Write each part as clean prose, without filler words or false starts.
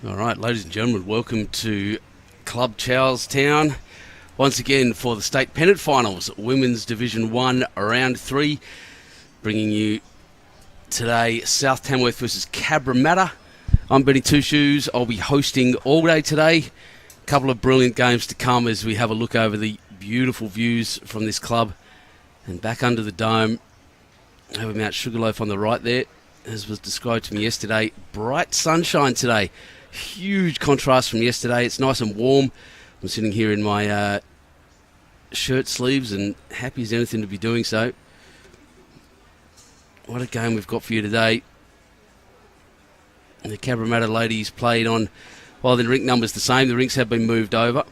All right, ladies and gentlemen, welcome to Club Charlestown once again for the State Pennant Finals, Women's Division 1, Round 3, bringing you today South Tamworth versus Cabramatta. I'm Benny Two Shoes. I'll be hosting all day today. A couple of brilliant games to come as we have a look over the beautiful views from this club. And back under the dome, over Mount Sugarloaf on the right there, as was described to me yesterday, bright sunshine today. Huge contrast from yesterday. It's nice and warm. I'm sitting here in my shirt sleeves and happy as anything to be doing so. What a game we've got for you today. The Cabramatta ladies played on, while the rink number's the same, the rinks have been moved over.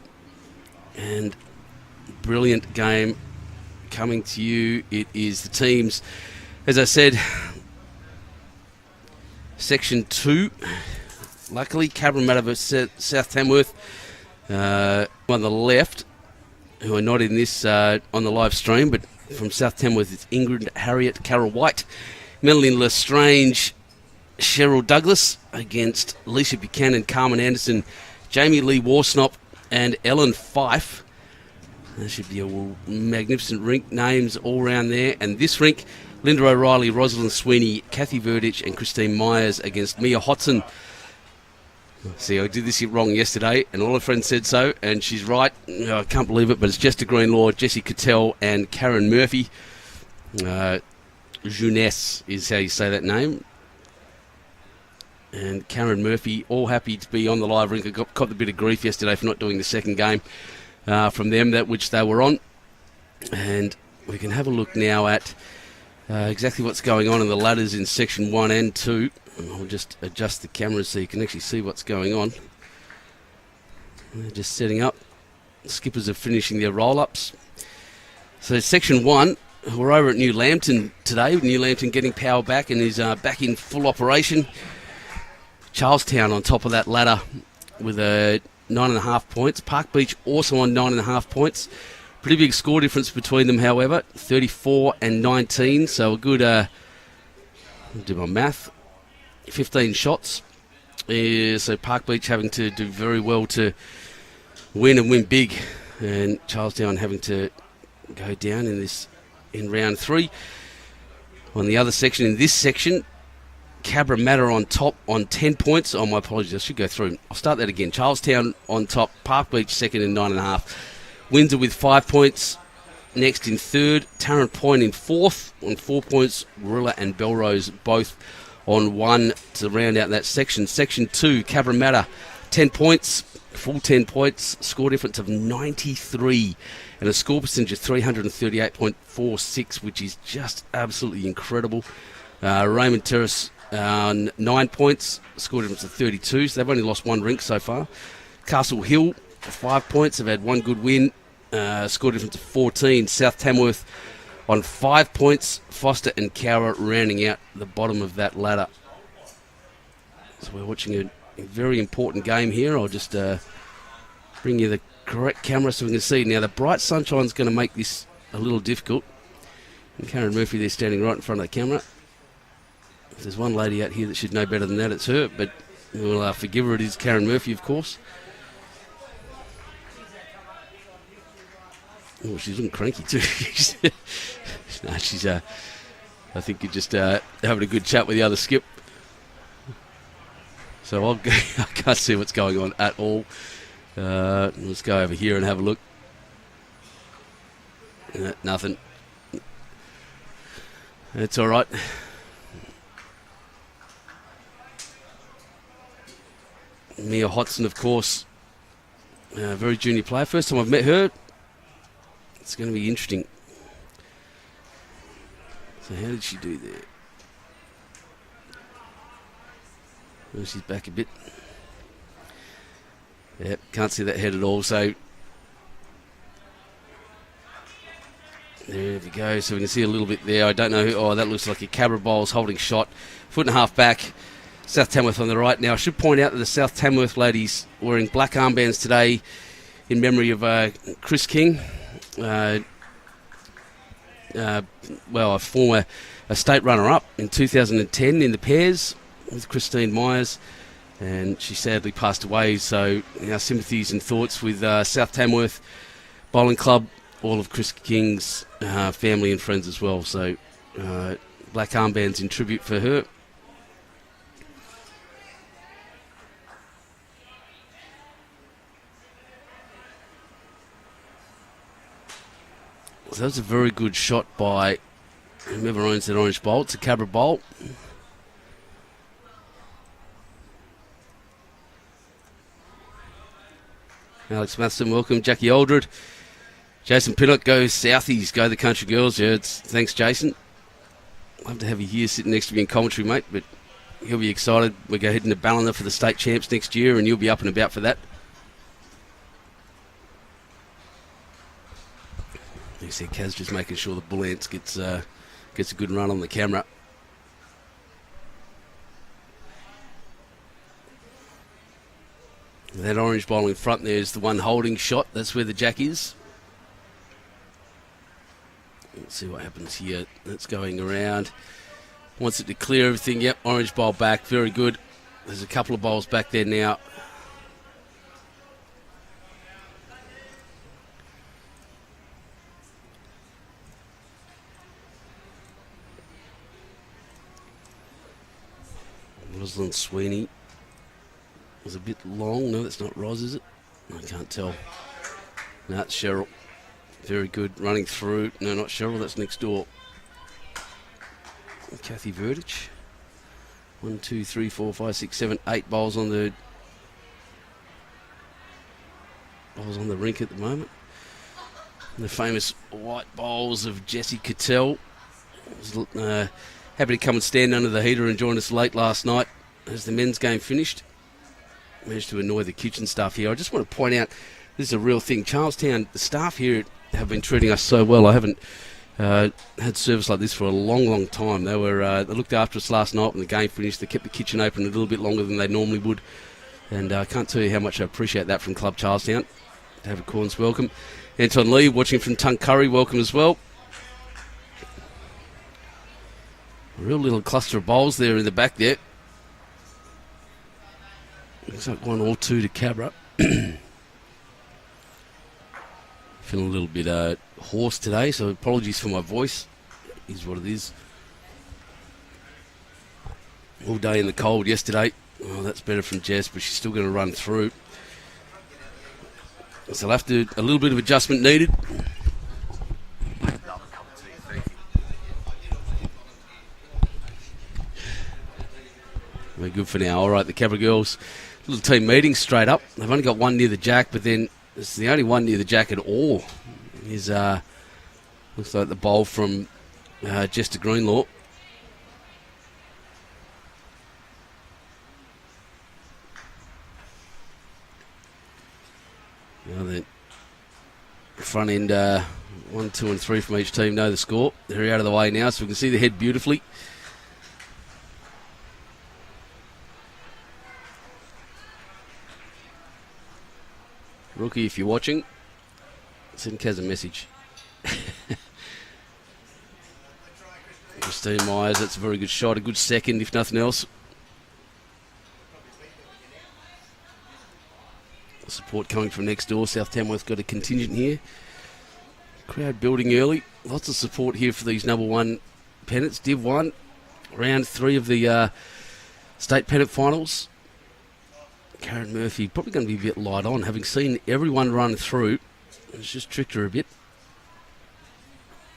And brilliant game coming to you. It is the teams, as I said, Section 2. Luckily, Cabramatta versus South Tamworth on the left, who are not in this on the live stream, but from South Tamworth it's Ingrid, Harriet, Carol White, Melanie Lestrange, Cheryl Douglas against Alicia Buchanan, Carmen Anderson, Jamie Lee Warsnop and Ellen Fife. That should be a magnificent rink, names all round there. And this rink, Linda O'Reilly, Roslyn Sweeney, Cathy Verdich and Christine Myers against Mia Hotson. See, I did this wrong yesterday, and all her friends said so, and she's right. I can't believe it, but it's Jessica Greenlaw, Jessie Cottell, and Karen Murphy. Jeunesse is how you say that name. And Karen Murphy, all happy to be on the live rink. I got a bit of grief yesterday for not doing the second game from them, that which they were on. And we can have a look now at exactly what's going on in the ladders in Section 1 and 2. I'll just adjust the camera so you can actually see what's going on. They're just setting up. The skippers are finishing their roll-ups. So Section 1, we're over at New Lambton today. New Lambton getting power back and is back in full operation. Charlestown on top of that ladder with 9.5 points. Park Beach also on 9.5 points. Pretty big score difference between them, however, 34 and 19. So a good, I'll do my math, 15 shots. So Park Beach having to do very well to win and win big, and Charlestown having to go down in round 3. On the other section, in this section, Cabramatta on top on 10 points. Oh, my apologies, I should go through. I'll start that again. Charlestown on top, Park Beach second in 9.5. Windsor with 5 points. Next in third, Tarrant Point in fourth on 4 points. Warilla and Belrose both on 1 to round out that section. Section 2, Cabramatta, 10 points, full 10 points, score difference of 93 and a score percentage of 338.46, which is just absolutely incredible. Raymond Terrace, 9 points, score difference of 32, so they've only lost one rink so far. Castle Hill, 5 points, they've had one good win, score difference of 14. South Tamworth on 5 points, Foster and Cowra rounding out the bottom of that ladder. So we're watching a very important game here. I'll just bring you the correct camera so we can see. Now, the bright sunshine's going to make this a little difficult. And Karen Murphy there standing right in front of the camera. If there's one lady out here that should know better than that, it's her. But we'll forgive her, it is Karen Murphy, of course. Oh, she's looking cranky too. No, she's, I think you're just having a good chat with the other skip. So I can't see what's going on at all. Let's go over here and have a look. Nothing. It's all right. Mia Hotson, of course, very junior player. First time I've met her. It's going to be interesting. So how did she do there? Oh, she's back a bit. Yep, can't see that head at all. So there we go. So we can see a little bit there. I don't know who. Oh, that looks like a Cabra Bowls holding shot. 1.5 back. South Tamworth on the right. Now, I should point out that the South Tamworth ladies wearing black armbands today in memory of Chris King. A state runner-up in 2010 in the pairs with Christine Myers. and she sadly passed away. So our sympathies and thoughts with South Tamworth Bowling Club, all of Chris King's family and friends as well. So black armbands in tribute for her. So that was a very good shot by whoever owns that orange bowl. It's a Cabra bowl. Alex Matheson, welcome. Jackie Aldred. Jason Pennant, go Southies, go the country girls. Yeah, thanks, Jason. Love to have you here sitting next to me in commentary, mate, but he'll be excited. We're going heading to Ballina for the state champs next year, and you'll be up and about for that. You see Kaz just making sure the Bull Ants gets a good run on the camera. That orange bowl in front there is the one holding shot. That's where the jack is. Let's see what happens here. That's going around. Wants it to clear everything. Yep, orange bowl back. Very good. There's a couple of bowls back there now. Roslyn Sweeney was a bit long. No, that's not Ros, is it? I can't tell. No, it's Cheryl. Very good. Running through. No, not Cheryl. That's next door. Cathy Verdich. 1, 2, 3, 4, 5, 6, 7, 8 bowls on the rink at the moment. And the famous white bowls of Jessie Cottell. Happy to come and stand under the heater and join us late last night as the men's game finished. Managed to annoy the kitchen staff here. I just want to point out, this is a real thing. Charlestown, the staff here have been treating us so well. I haven't had service like this for a long, long time. They looked after us last night when the game finished. They kept the kitchen open a little bit longer than they normally would. And I can't tell you how much I appreciate that from Club Charlestown. David Corns, welcome. Anton Lee, watching from Tuncurry, welcome as well. A real little cluster of bowls there in the back there. Looks like 1 or 2 to Cabra. Feeling a little bit hoarse today, so apologies for my voice. Is what it is. All day in the cold yesterday. Oh, that's better from Jess, but she's still going to run through. So I'll have to, a little bit of adjustment needed. We're good for now. All right, the Cabra girls, little team meeting straight up. They've only got one near the jack, but then it's the only one near the jack at all. Is looks like the bowl from Jess to Greenlaw. Now the front end 1, 2 and 3 from each team know the score. They're out of the way now, so we can see the head beautifully. Rookie, if you're watching, send Kaz a message. Christine Myers, that's a very good shot. A good second, if nothing else. Support coming from next door. South Tamworth got a contingent here. Crowd building early. Lots of support here for these number 1 pennants. Div 1, round 3 of the state pennant finals. Karen Murphy probably going to be a bit light on, having seen everyone run through. It's just tricked her a bit.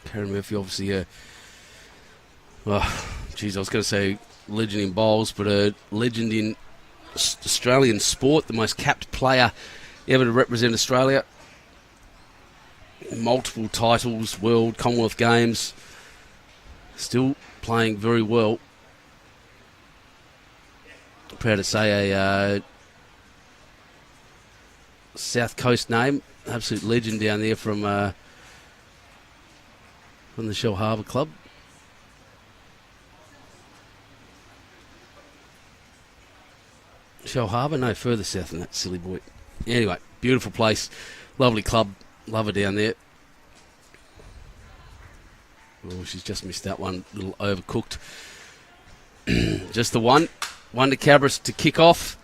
Karen Murphy, obviously, I was going to say legend in bowls, but a legend in Australian sport, the most capped player ever to represent Australia. Multiple titles, World, Commonwealth Games. Still playing very well. Proud to say a South Coast name, absolute legend down there from the Shell Harbour Club. Shell Harbour? No, further south than that, silly boy. Anyway, beautiful place, lovely club, love her down there. Oh, she's just missed that one, a little overcooked. Just the one to Cabra to kick off.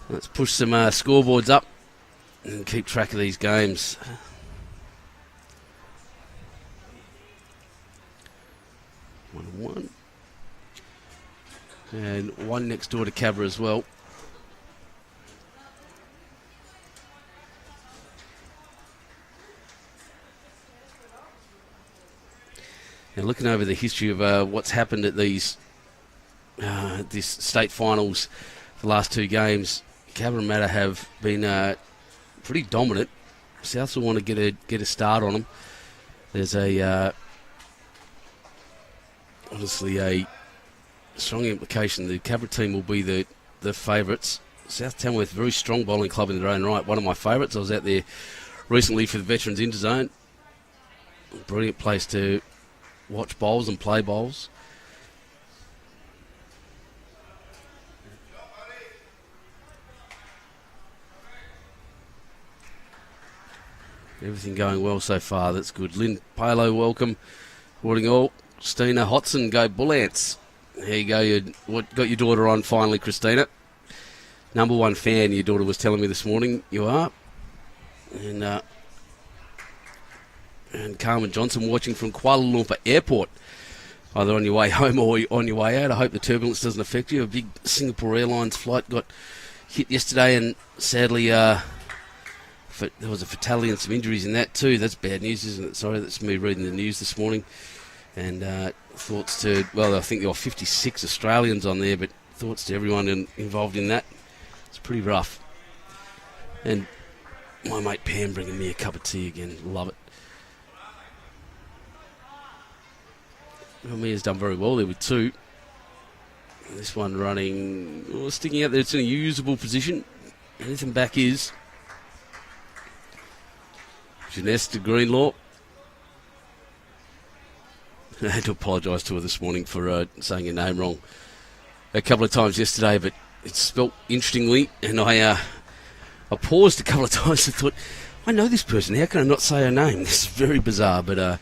Let's push some scoreboards up and keep track of these games. One. And one next door to Cabra as well. Now looking over the history of what's happened at these this state finals, the last two games, Cabramatta have been pretty dominant. Souths will want to get a start on them. There's honestly a strong implication. The Cabra team will be the favourites. South Tamworth, very strong bowling club in their own right. One of my favourites. I was out there recently for the Veterans Interzone. Brilliant place to watch bowls and play bowls. Everything going well so far. That's good. Lynn Palo, welcome. Morning all. Christina Hotson, go Bull Ants. There you go. You got your daughter on finally, Christina. Number one fan, your daughter was telling me this morning. You are. And Carmen Johnson watching from Kuala Lumpur Airport. Either on your way home or on your way out. I hope the turbulence doesn't affect you. A big Singapore Airlines flight got hit yesterday, and sadly there was a fatality and some injuries in that too. That's bad news, isn't it? Sorry, that's me reading the news this morning. And thoughts to, well, I think there were 56 Australians on there, but thoughts to everyone involved in that. It's pretty rough. And my mate Pam bringing me a cup of tea again. Love it. Mia's done very well there with two. This one running, sticking out there. It's in a usable position. Anything back is Jeunesse to Greenlaw. I had to apologise to her this morning for saying her name wrong a couple of times yesterday, but it's spelt interestingly, and I paused a couple of times and thought, I know this person, how can I not say her name? This is very bizarre, but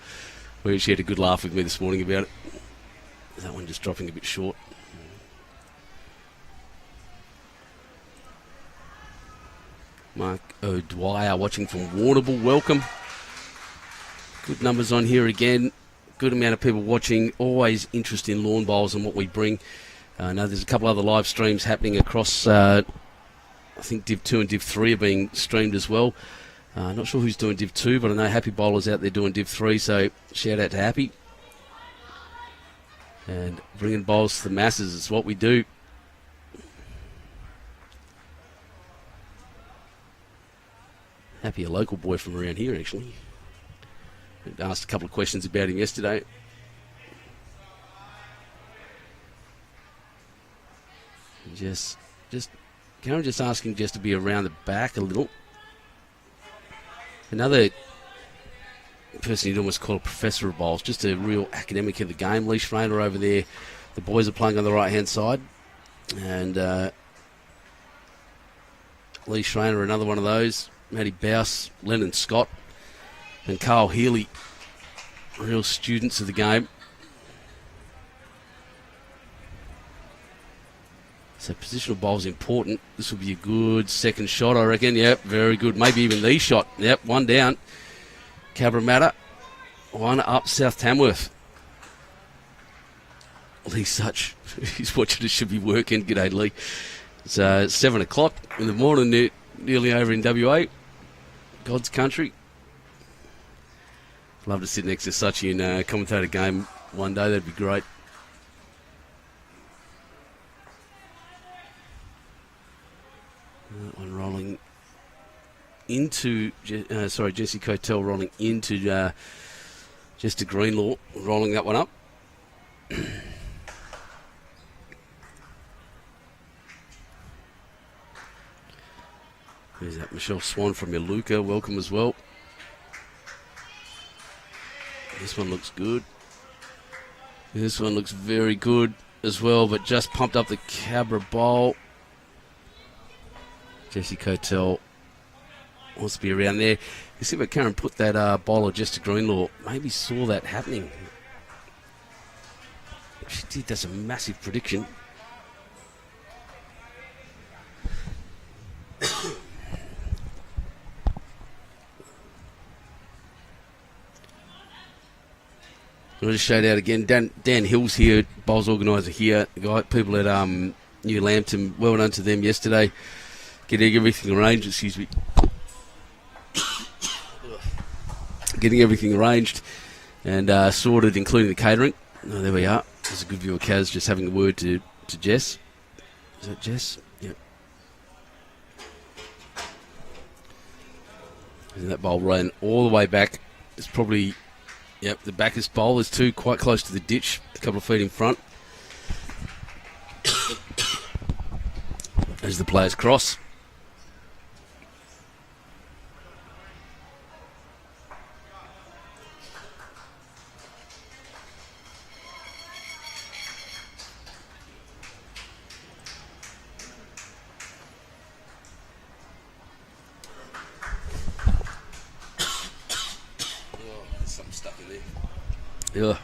she had a good laugh with me this morning about it. That one just dropping a bit short. Mark O'Dwyer watching from Warrnambool, welcome. Good numbers on here again. Good amount of people watching. Always interest in lawn bowls and what we bring. I know there's a couple other live streams happening across, I think Div 2 and Div 3 are being streamed as well. Not sure who's doing Div 2, but I know Happy Bowler's out there doing Div 3, so shout out to Happy. And bringing bowls to the masses is what we do. Happy, a local boy from around here, actually. I asked a couple of questions about him yesterday. Karen just asking just to be around the back a little. Another person you'd almost call a professor of bowls, just a real academic of the game. Lee Schrainer over there. The boys are playing on the right-hand side. And Lee Schrainer, another one of those. Matty Bouse, Lennon Scott, and Carl Healy, real students of the game. So positional bowl's important. This will be a good second shot, I reckon. Yep, very good. Maybe even the shot. Yep, one down. Cabramatta, one up South Tamworth. Lee Such, he's watching it, should be working. G'day, Lee. It's 7 o'clock in the morning, nearly over in WA. God's country. Love to sit next to Suchy and commentate a game one day. That'd be great. That one rolling into Jessie Cottell rolling into just to Greenlaw, rolling that one up. There's that Michelle Swan from Iluka, welcome as well. This one looks good. This one looks very good as well, but just pumped up the Cabra bowl. Jessie Cottell wants to be around there. You see what Karen put that bowler just to Greenlaw. Maybe saw that happening. She did. That's a massive prediction. I'll just shout out again. Dan Hill's here, Bowls organiser here. People at New Lambton, well done to them yesterday. Getting everything arranged, excuse me. Getting everything arranged and sorted, including the catering. Oh, there we are. There's a good view of Kaz just having a word to Jess. Is that Jess? Yep. And that bowl ran all the way back. It's probably... Yep, the backest bowl is too, quite close to the ditch, a couple of feet in front. As the players cross. Yeah.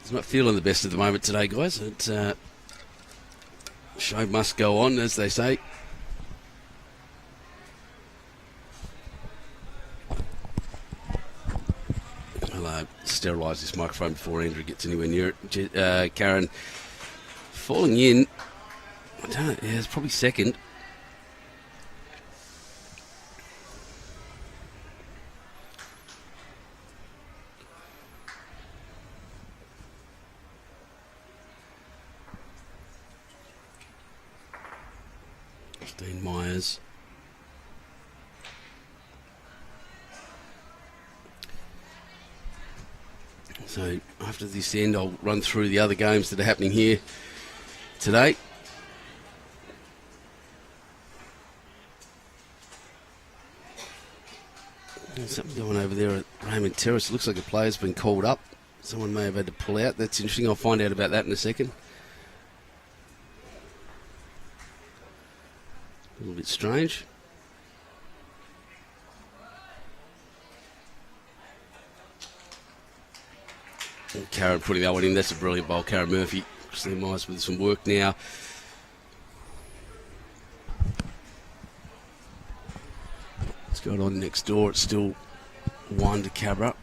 He's not feeling the best at the moment today, guys. Show must go on, as they say. I'll sterilise this microphone before Andrew gets anywhere near it. Karen falling in. I don't know. Yeah, it's probably second. Myers. So after this end, I'll run through the other games that are happening here today. There's something going over there at Raymond Terrace. It looks like a player's been called up. Someone may have had to pull out. That's interesting. I'll find out about that in a second. A little bit strange. And Karen putting that one in. That's a brilliant bowl. Karen Murphy. Christine Myers with some work now. What's going on next door? It's still 1 to Cabra.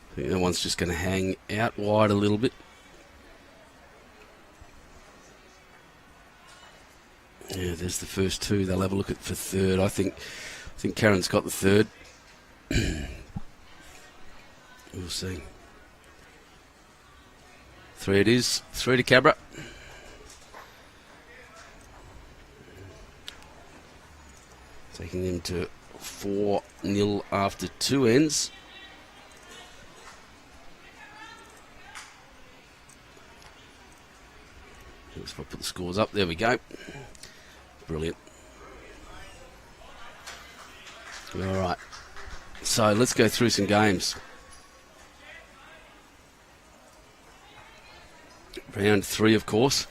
I think that one's just going to hang out wide a little bit. Yeah, there's the first two. They'll have a look at for third. I think Karen's got the third. We'll see. 3 it is. 3 to Cabra. Taking them to 4-0 after 2 ends. If I put the scores up, there we go. Brilliant. All right. So let's go through some games. Round 3, of course.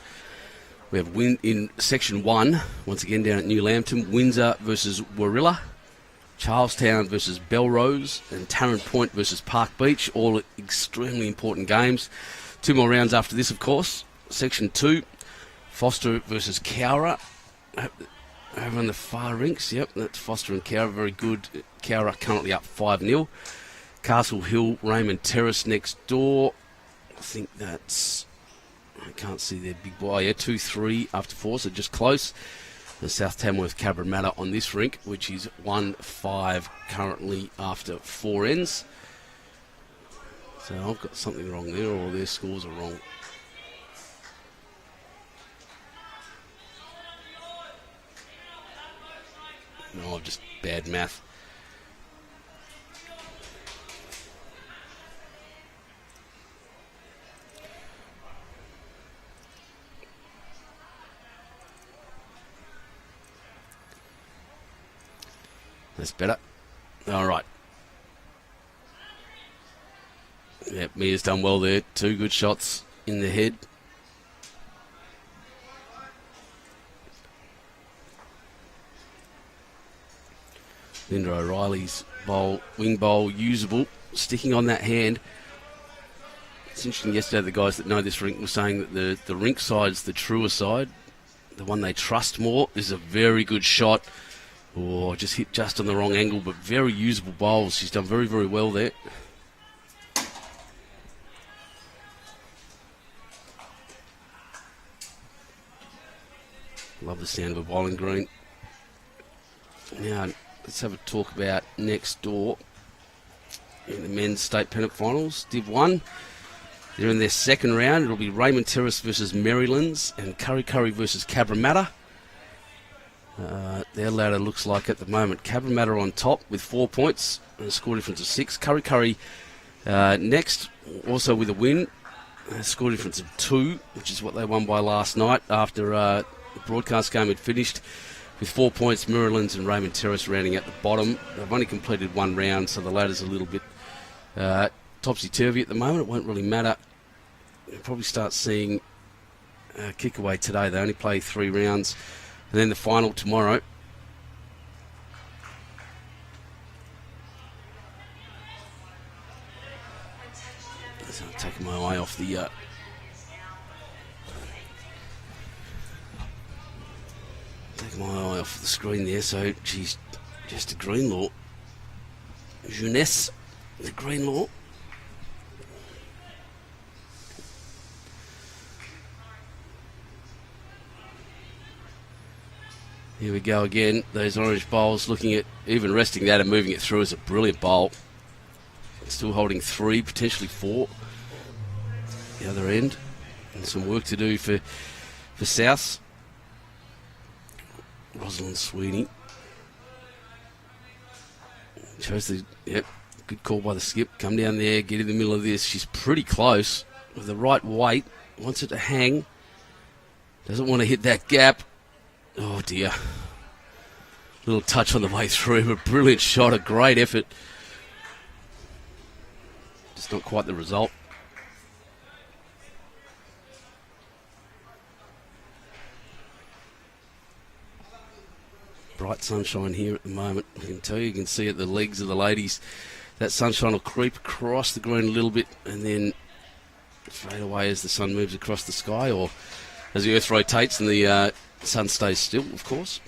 We have in Section 1, once again down at New Lambton, Windsor versus Warilla, Charlestown versus Belrose, and Tarrant Point versus Park Beach, all extremely important games. 2 more rounds after this, of course. Section 2, Foster versus Cowra. Over on the far rinks, yep, that's Foster and Cowra, very good. Cowra currently up 5-0. Castle Hill, Raymond Terrace next door. I think that's... I can't see their big boy. Yeah, 2-3 after 4, so just close. The South Tamworth Cabramatta on this rink, which is 1-5 currently after 4 ends. So I've got something wrong there, or their scores are wrong. No, just bad math. That's better. All right. Yep, Mia's done well there. 2 good shots in the head. Linda O'Reilly's bowl, wing bowl, usable, sticking on that hand. It's interesting, yesterday the guys that know this rink were saying that the rink side's the truer side, the one they trust more. This is a very good shot. Oh, just hit just on the wrong angle, but very usable bowls. She's done very, very well there. Love the sound of a bowling green. Now, let's have a talk about next door in the men's state pennant finals. Div 1, they're in their second round. It'll be Raymond Terrace versus Marylands and Curry versus Cabramatta. Their ladder looks like at the moment Cabramatta on top with 4 points and a score difference of 6. Curry next, also with a win, a score difference of 2, which is what they won by last night after the broadcast game had finished. With 4 points, Marylands and Raymond Terrace rounding at the bottom. They've only completed one round, so the ladder's a little bit topsy-turvy at the moment. It won't really matter. You'll probably start seeing kick away today. They only play 3 rounds. And then the final tomorrow. So I'm taking my eye off the... Taking my eye off the screen there, so she's just a Greenlaw. Jeunesse, the Greenlaw. Here we go again. Those orange bowls looking at even resting that and moving it through is a brilliant bowl. Still holding 3, potentially 4. The other end. And some work to do for South. Roslyn, Sweeney. Chose the, good call by the skip. Come down there, get in the middle of this. She's pretty close with the right weight. Wants it to hang. Doesn't want to hit that gap. Oh dear. Little touch on the way through, but brilliant shot, a great effort. Just not quite the result. Bright sunshine here at the moment. I can tell you can see at the legs of the ladies. That sunshine will creep across the green a little bit and then fade away as the sun moves across the sky, or as the earth rotates and the sun stays still, of course.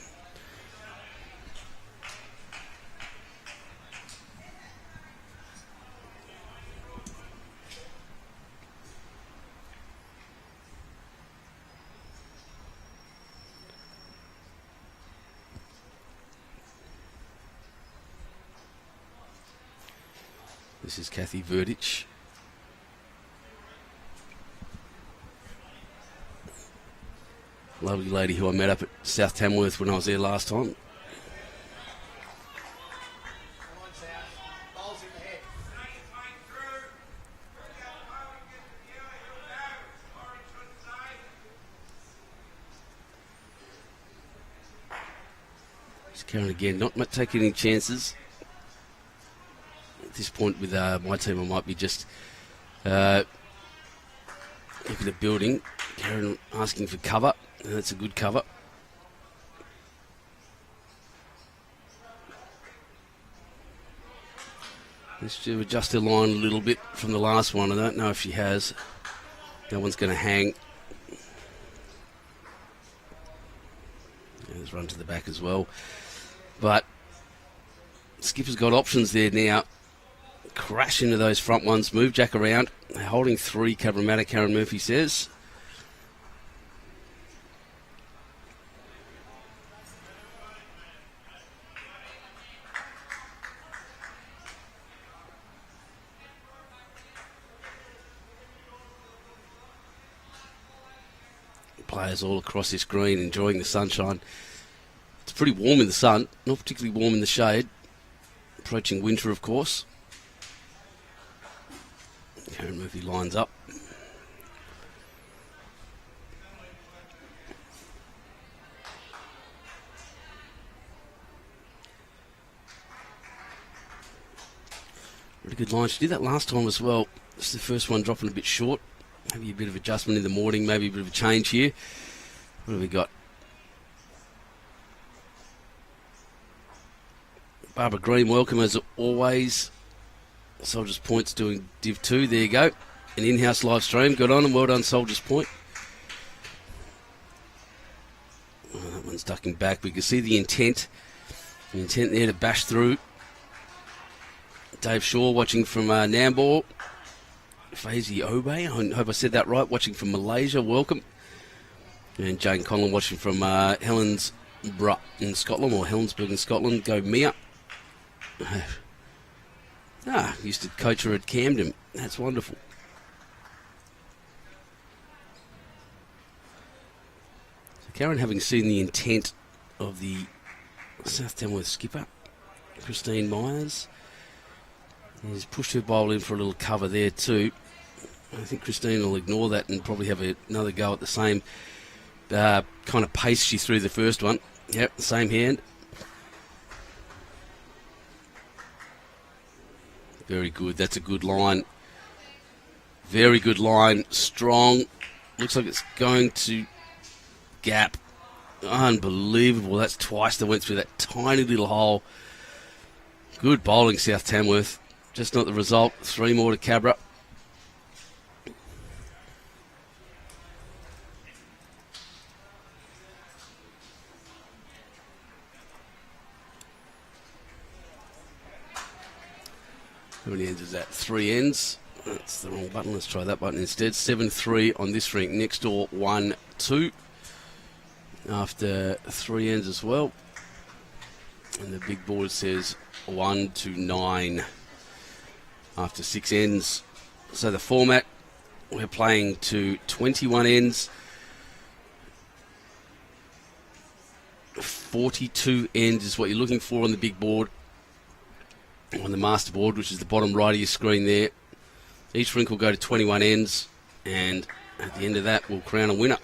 This is Cathy Verdich. Lovely lady who I met up at South Tamworth when I was there last time. Just Karen again, not taking any chances. At this point with my team, I might be just looking at building. Karen asking for cover. That's a good cover. Let's do adjust her line a little bit from the last one. I don't know if she has. That one's going to hang. Let's run to the back as well. But Skipper's got options there now. Crash into those front ones. Move Jack around. They're holding 3, Cabramatta, Karen Murphy says. Players all across this green enjoying the sunshine. It's pretty warm in the sun, not particularly warm in the shade. Approaching winter, of course. Karen Murphy lines up. Really good line. She did that last time as well. This is the first one dropping a bit short. Maybe a bit of adjustment in the morning, maybe a bit of a change here. What have we got? Barbara Green, welcome as always. Soldiers Points doing Div 2. There you go. an in-house live stream. Good on and well done, Soldiers Point. Oh, that one's ducking back. We can see the intent. The intent there to bash through. Dave Shaw watching from Nambour. Faisy Obe, I hope I said that right, watching from Malaysia, welcome. And Jane Conlon watching from Helensburgh in Scotland, or Helensburgh in Scotland. Go Mia. Used to coach her at Camden. That's wonderful. So Karen, having seen the intent of the South Tamworth skipper, Christine Myers, has pushed her bowl in for a little cover there too. I think Christine will ignore that and probably have another go at the same kind of pace she threw the first one. Yep, the same hand. Very good. That's a good line. Very good line. Strong. Looks like it's going to gap. Unbelievable. That's twice they went through that tiny little hole. Good bowling, South Tamworth. Just not the result. 3 more to Cabra. How many ends is that? 3 ends. That's the wrong button. Let's try that button instead. 7-3 on this rink. Next door 1-2. After 3 ends as well. And the big board says 1-9 after 6 ends. So the format, we're playing to 21 ends. 42 ends is what you're looking for on the big board. On the master board, which is the bottom right of your screen there. Each rink will go to 21 ends, and at the end of that, we'll crown a winner.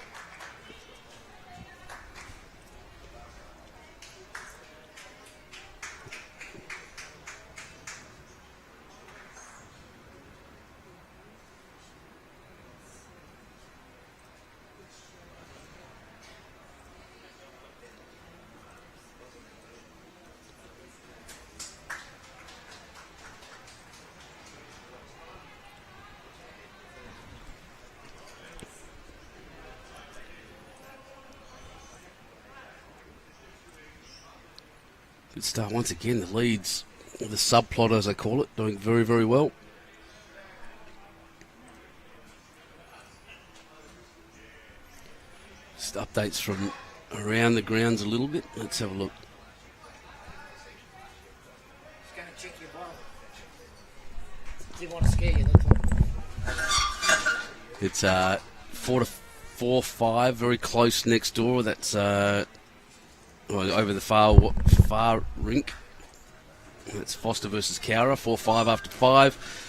Good start once again. The leads, the subplot as I call it, doing very, very well. Just updates from around the grounds a little bit. Let's have a look. Just going to check your bottle. Didn't want to scare you, that's all. It's 4-4-5, very close next door. That's over the far rink. That's Foster versus Cowra, 4-5 after 5.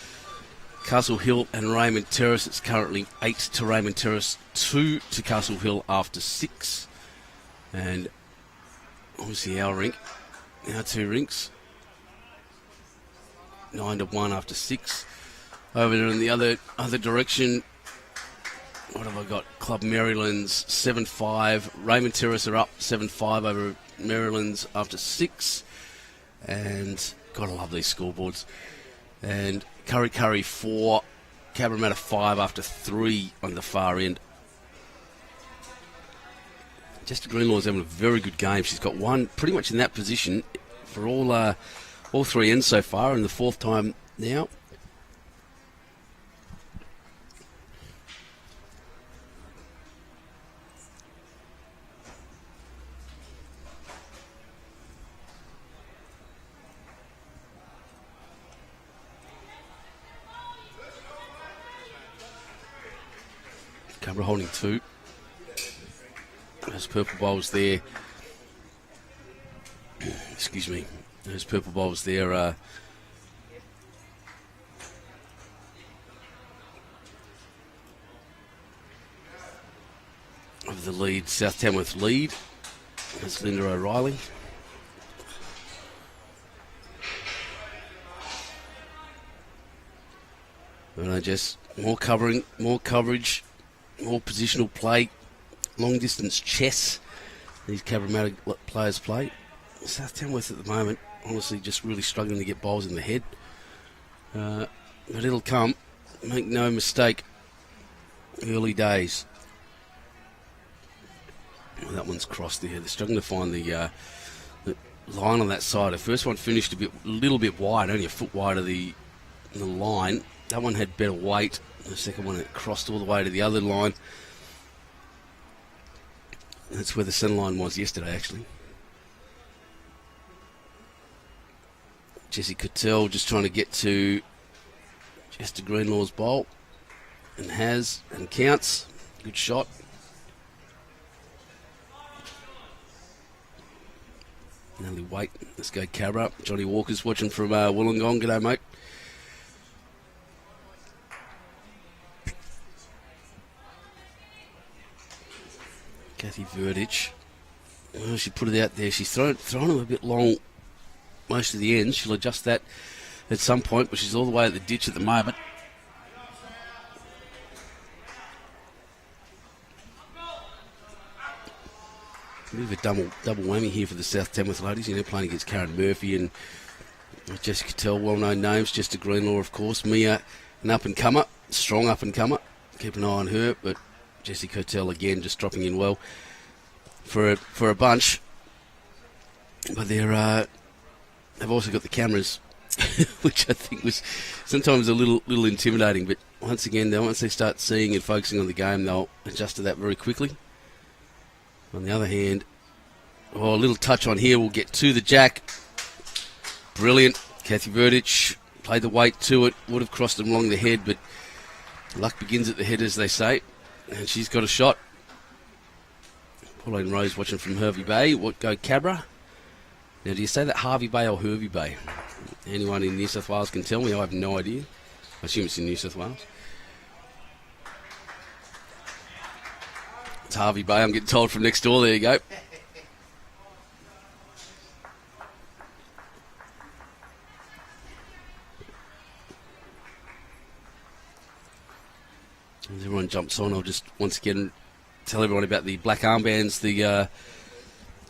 Castle Hill and Raymond Terrace. It's currently 8 to Raymond Terrace, 2 to Castle Hill after 6. And obviously our rink, our 2 rinks, 9-1 after 6. Over there in the other direction, what have I got? Club Maryland's 7-5. Raymond Terrace are up 7-5 over Maryland's after 6. And gotta love these scoreboards. And Curry 4, Cabramatta 5 after 3 on the far end. Jessica Greenlaw is having a very good game. She's got one pretty much in that position for all 3 ends so far, and the 4th time now. Cabra holding 2. Those purple bowls there. Excuse me. Those purple bowls there are of the lead, South Tamworth lead. That's Linda O'Reilly. And just more covering, more coverage, more positional play, long distance chess. These Cabramatta players play. South Tamworth at the moment, honestly, just really struggling to get bowls in the head. But it'll come. Make no mistake. Early days. Well, that one's crossed there. They're struggling to find the line on that side. The first one finished a little bit wide, only a foot wide of the line. That one had better weight. The second one, it crossed all the way to the other line. That's where the centre line was yesterday, actually. Jessie Cottell just trying to get to Greenlaw's bowl. And counts. Good shot. Nelly Wait. Let's go Cabra. Johnny Walker's watching from Wollongong. G'day, mate. Cathy Verdich. Well, she put it out there. She's thrown him a bit long most of the ends. She'll adjust that at some point, but she's all the way at the ditch at the moment. A bit of a double whammy here for the South Tamworth ladies. Playing against Karen Murphy and Jessie Cottell, well-known names. Jester Greenlaw, of course. Mia, an up-and-comer, strong up-and-comer. Keep an eye on her, but Jessie Cottell again just dropping in well for a bunch. But they've also got the cameras, which I think was sometimes a little intimidating. But once again, once they start seeing and focusing on the game, they'll adjust to that very quickly. On the other hand, a little touch on here will get to the jack. Brilliant. Cathy Verdich played the weight to it. Would have crossed him along the head, but luck begins at the head, as they say. And she's got a shot. Pauline Rose watching from Hervey Bay. What go Cabra? Now, do you say that Harvey Bay or Hervey Bay? Anyone in New South Wales can tell me. I have no idea. I assume it's in New South Wales. It's Harvey Bay. I'm getting told from next door. There you go. As everyone jumps on, I'll just once again tell everyone about the black armbands the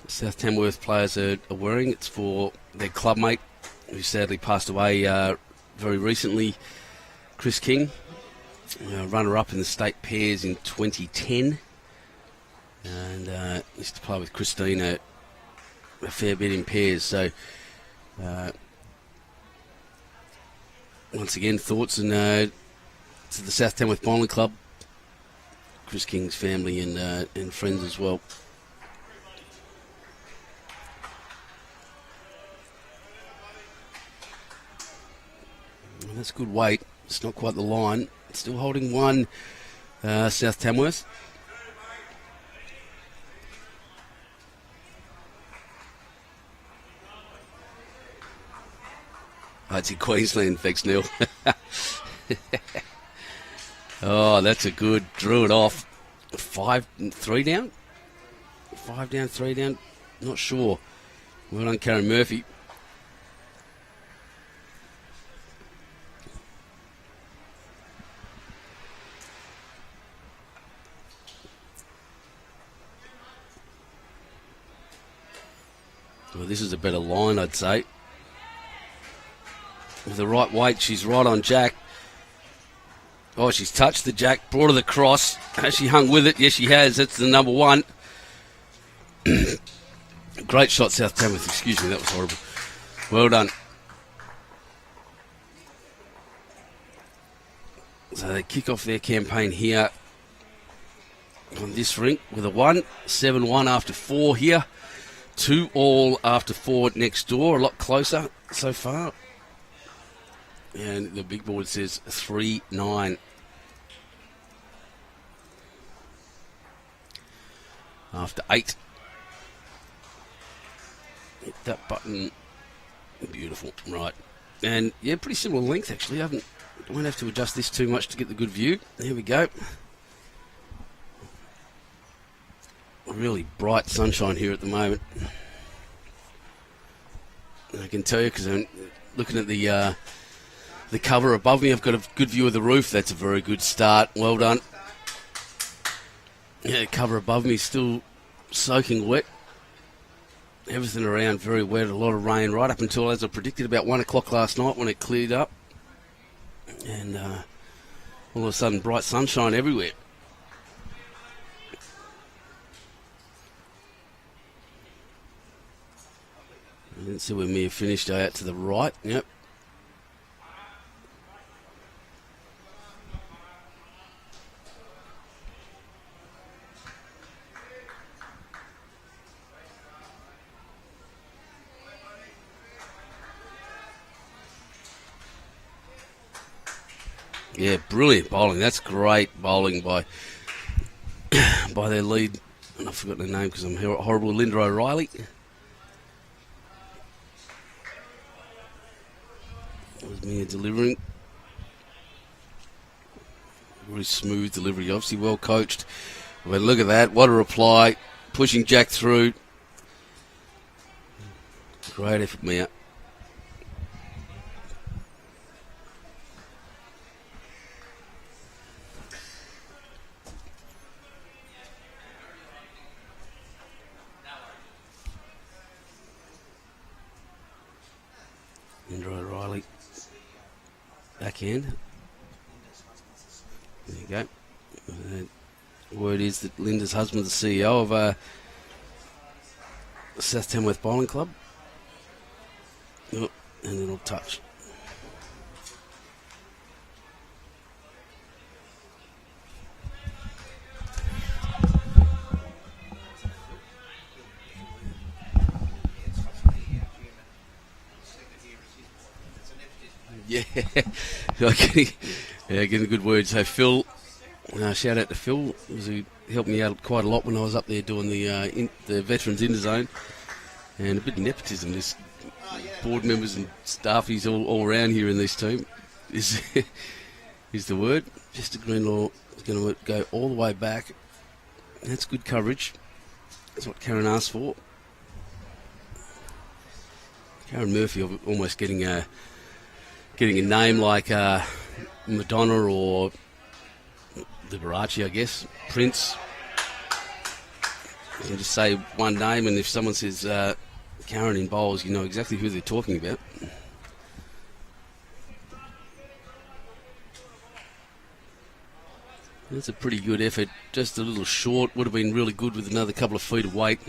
South Tamworth players are wearing. It's for their clubmate, who sadly passed away very recently, Chris King, runner-up in the state pairs in 2010. And used to play with Christina a fair bit in pairs. So, once again, thoughts and to the South Tamworth Bowling Club, Chris King's family and friends as well. Well, that's good weight. It's not quite the line. Still holding one, South Tamworth. Oh, it's in Queensland, thanks, Neil. Oh, that's a good. Drew it off. 5-3 down? 5 down, 3 down? Not sure. Well done, Karen Murphy. Well, this is a better line, I'd say. With the right weight, she's right on Jack. Oh, she's touched the Jack, brought her the cross. Has she hung with it? Yes, she has. That's the number one. Great shot, South Tamworth. Excuse me, that was horrible. Well done. So they kick off their campaign here on this rink with a 1. 7-1 after 4 here. 2-all after 4 next door. A lot closer so far. And the big board says 3-9. After 8. Hit that button. Beautiful. Right. And yeah, pretty similar length actually. I won't have to adjust this too much to get the good view. There we go. Really bright sunshine here at the moment. And I can tell you because I'm looking at the cover above me. I've got a good view of the roof. That's a very good start. Well done. Yeah, cover above me still soaking wet. Everything around very wet. A lot of rain right up until, as I predicted, about 1 o'clock last night when it cleared up. And All of a sudden, bright sunshine everywhere. I didn't see where Mia finished out to the right. Yep. Yeah, brilliant bowling. That's great bowling by their lead. And I've forgotten her name because I'm horrible. Linda O'Reilly. That was Mia delivering. Very smooth delivery. Obviously well coached. But look at that. What a reply. Pushing Jack through. Great effort, Mia. Linda O'Reilly. Backhand. There you go. The word is that Linda's husband, the CEO of South Tamworth Bowling Club. Oh, and it'll touch. Yeah, getting a good word. So Phil, shout out to Phil, who helped me out quite a lot when I was up there doing the Veterans Interzone, and a bit of nepotism. There's board members and staffies all around here in this team. Is the word. Just a Greenlaw is going to go all the way back. That's good coverage. That's what Karen asked for. Karen Murphy almost getting a name like Madonna or Liberace, I guess. Prince. You can just say one name, and if someone says Karen in bowls, you know exactly who they're talking about. That's a pretty good effort. Just a little short. Would have been really good with another couple of feet of weight.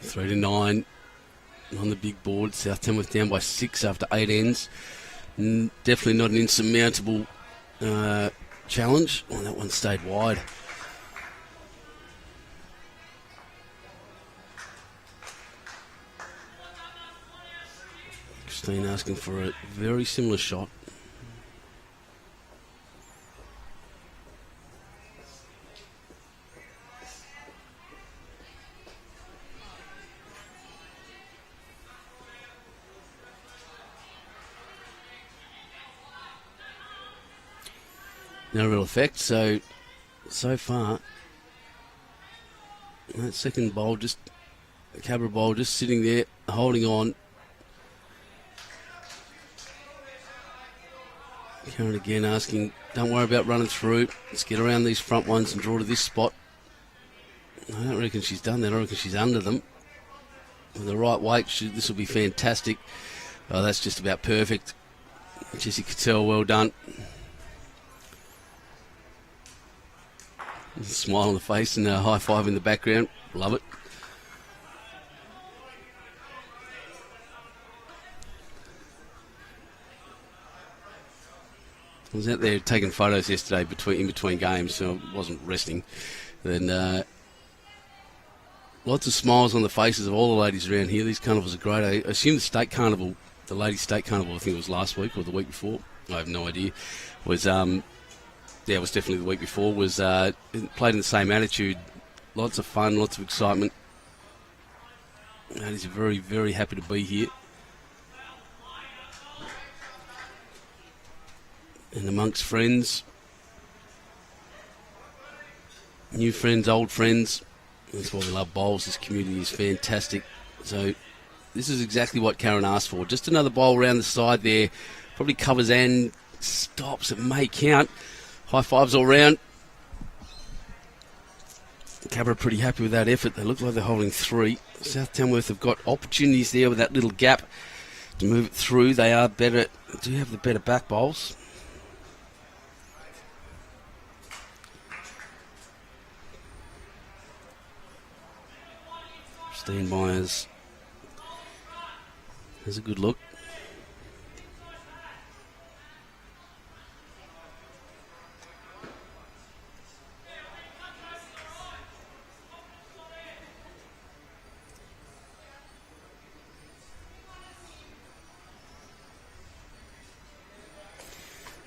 Three to 9 on the big board. South Tamworth down by 6 after 8 ends. Definitely not an insurmountable challenge. Oh, that one stayed wide. Christine asking for a very similar shot. No real effect, so far, that second bowl, Cabra bowl just sitting there, holding on. Karen again asking, don't worry about running through, let's get around these front ones and draw to this spot. I don't reckon she's done that, I reckon she's under them. With the right weight, this will be fantastic. Oh, that's just about perfect. Jessie Cottell, well done. Smile on the face and a high five in the background. Love it. I was out there taking photos yesterday in between games, so I wasn't resting. Then lots of smiles on the faces of all the ladies around here. These carnivals are great. I assume the state carnival, the ladies' state carnival, I think it was last week or the week before. I have no idea. It was definitely the week before, was played in the same attitude. Lots of fun, lots of excitement. Ladies are very, very happy to be here. And amongst friends, new friends, old friends. That's why we love bowls. This community is fantastic. So this is exactly what Karen asked for. Just another bowl around the side there. Probably covers and stops. It may count. High fives all round. Cabra pretty happy with that effort. They look like they're holding 3. South Tamworth have got opportunities there with that little gap to move it through. They are better, do have the better back bowls. Steenmeyers has a good look.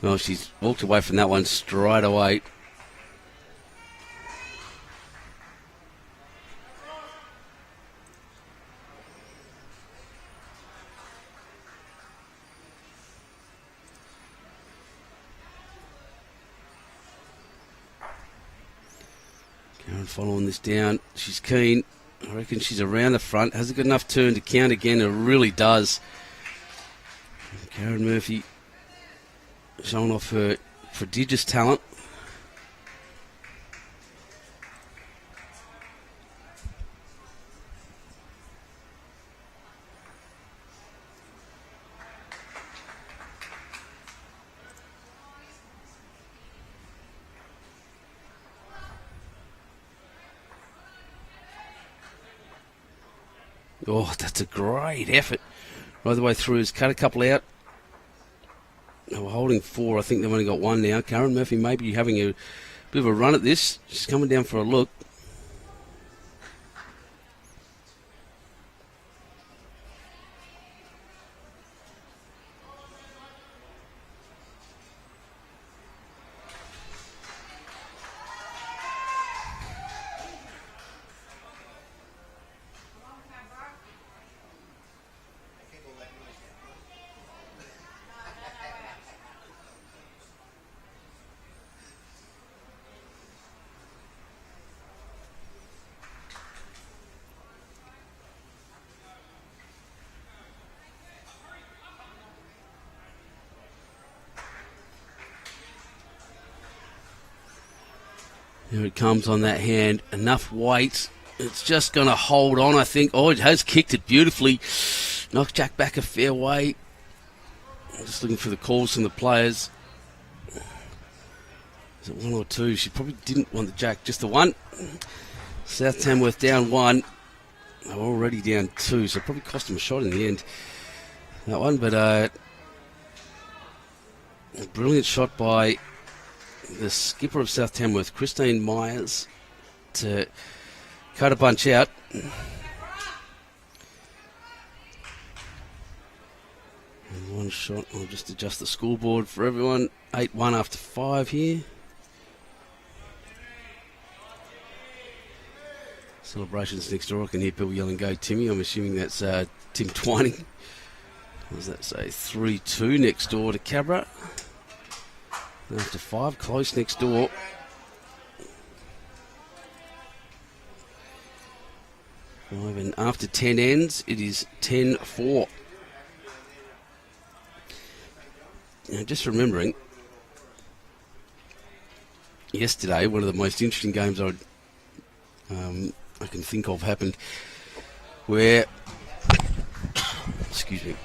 Well, she's walked away from that one straight away. Karen following this down. She's keen. I reckon she's around the front. Has it got enough turn to count again? It really does. Karen Murphy showing off her prodigious talent. Oh, that's a great effort. Right the way through. Has cut a couple out. They were holding 4. I think they've only got 1 now. Karen Murphy maybe having a bit of a run at this. She's coming down for a look. Here it comes on that hand. Enough weight. It's just going to hold on, I think. Oh, it has kicked it beautifully. Knocks Jack back a fair way. I'm just looking for the calls from the players. Is it 1 or 2? She probably didn't want the Jack. Just the 1. South Tamworth down 1. They're already down 2, so it probably cost them a shot in the end. That one, but a brilliant shot by the skipper of South Tamworth, Christine Myers, to cut a bunch out. And one shot. I'll just adjust the scoreboard for everyone. 8-1 after 5 here. Celebrations next door. I can hear people yelling, "Go Timmy." I'm assuming that's Tim Twining. What does that say? 3-2 next door to Cabra. After 5, close next door. And after 10 ends, it is 10-4. Now, just remembering, yesterday, one of the most interesting games I can think of happened where, excuse me,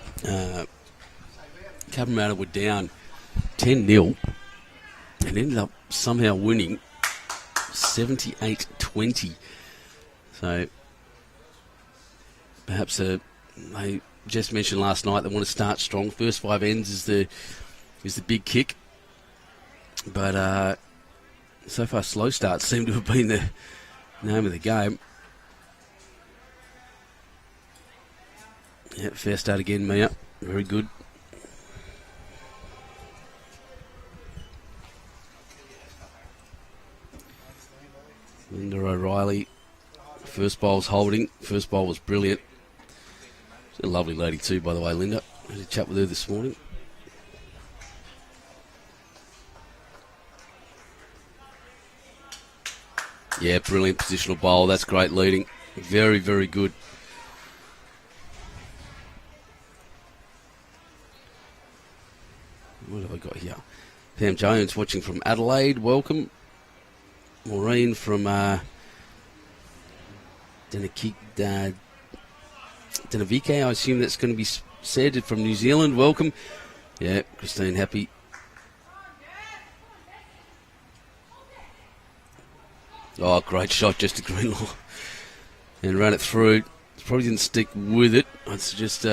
Cabramatta were down 10-0 and ended up somehow winning 78-20. So perhaps they just mentioned last night they want to start strong. First 5 ends is the big kick, but so far slow starts seem to have been the name of the game. Yeah, fair start again, Mia. Very good. Linda O'Reilly, first bowl's holding. First bowl was brilliant. She's a lovely lady too, by the way, Linda. I had a chat with her this morning. Yeah, brilliant positional bowl. That's great leading. Very, very good. What have I got here? Pam Jones watching from Adelaide. Welcome. Maureen from Denavike, I assume that's going to be said, from New Zealand. Welcome. Yeah, Christine happy. Oh, great shot, just to Greenlaw. And ran it through. Probably didn't stick with it. It's just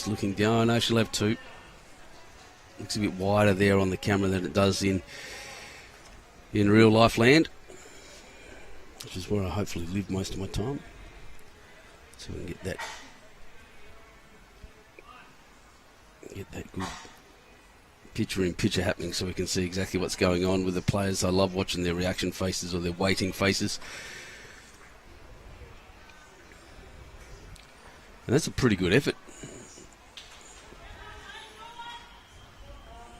looking down. I know she'll have two. Looks a bit wider there on the camera than it does in real life land, which is where I hopefully live most of my time. So we can get that good picture happening, so we can see exactly what's going on with the players. I love watching their reaction faces or their waiting faces. And that's a pretty good effort.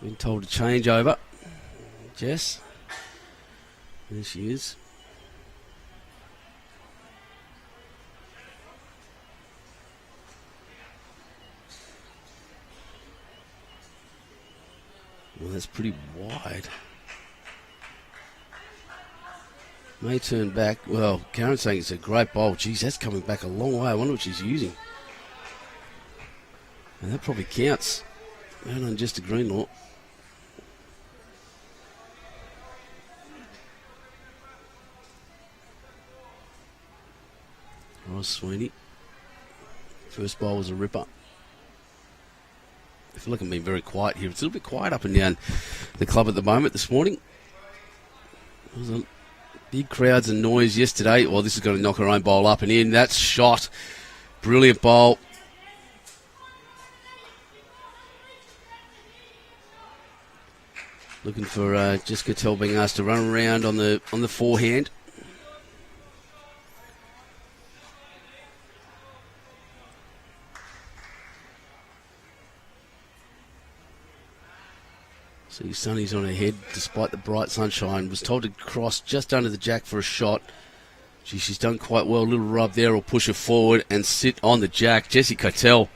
Been told to change over. Jess. There she is. Well, that's pretty wide. May turn back. Well, Karen's saying it's a great bowl. Geez, that's coming back a long way. I wonder what she's using. And that probably counts. Well done, just a Greenlaw. Sweeney. First bowl was a ripper. I feel like I'm being very quiet here. It's a little bit quiet up and down the club at the moment this morning. There was a big crowds and noise yesterday. Well, this is going to knock her own bowl up and in. That's shot. Brilliant bowl. Looking for Jessica Cottell being asked to run around on the forehand. See, Sunny's on her head despite the bright sunshine. Was told to cross just under the jack for a shot. She's done quite well. A little rub there will push her forward and sit on the jack. Jessie Cottell.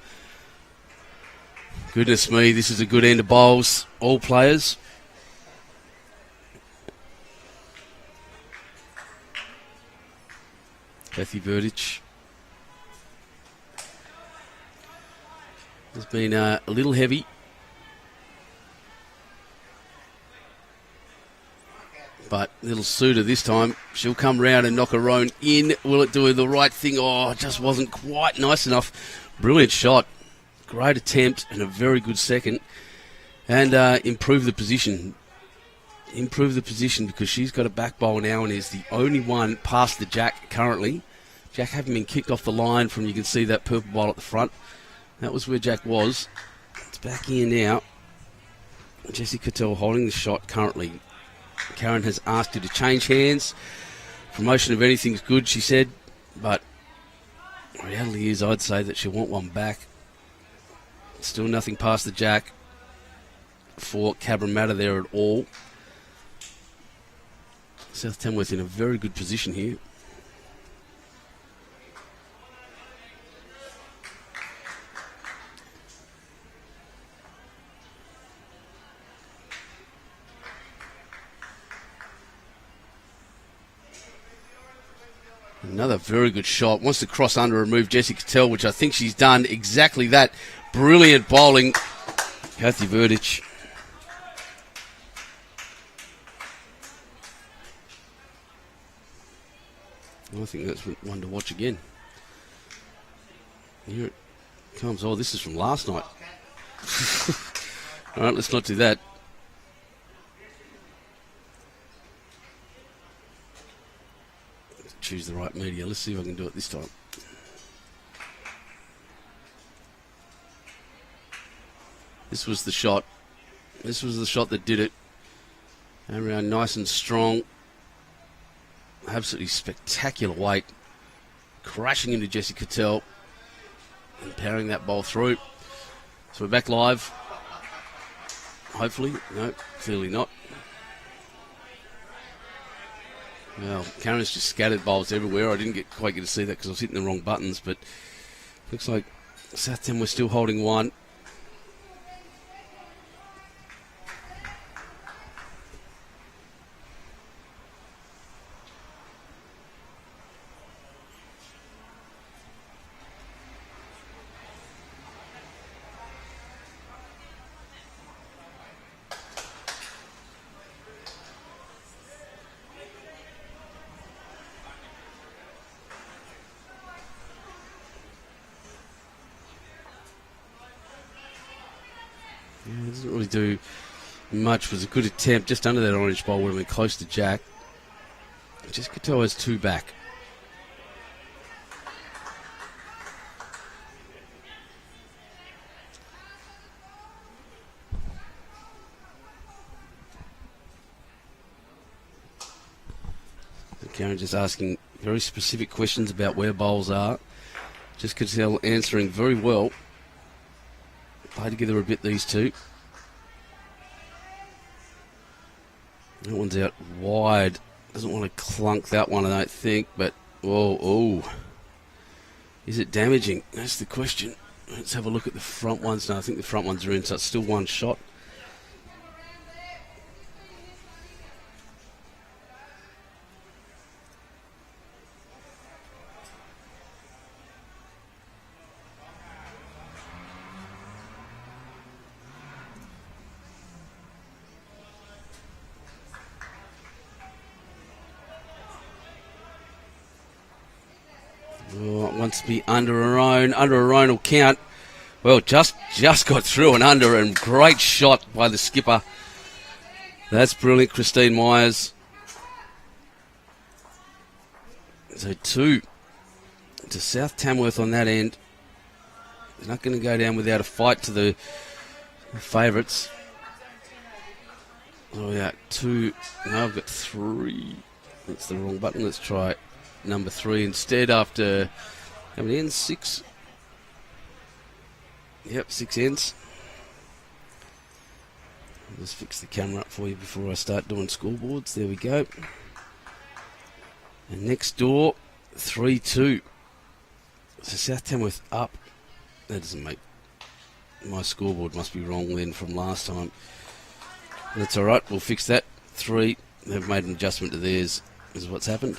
Goodness me, this is a good end of bowls. All players. Cathy Verdich. Has been a little heavy. But it'll suit her this time. She'll come round and knock her own in. Will it do the right thing? Oh, it just wasn't quite nice enough. Brilliant shot. Great attempt and a very good second. And improve the position. Improve the position because she's got a back bowl now and is the only one past the jack currently. Jack having been kicked off the line from, you can see that purple bowl at the front. That was where Jack was. It's back here now. Jessie Cottell holding the shot currently. Karen has asked her to change hands. Promotion of anything's good, she said, but the reality is I'd say that she'll want one back. Still nothing past the jack for Cabramatta there at all. South Tamworth in a very good position here. Another very good shot. Wants to cross under and move Jessie Cottell, which I think she's done exactly that. Brilliant bowling. Cathy Verdich. I think that's one to watch again. Here it comes. Oh, this is from last night. All right, let's not do that. Choose the right media. Let's see if I can do it this time. This was the shot. This was the shot that did it. Around nice and strong. Absolutely spectacular weight. Crashing into Jessie Cottell. And powering that bowl through. So we're back live. Hopefully. No, clearly not. Well, Karen's just scattered bowls everywhere. I didn't quite get to see that because I was hitting the wrong buttons, but looks like South Tamworth still holding one. Doesn't really do much. Was a good attempt. Just under that orange bowl would have been close to Jack. Just Cottell has 2 back. Karen just asking very specific questions about where bowls are. Just Cottell answering very well. Play together a bit, these two. That one's out wide. Doesn't want to clunk that one, I don't think. But, oh. Is it damaging? That's the question. Let's have a look at the front ones. No, I think the front ones are in, so it's still 1 shot. Oh, it wants to be under her own. Under her own will count. Well, just got through and under, and great shot by the skipper. That's brilliant, Christine Myers. So 2 to South Tamworth on that end. They're not going to go down without a fight to the favourites. Oh, yeah, 2. No, I've got 3. That's the wrong button. Let's try number 3 instead after, how many ends? 6? Yep, 6 ends. I'll just fix the camera up for you before I start doing scoreboards. There we go. And next door, 3-2. So South Tamworth up. That doesn't make... My scoreboard must be wrong then from last time. That's all right. We'll fix that. 3. They've made an adjustment to theirs. This is what's happened.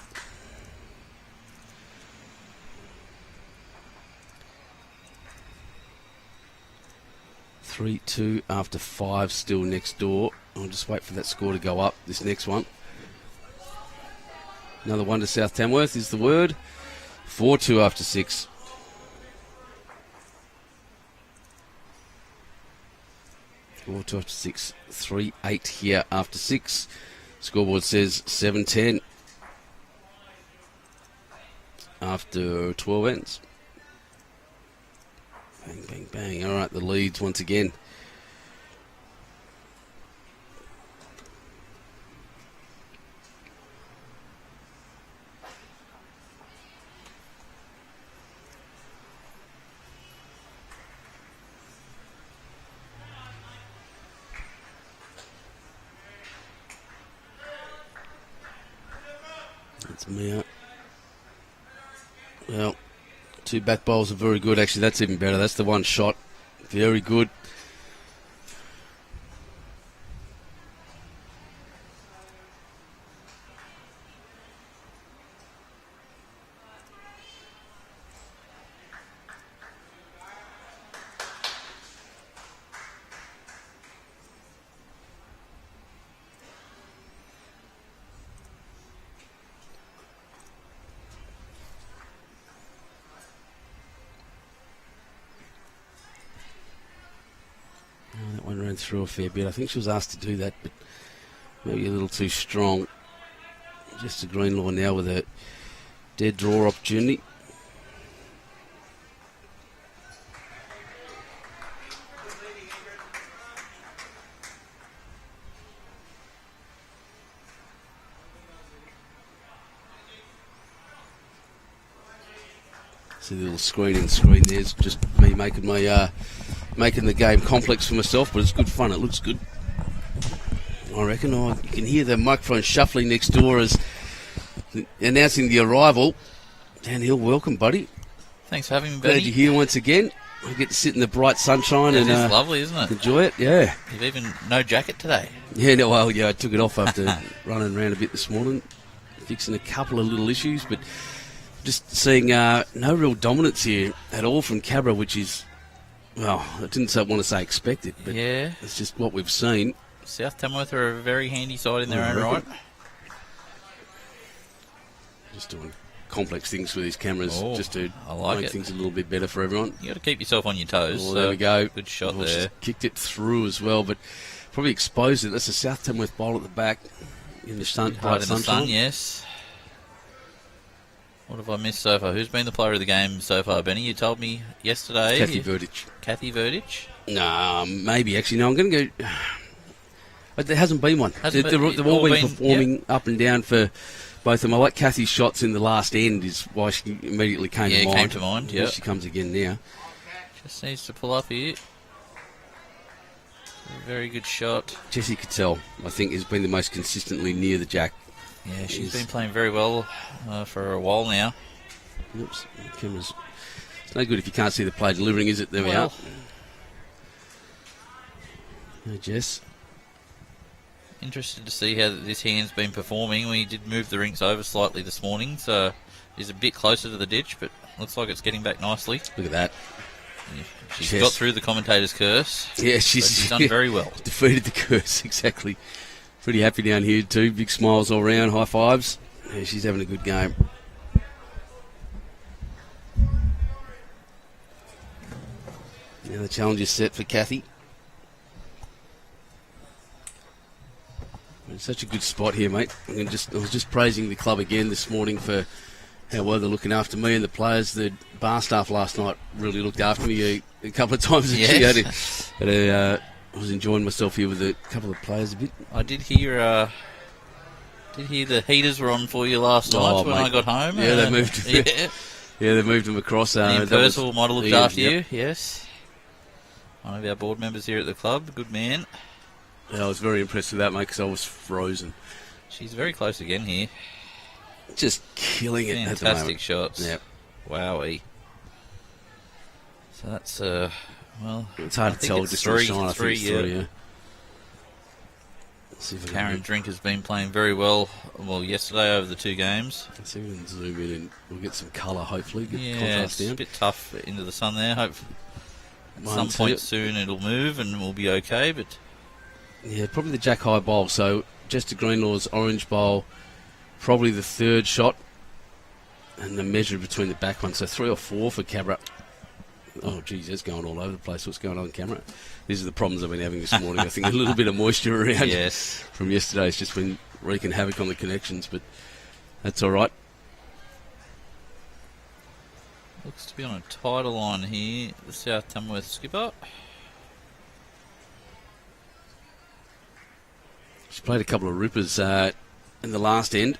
3-2 after 5 still next door. I'll just wait for that score to go up, this next one. Another one to South Tamworth is the word. 4-2 after 6. After 6. 3-8 here after 6. Scoreboard says 7-10 after 12 ends. Bang, bang, bang. All right, the leads once again. That's me out. Well, 2 back bowls are very good. Actually, that's even better. That's the 1 shot. Very good. That one ran through a fair bit. I think she was asked to do that, but maybe a little too strong. Just a Greenlaw now with a dead draw opportunity. See the little screen there's just me making my making the game complex for myself, but it's good fun. It looks good. I reckon. You can hear the microphone shuffling next door as announcing the arrival. Dan Hill, welcome, buddy. Thanks for having me, buddy. Glad you're here once again. I get to sit in the bright sunshine and it's lovely, isn't it? Enjoy it. Yeah. You've even no jacket today. Yeah. No. Well, yeah. I took it off after running around a bit this morning, fixing a couple of little issues, but just seeing no real dominance here at all from Cabra, which is, well, I didn't want to say expected, but yeah, it's just what we've seen. South Tamworth are a very handy side in their own right. Just doing complex things with these cameras just to I like make it. things a little bit better for everyone. You got to keep yourself on your toes. Well, so there we go. Good shot She's there. kicked it through as well, but probably exposed it. That's a South Tamworth bowl at the back in the sun, Right in the sunshine. sun, yes. What have I missed so far? Who's been the player of the game so far, Benny? You told me yesterday. Cathy Verdich. Cathy Verdich? No, maybe actually. No, I'm going to go. But there hasn't been one. Hasn't They've been- all been been- performing up and down for both of them. I like Cathy's shots in the last end is why she immediately came to mind. Came to mind, Here yeah. she comes again now. Just needs to pull up here. A very good shot. Jessie Cottell, I think, has been the most consistently near the jack. Yeah, she's Yes. been playing very well for a while now. Oops, the camera's... It's no good if you can't see the player delivering, is it? There we are. Hey, Jess. Interested to see how this hand's been performing. We did move the rinks over slightly this morning, so it's a bit closer to the ditch, but looks like it's getting back nicely. Look at that. She's Yes. got through the commentator's curse. Yeah, But she's done very well. Defeated the curse, exactly. Pretty happy down here too. Big smiles all round, high fives. Yeah, she's having a good game. Now the challenge is set for Cathy. It's such a good spot here, mate. I was just praising the club again this morning for how well they're looking after me and the players. The bar staff last night really looked after me a couple of times. Yes. I was enjoying myself here with a couple of players a bit. I did hear the heaters were on for you last night when mate. I got home. Yeah, they moved. Yeah. Yeah, they moved them across. Ian that was- Purcell might have looked Ian, after yep. you, yes. One of our board members here at the club, good man. Yeah, I was very impressed with that, mate, because I was frozen. She's very close again here. Just killing it at the Fantastic moment. shots. Yep. Wowee. So that's, well... It's hard I to think tell it's just three, from the shine. I think it's yeah. three, yeah. Let's see if I can Karen Drink has been playing very well, yesterday over the two games. let's see if we can zoom in and we'll get some colour, hopefully. Get the Yeah, contrast it's a down. bit tough into the sun there. Hope at One, some two. point soon it'll move and we'll be okay, but... Yeah, probably the Jack High bowl. So just to Greenlaw's orange bowl, probably the third shot, and the measure between the back ones. So 3 or 4 for Cabramatta. Oh, geez, that's going all over the place. What's going on camera? These are the problems I've been having this morning. I think a little bit of moisture around Yes. from yesterday has just been wreaking havoc on the connections, but that's all right. Looks to be on a tighter line here, the South Tamworth skipper. She played a couple of rippers in the last end.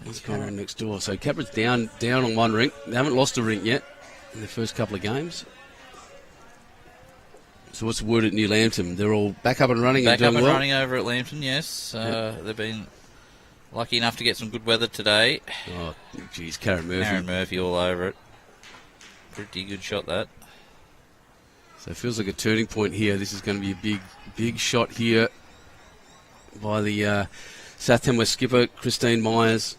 What's going on next door? So Cabra's down on one rink. They haven't lost a rink yet in the first couple of games. So what's the word at New Lambton? They're all back up and running Back and doing up and well? running over at Lambton, yes. They've been lucky enough to get some good weather today. Oh, geez, Karen Murphy. Aaron Murphy all over it. Pretty good shot, that. So it feels like a turning point here. This is going to be a big shot here by the South Tamworth skipper, Christine Myers.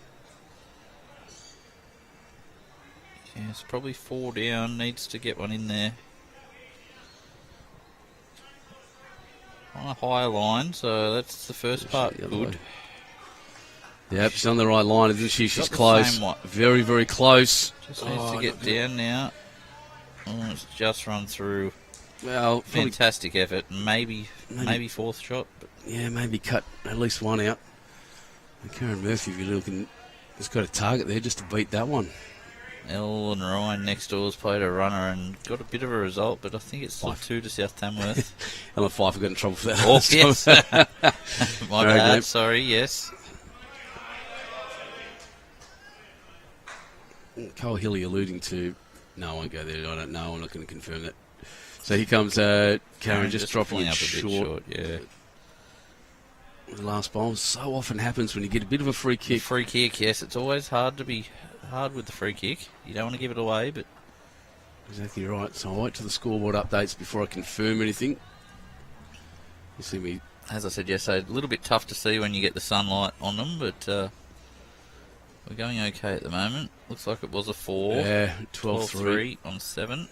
Yes, probably 4 down. Needs to get one in there. On a higher line, so that's the first part the other good. way. Yep, she's on the right line, isn't she? She's got the close. same one. Very, very close. Just needs to get down now. Oh, it's just run through. Well, probably, Fantastic effort. Maybe fourth shot. But yeah, maybe cut at least one out. And Karen Murphy, if you're looking, has got a target there just to beat that one. Ellen Ryan next door's played a runner and got a bit of a result, but I think it's still 2 to South Tamworth. Ellen Fife got in trouble for that. Oh, last yes. time. My Very bad. good. Sorry, yes. Cole Hilly alluding to, no, I won't go there. I don't know. I'm not going to confirm that. So here comes Karen just dropping pulling it up a bit short. Yeah. The last bowl so often happens when you get a bit of a free kick. Free kick, yes. It's always hard with the free kick. You don't want to give it away, but Exactly right. So I'll wait till the scoreboard updates before I confirm anything. You see me. as I said yesterday, a little bit tough to see when you get the sunlight on them, but we're going okay at the moment. Looks like it was a 4. Yeah, 12-3. 12-3 on 7.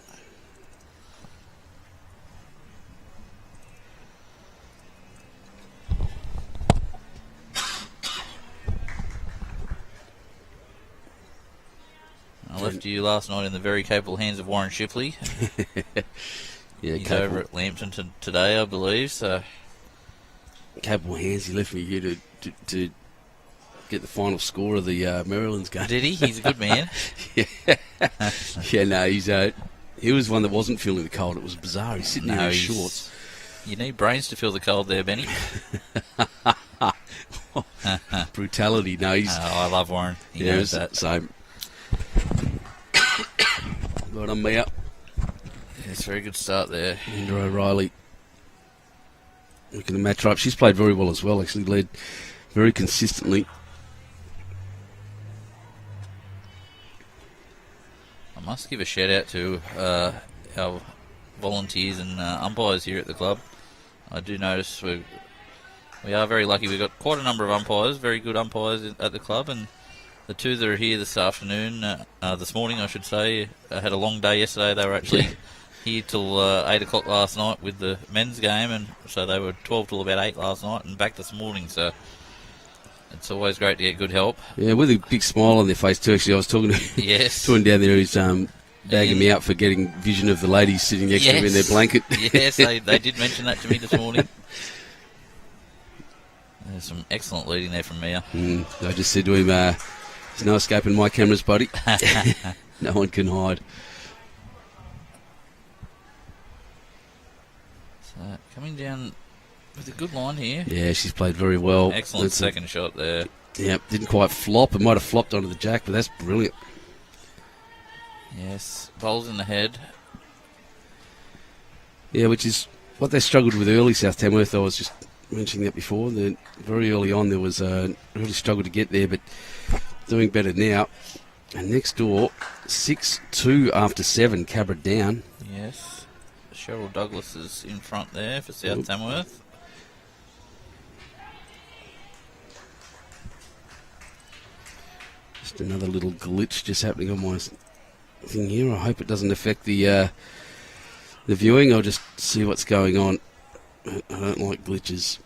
left you last night in the very capable hands of Warren Shipley. Yeah, He's over at Lambton today, I believe. So capable hands. He left me here to get the final score of the Maryland's game. did he? He's a good man. Yeah, no, he was one that wasn't feeling the cold. It was bizarre. He's sitting there in shorts. You need brains to feel the cold there, Benny. Brutality. No, he's. I love Warren. He knows that. So, got him out. It's a very good start there. Linda O'Reilly looking to match her up. She's played very well as well. Actually, led very consistently. I must give a shout out to our volunteers and umpires here at the club. I do notice we are very lucky. We've got quite a number of umpires, very good umpires at the club, and the two that are here this afternoon, this morning I should say, had a long day yesterday. They were actually here till 8 o'clock last night with the men's game, and so they were 12 till about 8 last night and back this morning, so it's always great to get good help. Yeah, with a big smile on their face too. Actually, I was talking to yes. to him down there who's bagging me out for getting vision of the ladies sitting next to him in their blanket. Yes, they did mention that to me this morning. There's some excellent leading there from Mia. I just said to him, there's no escaping my cameras, buddy. No one can hide. So coming down with a good line here. Yeah, she's played very well. Excellent second shot there. Yeah, didn't quite flop. It might have flopped onto the jack, but that's brilliant. Yes, bowls in the head. Yeah, which is what they struggled with early, South Tamworth. I was just mentioning that before. Very early on, there was really struggled to get there, but doing better now. And next door, 6-2 after 7, Cabra down. Yes, Cheryl Douglas is in front there for South Tamworth. Just another little glitch just happening on my thing here. I hope it doesn't affect the viewing. I'll just see what's going on. I don't like glitches.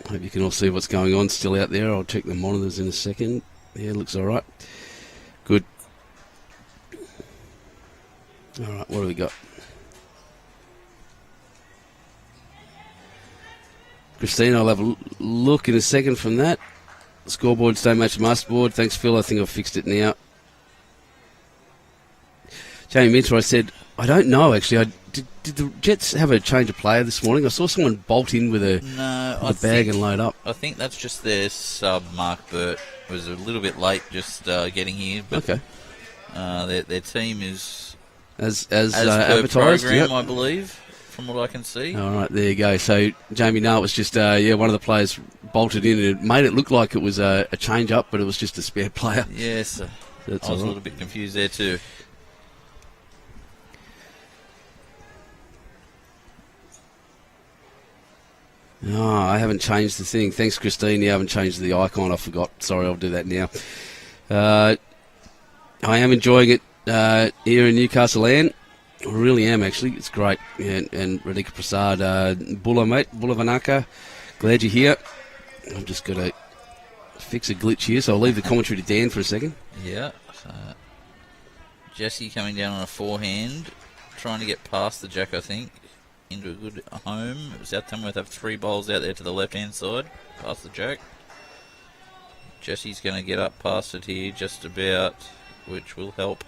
Hope you can all see what's going on still out there. I'll check the monitors in a second. Yeah, looks alright. Good. Alright, what do we got? Christine, I'll have a look in a second from that. Scoreboard, stay match masterboard. Thanks, Phil. I think I've fixed it now. Jamie Minter, I said, I don't know, actually. Did the Jets have a change of player this morning? I saw someone bolt in with a bag and load up. I think that's just their sub, Mark Burt. Was a little bit late just getting here. But, okay. Their team is as advertised, program, yep. I believe, from what I can see. All right, there you go. So, Jamie, no, it was just, one of the players bolted in and it made it look like it was a change-up, but it was just a spare player. Yes, I was a little bit confused there too. Oh, I haven't changed the thing. Thanks, Christine. You haven't changed the icon. I forgot. Sorry, I'll do that now. I am enjoying it here in Newcastle Land. I really am, actually. It's great. And Radhika Prasad, Bulla, mate. Bulla Vanaka. Glad you're here. I've just got to fix a glitch here, so I'll leave the commentary to Dan for a second. Yeah. So Jessie coming down on a forehand, trying to get past the jack, I think, into a good home. South Tamworth have 3 bowls out there to the left-hand side, past the jack. Jessie's going to get up past it here just about, which will help.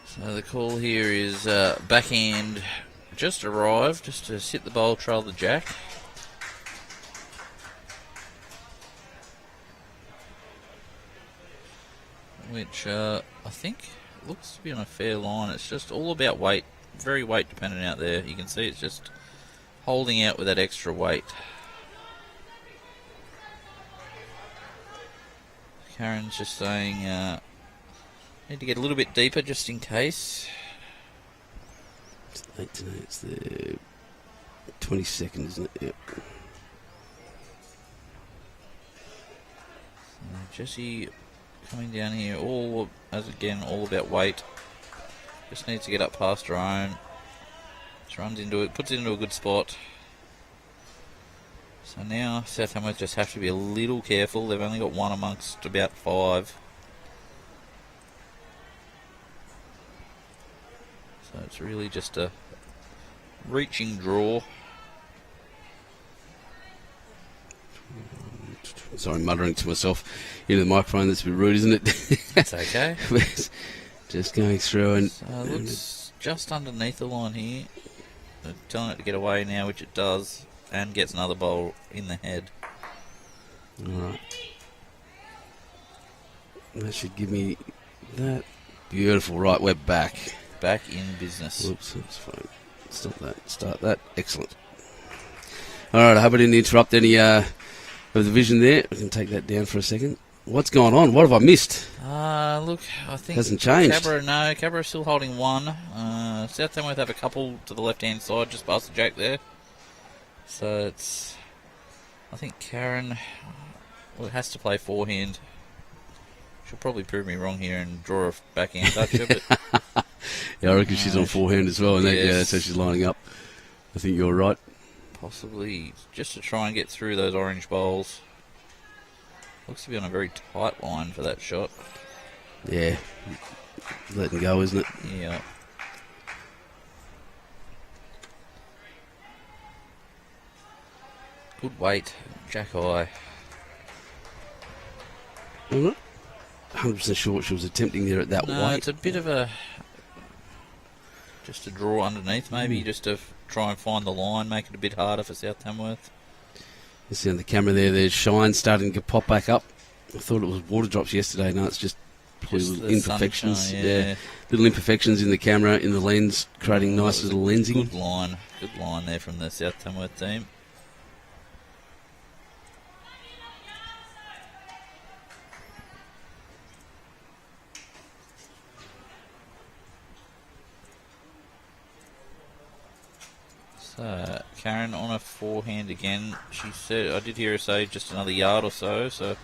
So the call here is backhand just arrived, just to sit the bowl, trail the jack. Which I think looks to be on a fair line. It's just all about weight, very weight dependent out there. You can see it's just holding out with that extra weight. Karen's just saying need to get a little bit deeper just in case. It's late tonight. It's the 22nd, isn't it? Yep. Jessie coming down here, all about weight. Just needs to get up past her own. Just runs into it, puts it into a good spot. So now South Tamworth just have to be a little careful. They've only got one amongst about 5. So it's really just a reaching draw. Sorry, muttering to myself into the microphone. That's a bit rude, isn't it? That's okay. Just going through and... So it looks just underneath the line here. They're telling it to get away now, which it does, and gets another bowl in the head. Alright. That should give me that. Beautiful. Right, we're back. Back in business. Whoops, that's fine. Stop that. Start that. Excellent. Alright, I hope I didn't interrupt any of the vision there. I can take that down for a second. What's going on? What have I missed? Look, I think... Hasn't changed. Cabra's still holding 1. South Tamworth have a couple to the left-hand side, just past the jack there. So it's... I think Karen has to play forehand. She'll probably prove me wrong here and draw a backhand toucher, but... Yeah, I reckon she's on forehand as well, and yes. yeah, that's how she's lining up. I think you're right. Possibly just to try and get through those orange bowls. Looks to be on a very tight line for that shot. Yeah. Letting go, isn't it? Yeah. Good weight, jack high. I'm not 100% sure what she was attempting there at that No, weight. it's a bit of a... Just a draw underneath, maybe, just to try and find the line, make it a bit harder for South Tamworth. You see on the camera there's shine starting to pop back up. I thought it was water drops yesterday. No, it's just little the imperfections. sunshine, yeah. Little imperfections in the camera, in the lens, creating nice little lensing. Good line there from the South Tamworth team. So, Karen on a forehand again. She said, I did hear her say just another yard or so, so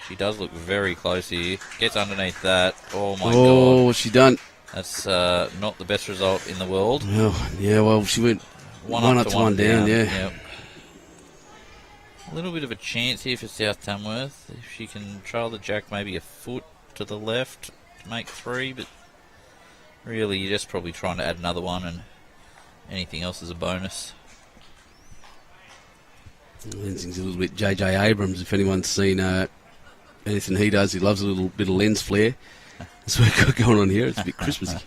she does look very close here. Gets underneath that. Oh my God. What's she done? That's not the best result in the world. Oh, yeah, well, she went one up to one down, yeah. Yep. A little bit of a chance here for South Tamworth. If she can trail the jack maybe a foot to the left to make 3, but really you're just probably trying to add another one, and anything else is a bonus. Lensing's a little bit J.J. Abrams. If anyone's seen anything he does, he loves a little bit of lens flare. That's what we've got going on here. It's a bit Christmassy.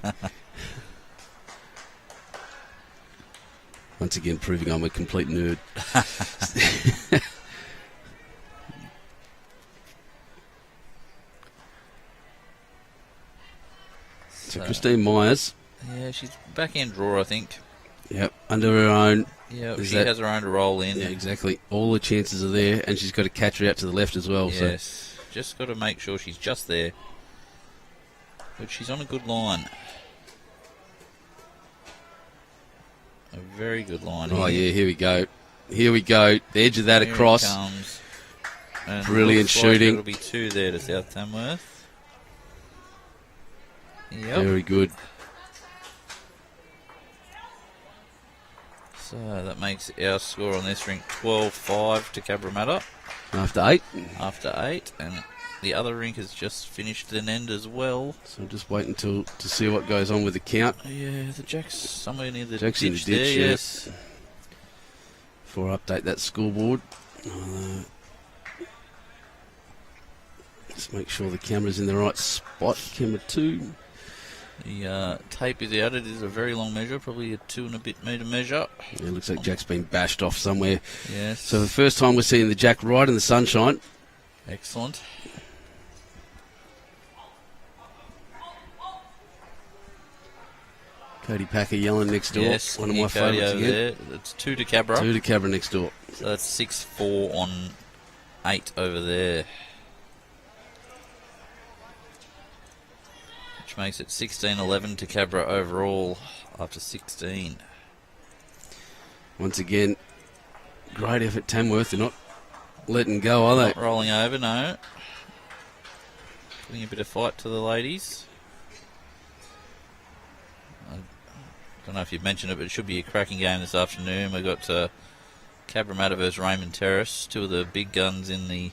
Once again, proving I'm a complete nerd. So Christine Myers. Yeah, she's backhand drawer, I think. Yep, under her own. Yeah, she has her own to roll in. Yeah, exactly. All the chances are there, and she's got to catch her out to the left as well. Yes, so. Just got to make sure she's just there. But she's on a good line. A very good line. Oh, here. yeah, here we go. Here we go. The edge of that Here across. It comes. And Brilliant looks like shooting. It'll be 2 there to South Tamworth. Yep. Very good. So that makes our score on this rink 12-5 to Cabramatta. After 8. After 8, and the other rink has just finished an end as well. So just wait to see what goes on with the count. Yeah, the jack's somewhere near the Jack's in ditch the ditch, there, yeah. yes. Before I update that scoreboard. Just make sure the camera's in the right spot. Camera 2. The tape is out. It is a very long measure, probably a 2 and a bit metre measure. Yeah, it looks like Jack's been bashed off somewhere. Yes. So the first time we're seeing the Jack right in the sunshine. Excellent. Cody Packer yelling next door. Yes, one of my Cody favourites over again. there. It's 2 to Cabra. 2 to Cabra next door. So that's 6-4 on 8 over there. Which makes it 16-11 to Cabra overall after 16. Once again, great effort, Tamworth. They're not letting go, are they? Not rolling over, no. Putting a bit of fight to the ladies. I don't know if you've mentioned it, but it should be a cracking game this afternoon. We've got Cabramatta versus Raymond Terrace, two of the big guns in the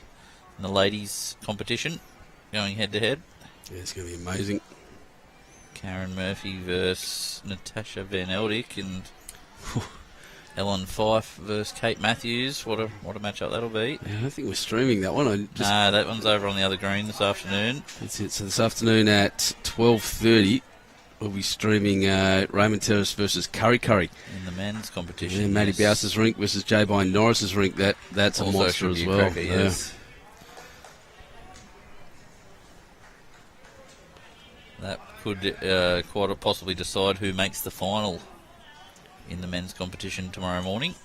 ladies' competition, going head to head. Yeah, it's going to be amazing. Karen Murphy versus Natasha Van Eldick, and Ellen Fife versus Kate Matthews. What a matchup that'll be. Yeah, I don't think we're streaming that one. No, that one's over on the other green this afternoon. That's it. So this afternoon at 12:30, we'll be streaming Raymond Terrace versus Curry In the men's competition. Yeah, Matty Bowser's rink versus J. Bine Norris's rink. That's also a monster as well. Cracker, yes. That could quite possibly decide who makes the final in the men's competition tomorrow morning.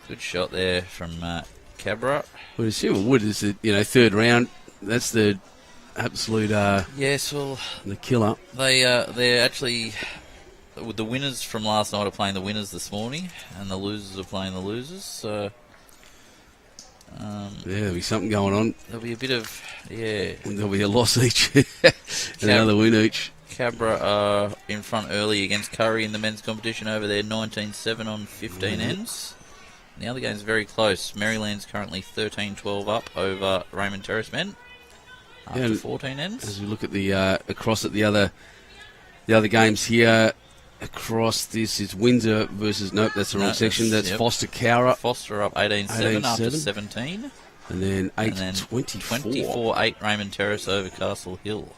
Good shot there from Cabra. Well, assume it would. Is the third round? That's the absolute Yes, well, the killer. they're actually, with the winners from last night are playing the winners this morning, and the losers are playing the losers. So There'll be something going on. there'll be a bit of There'll be a loss each and another win each. Cabra are in front early against Curry in the men's competition over there, 19-7 on 15 ends. And the other game's very close. Maryland's currently 13-12 up over Raymond Terrace men after 14 ends. As we look at the across at the other games here, across this is Windsor versus that's the wrong section. That's Foster Cowra. Foster up 18-7 after 17. And then 8-24. 24-8 Raymond Terrace over Castle Hill.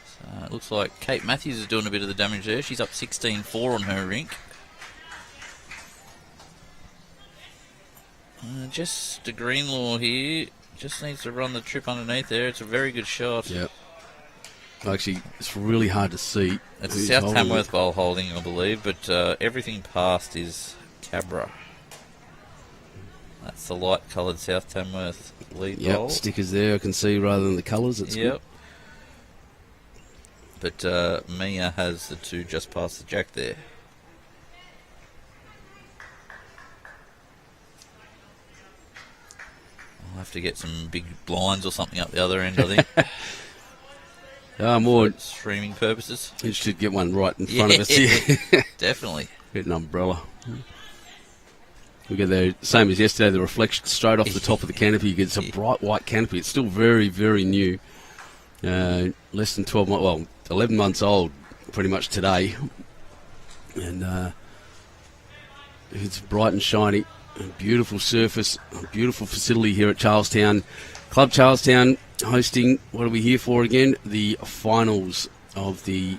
So it looks like Kate Matthews is doing a bit of the damage there. She's up 16-4 on her rink. Just a Greenlaw here. Just needs to run the trip underneath there. It's a very good shot. Yep. Actually, it's really hard to see. It's a South Tamworth bowl holding, I believe, but everything past is Cabra. That's the light-coloured South Tamworth lead bowl. Yep, stickers there I can see rather than the colours. It's good. But Mia has the two just past the jack there. I'll have to get some big blinds or something up the other end, I think. More for streaming purposes. You should get one right in front of us here. Definitely. Get an umbrella. We get the same as yesterday, the reflection straight off the top of the canopy. You get some bright white canopy. It's still very, very new. Less than 12 months, well, 11 months old pretty much today. And it's bright and shiny. A beautiful surface, a beautiful facility here at Charlestown. Club Charlestown hosting, what are we here for again? The finals of the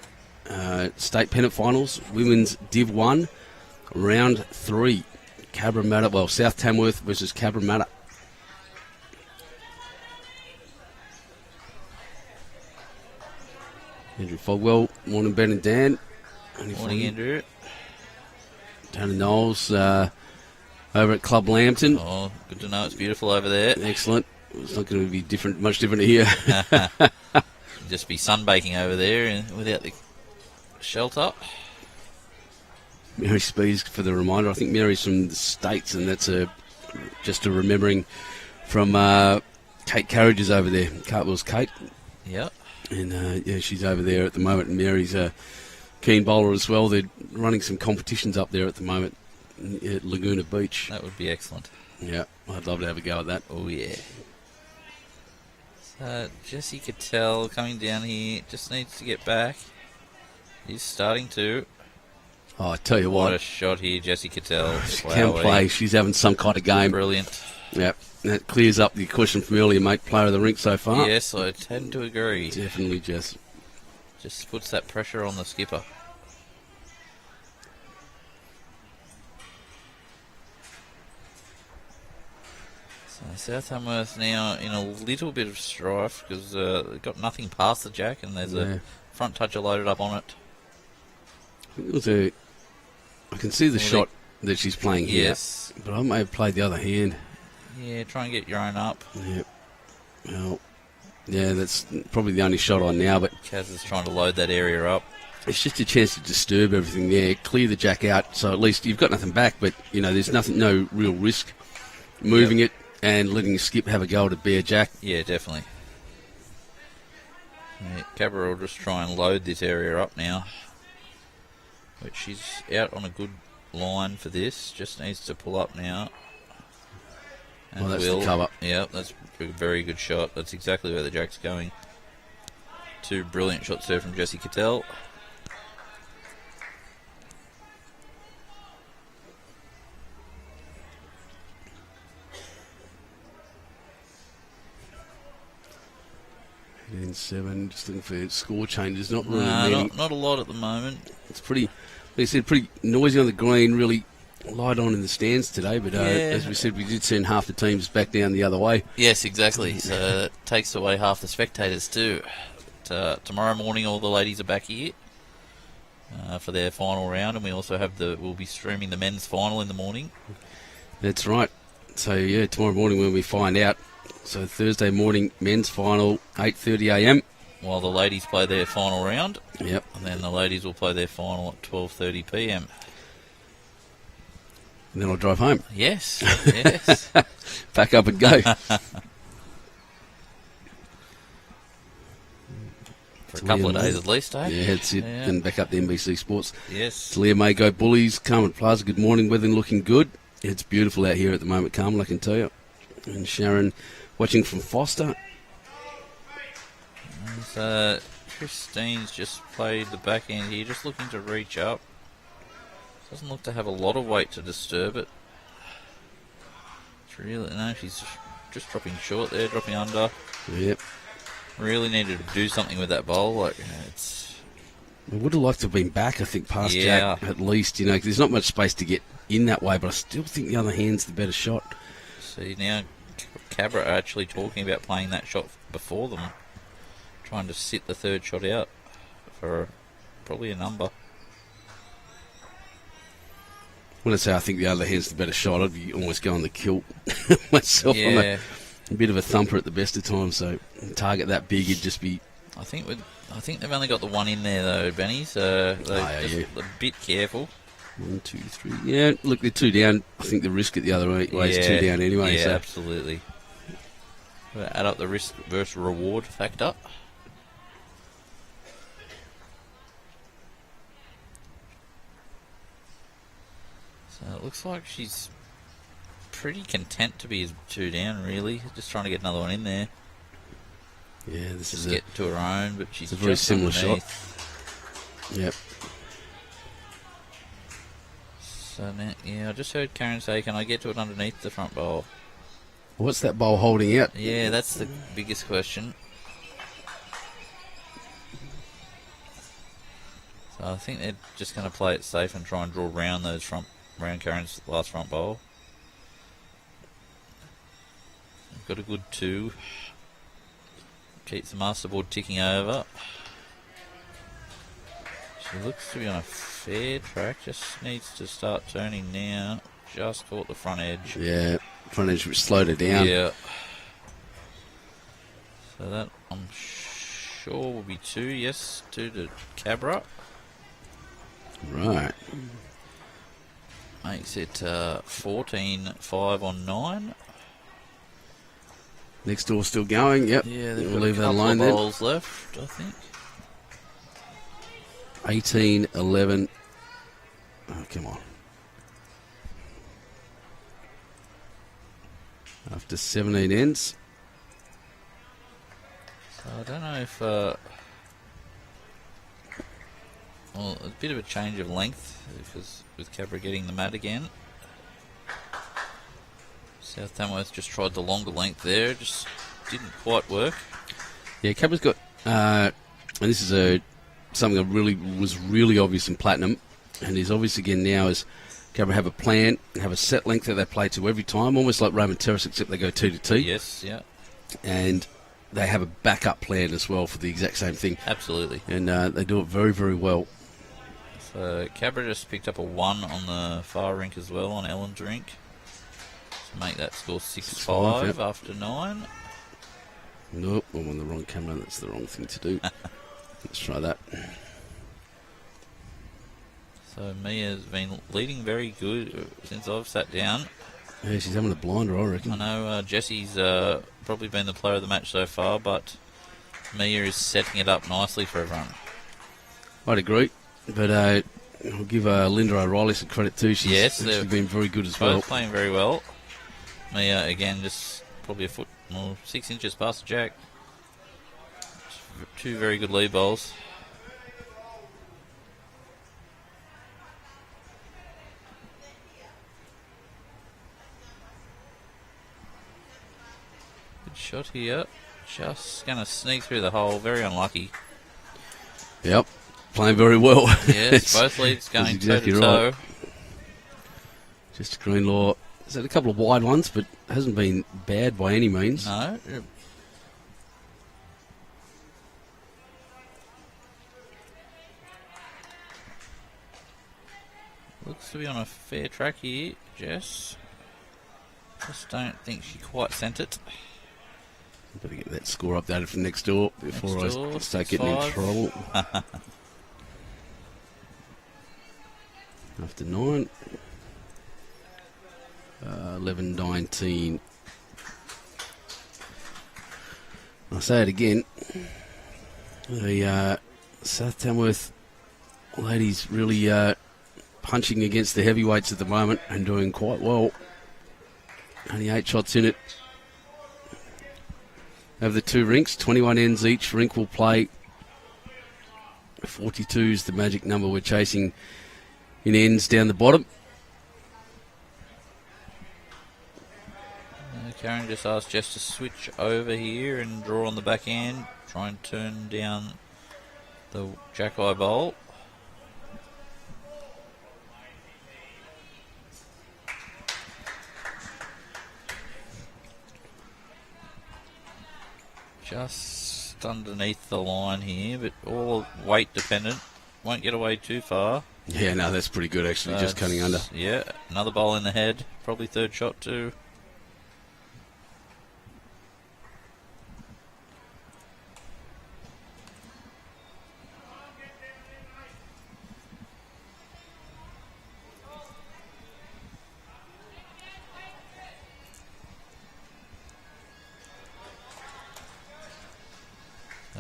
state pennant finals. Women's Div 1, round 3. Cabramatta, South Tamworth versus Cabramatta. Andrew Fogwell, morning Ben and Dan. Morning Andrew. Tony Knowles over at Club Lambton. Oh, good to know it's beautiful over there. Excellent. It's not going to be much different here. Just be sunbaking over there without the shelter. Mary Spees for the reminder. I think Mary's from the States, and that's just a remembering from Kate Carriage's over there. Cartwell's Kate. Yep. And she's over there at the moment. And Mary's a keen bowler as well. They're running some competitions up there at the moment at Laguna Beach. That would be excellent. Yeah, I'd love to have a go at that. Oh, yeah. So, Jessie Cottell coming down here. Just needs to get back. He's starting to. Oh, I tell you What a shot here, Jessie Cottell. She can play. She's having some kind of game. Brilliant. Yep. That clears up the question from earlier, mate. Player of the rink so far. Yes, I tend to agree. Definitely, Jess. Just puts that pressure on the skipper. So South Tamworth now in a little bit of strife because they've got nothing past the jack and there's a front toucher loaded up on it. It was I can see the shot that she's playing here. Yes. But I may have played the other hand. Yeah, try and get your own up. Yep. Well, yeah, that's probably the only shot on now, but Kaz is trying to load that area up. It's just a chance to disturb everything there, clear the jack out, so at least you've got nothing back, but, there's no real risk moving it and letting the skip have a go at a bare jack. Yeah, definitely. Yeah, Cabra will just try and load this area up now. But she's out on a good line for this. Just needs to pull up now. And Well, that's the cover. Yeah, that's a very good shot. That's exactly where the Jack's going. 2 brilliant shots there from Jessie Cottell. And 7, just looking for score changes. Not really many. Not a lot at the moment. It's pretty, like I said, pretty noisy on the green, really light on in the stands today. But as we said, we did send half the teams back down the other way. Yes, exactly. So it takes away half the spectators too. Tomorrow morning, all the ladies are back here for their final round, and we also have we'll be streaming the men's final in the morning. That's right. So yeah, tomorrow morning when we find out. So Thursday morning, men's final, 8:30 a.m. While the ladies play their final round. Yep. And then the ladies will play their final at 12:30 p.m. And then I'll drive home. Yes, yes. Pack up and go. For a couple of days at least, eh? Yeah, that's it. Yeah. Then back up to NBC Sports. Yes. Leah May go Bullies. Carmen Plaza, good morning. Weather looking good. It's beautiful out here at the moment, Carmen, I can tell you. And Sharon watching from Foster. So Christine's just played the back end here, just looking to reach up. Doesn't look to have a lot of weight to disturb it. It's really, no, she's just dropping short there, dropping under. Yep. Really needed to do something with that bowl. Like I would have liked to have been back, I think, past Yeah. Jack at least, you know, 'cause there's not much space to get in that way, but I still think the other hand's the better shot. See, now Cabra are actually talking about playing that shot before them, trying to sit the third shot out for probably a number. When I say I think the other hand's the better shot, I'd be almost going the kilt myself. Yeah. I'm a bit of a thumper at the best of times, so target that big, it'd just be... I think they've only got the one in there though, Benny. So they're just a bit careful. 1, 2, 3. Yeah, look, they're 2 down. I think the risk at the other way is 2 down anyway. Yeah, so. absolutely. We'll add up the risk versus reward factor. So it looks like she's pretty content to be 2 down, really. Just trying to get another one in there. Yeah, this Just is get to her own, but she's a very just similar underneath. shot. Yep. So now, I just heard Karen say, "Can I get to it underneath the front bowl?" What's that bowl holding out? Yeah, that's the biggest question. So I think they're just going to play it safe and try and draw round round Karen's last front bowl. Got a good 2. Keeps the masterboard ticking over. She looks to be on a fair track. Just needs to start turning now. Just caught the front edge. Yeah, front edge which slowed her down. Yeah. So that, I'm sure, will be 2. Yes, 2 to Cabra. Right. Makes it 14-5 on 9. Next door still going. Yep. Yeah, they've we'll got leave a that couple alone of then. bowls left, I think. 18-11. Oh, come on. After 17 ends. So I don't know if... well, a bit of a change of length because with Cabra getting the mat again. South Tamworth just tried the longer length there, just didn't quite work. Yeah, Cabra's got, and this is something that was really obvious in Platinum, and is obvious again now, is Cabra have a plan, have a set length that they play to every time, almost like Roman Terrace, except they go 2 to 2. Yes, yeah. And they have a backup plan as well for the exact same thing. Absolutely. And they do it very, very well. So Cabra just picked up a 1 on the far rink as well, on Ellen's rink. To make that score 6-5 yep. after 9. Nope, I'm on the wrong camera. That's the wrong thing to do. Let's try that. So Mia's been leading very good since I've sat down. Yeah, she's having a blinder, I reckon. I know Jessie's probably been the player of the match so far, but Mia is setting it up nicely for everyone. I'd agree. But I'll give Linda O'Reilly some credit too. She's actually been very good as well. Both playing very well. Mia, again, just probably a foot or 6 inches past the jack. Two very good lead bowls. Good shot here. Just going to sneak through the hole. Very unlucky. Yep. Playing very well. Yes, both leads going exactly toe-to-toe. right. Just Greenlaw. He's had a couple of wide ones, but hasn't been bad by any means. No. Looks to be on a fair track here, Jess. Just don't think she quite sent it. Better get that score updated from next door before I start getting in trouble. After 9. 11-19. I'll say it again. The South Tamworth ladies really punching against the heavyweights at the moment and doing quite well. Only 8 shots in it. Over the 2 rinks, 21 ends each. Rink will play. 42 is the magic number we're chasing in ends down the bottom. Karen just asked Jess to switch over here and draw on the back end. Try and turn down the jack-eye bowl. Just underneath the line here, but all weight dependent. Won't get away too far. Yeah, no, that's pretty good actually, just cutting under. Yeah, another bowl in the head. Probably third shot too.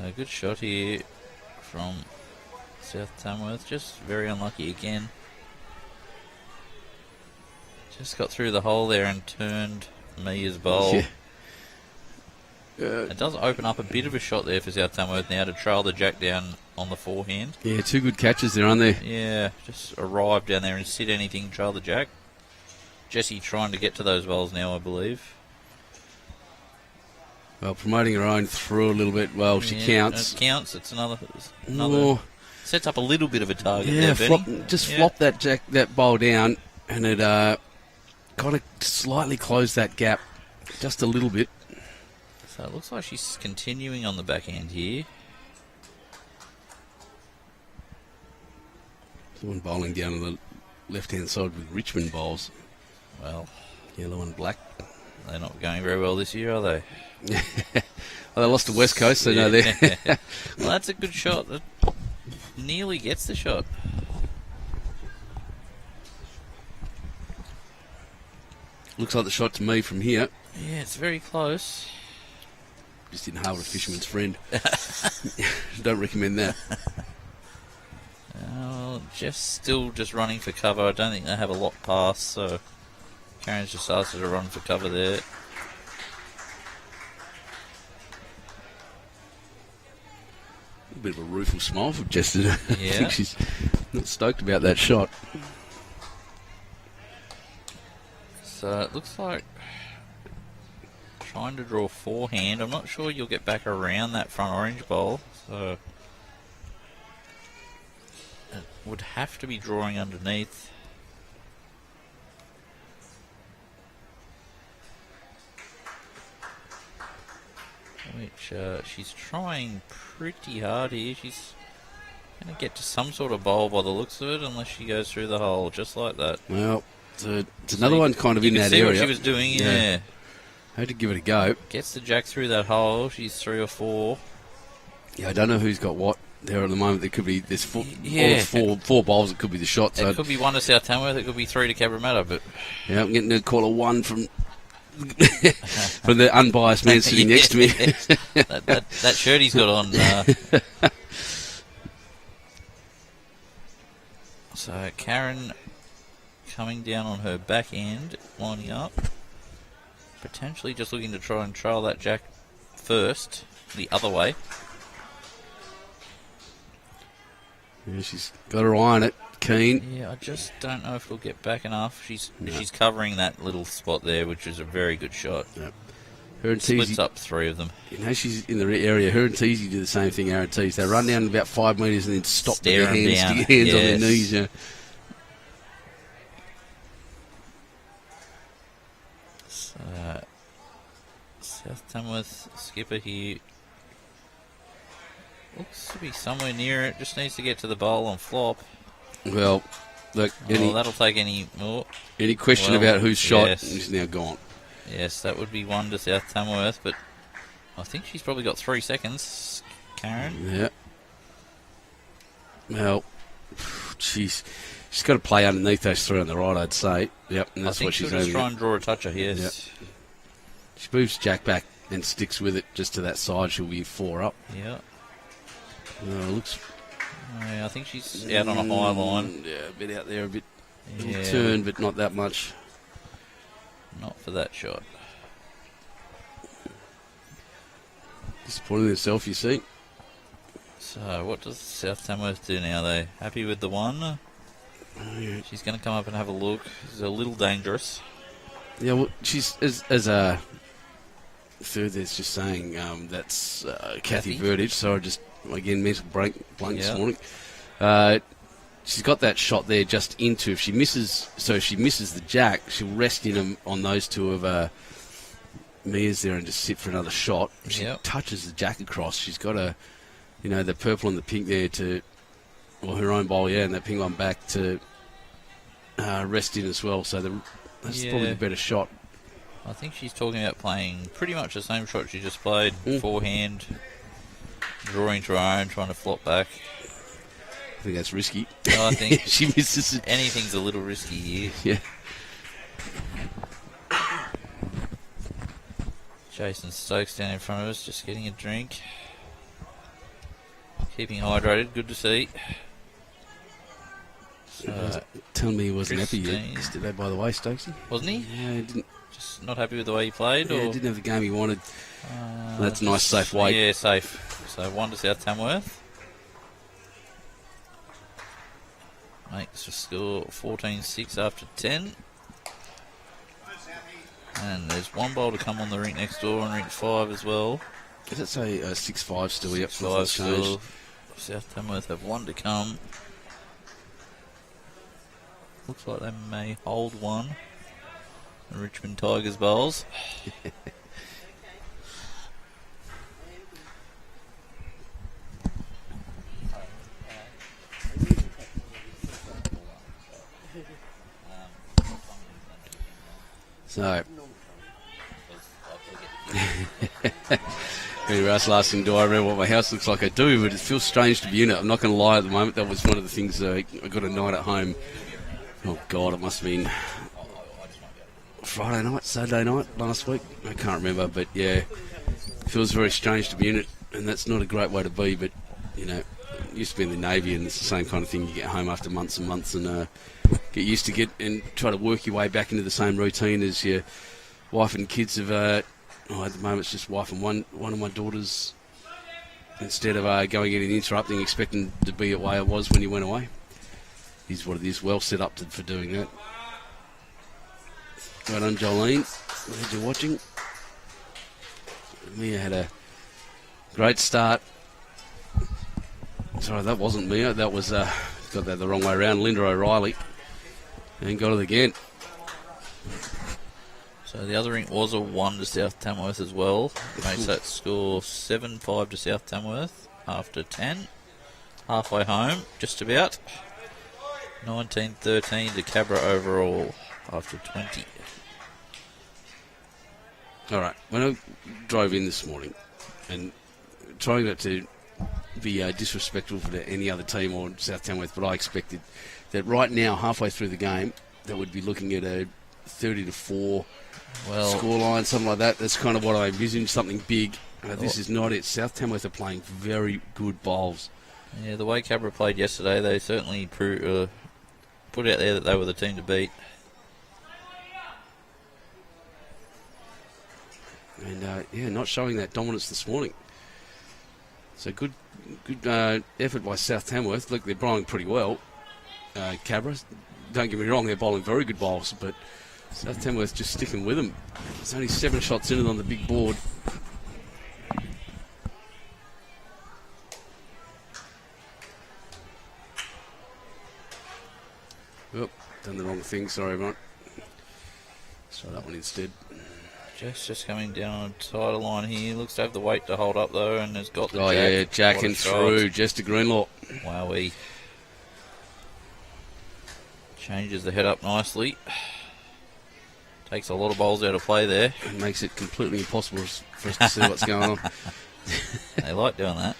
A good shot here from South Tamworth, just very unlucky again. Just got through the hole there and turned Mia's bowl. Yeah. It does open up a bit of a shot there for South Tamworth now to trail the jack down on the forehand. Yeah, 2 good catches there, aren't there? Yeah, just arrive down there and sit anything, trail the jack. Jessie trying to get to those bowls now, I believe. Well, promoting her own through a little bit. Well, she counts. It counts. It's another sets up a little bit of a target. Yeah, there, Benny. flop that bowl down, and it kind of slightly closed that gap just a little bit. So it looks like she's continuing on the back end here. Someone bowling down on the left-hand side with Richmond bowls. Well, yellow and black. They're not going very well this year, are they? Well, they lost to West Coast, so no, they're... Well, that's a good shot. That nearly gets the shot. Looks like the shot to me from here. Yeah, it's very close. Just didn't harbour a fisherman's friend. Don't recommend that. Jeff's still just running for cover. I don't think they have a lot past, so Karen's just asked her to run for cover there. A bit of a rueful smile from Jess. I Yeah. think she's not stoked about that shot. So it looks like trying to draw forehand. I'm not sure you'll get back around that front orange bowl, so it would have to be drawing underneath. Which she's trying pretty hard here. She's going to get to some sort of bowl by the looks of it, unless she goes through the hole just like that. Well, it's another one kind of in that area. You can see area. what she was doing, yeah. Had to give it a go. Gets the jack through that hole. She's 3 or 4. Yeah, I don't know who's got what there at the moment. There could be there's four bowls. It could be the shot. It could be 1 to South Tamworth. It could be 3 to Cabramatta. But yeah, I'm getting a call of 1 from from the unbiased man sitting next to me. that shirt he's got on. So Karen coming down on her back end, lining up. Potentially just looking to try and trail that jack first, the other way. Yeah, she's got her eye on it, keen. Yeah, I just don't know if it'll get back enough. She's covering that little spot there, which is a very good shot. Yep. Her and Splits Teasy, up three of them. you know, she's in the area. Her and Teasy do the same thing, Aaron Teasy. They run down about 5 metres and then stop with Stare their 'em hands, down. stick your hands on their Yes. knees. Yeah. So, South Tamworth skipper here. Looks to be somewhere near it. Just needs to get to the bowl and flop. Well, look, That'll take any more. any question Well, about who's shot yes. is now gone. Yes, that would be one to South Tamworth, but I think she's probably got 3 seconds, Karen. Yeah. Well, she's got to play underneath those three on the right, I'd say. Yep, and I that's think what she's she'll just aiming try at. and draw a toucher, yes. She moves Jack back and sticks with it just to that side. She'll be 4 up. Yeah. Looks. Yeah, I think she's out on a high line. Yeah, a bit out there, a bit Yeah. turn, but not that much. Not for that shot. Disappointing herself, you see. So, what does South Tamworth do now? They happy with the one? Yeah. She's going to come up and have a look. It's a little dangerous. Yeah, well, she's as a third. There's just saying that's Cathy Cathy? Verdich. So I just again mental blank this Yeah. morning. She's got that shot there just into. If she misses, so if she misses the jack, she'll rest in on those two of Mia's there and just sit for another shot. If she Yep. touches the jack across, she's got the purple and the pink there or her own bowl, and that pink one back to rest in as well. So that's probably Yeah. the better shot. I think she's talking about playing pretty much the same shot she just played. Forehand, drawing to her own, trying to flop back. I think that's risky. I think she misses it. anything's a little risky here. Yeah. Jason Stokes down in front of us, just getting a drink. Keeping hydrated, good to see. So, Tell me he wasn't happy Christine. yesterday, by the way, Stokesy. wasn't he? Yeah, he didn't. Just not happy with the way he played? Yeah, or? he didn't have the game he wanted. That's a nice, safe weight. Yeah, safe. So 1 to South Tamworth. Makes the score 14-6 after 10. And there's one bowl to come on the rink next door on rink 5 as well. Does it say 6-5 still? Yep, 6-5 nothing's changed. still. South Tamworth have 1 to come. Looks like they may hold one. The Richmond Tigers bowls. So, Russell asking, do I remember what my house looks like? I do, but it feels strange to be in it. I'm not going to lie at the moment. That was one of the things I got a night at home. Oh, God, it must have been Friday night, Saturday night last week. I can't remember, but yeah, it feels very strange to be in it, and that's not a great way to be, but, it used to be in the Navy, and it's the same kind of thing. You get home after months and months and get used to and try to work your way back into the same routine as your wife and kids have. At the moment, it's just wife and one of my daughters. Instead of going in and interrupting, expecting to be the way it was when you went away. Is what it is. Well set up for doing that. Right on, Jolene. Glad you're watching. Mia had a great start. Sorry, that wasn't Mia. That was got that the wrong way around. Linda O'Reilly, and got it again. So the other rink was a 1 to South Tamworth as well. Makes that score 7-5 to South Tamworth after 10. Halfway home, just about. 19-13 to Cabra overall after 20. All right. When I drove in this morning, and trying not to be disrespectful to any other team or South Tamworth, but I expected that right now, halfway through the game, that would be looking at a 30-4 scoreline, something like that. That's kind of what I envisioned, something big. This is not it. South Tamworth are playing very good bowls. Yeah, the way Cabra played yesterday, they certainly put out there that they were the team to beat. And not showing that dominance this morning. So good effort by South Tamworth. Look, they're bowling pretty well. Cabra, don't get me wrong, they're bowling very good bowls, but South Tamworth just sticking with them. There's only 7 shots in it on the big board. Oh, done the wrong thing. Sorry, everyone. Let's try that one instead. Just coming down on a tighter line here. Looks to have the weight to hold up, though, and has got the jacking through. Just to Greenlaw. Wowee. Changes the head up nicely. Takes a lot of bowls out of play there. It makes it completely impossible for us to see what's going on. They like doing that.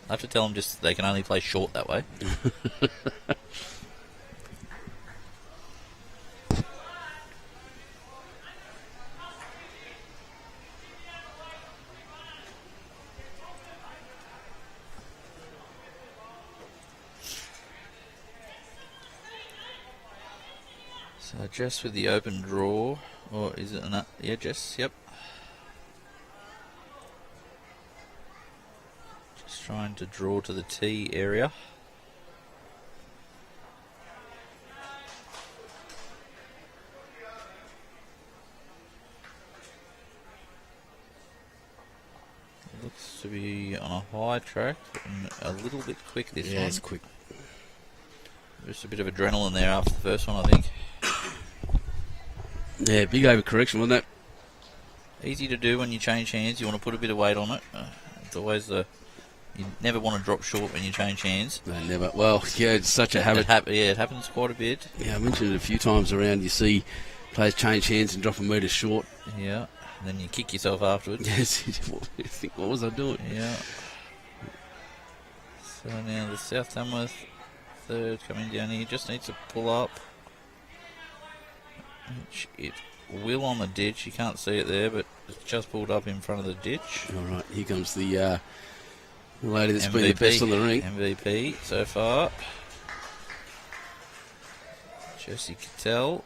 I have to tell them just they can only play short that way. So Jess with the open draw, or is it an yeah, Jess, yep. Just trying to draw to the tee area. It looks to be on a high track and a little bit quick this one. Yeah, it's quick. Just a bit of adrenaline there after the first one, I think. Yeah, big overcorrection, wasn't it? Easy to do when you change hands. You want to put a bit of weight on it. It's always you never want to drop short when you change hands. No, never. Well, yeah, it's such a habit. It happens quite a bit. Yeah, I mentioned it a few times around. You see players change hands and drop a metre short. Yeah, and then you kick yourself afterwards. Yes, you think, what was I doing? Yeah. So now the South Tamworth third coming down here. Just needs to pull up. It will on the ditch. You can't see it there, but it's just pulled up in front of the ditch. All right, here comes the lady that's been the best on the ring. MVP so far. Jessie Cottell.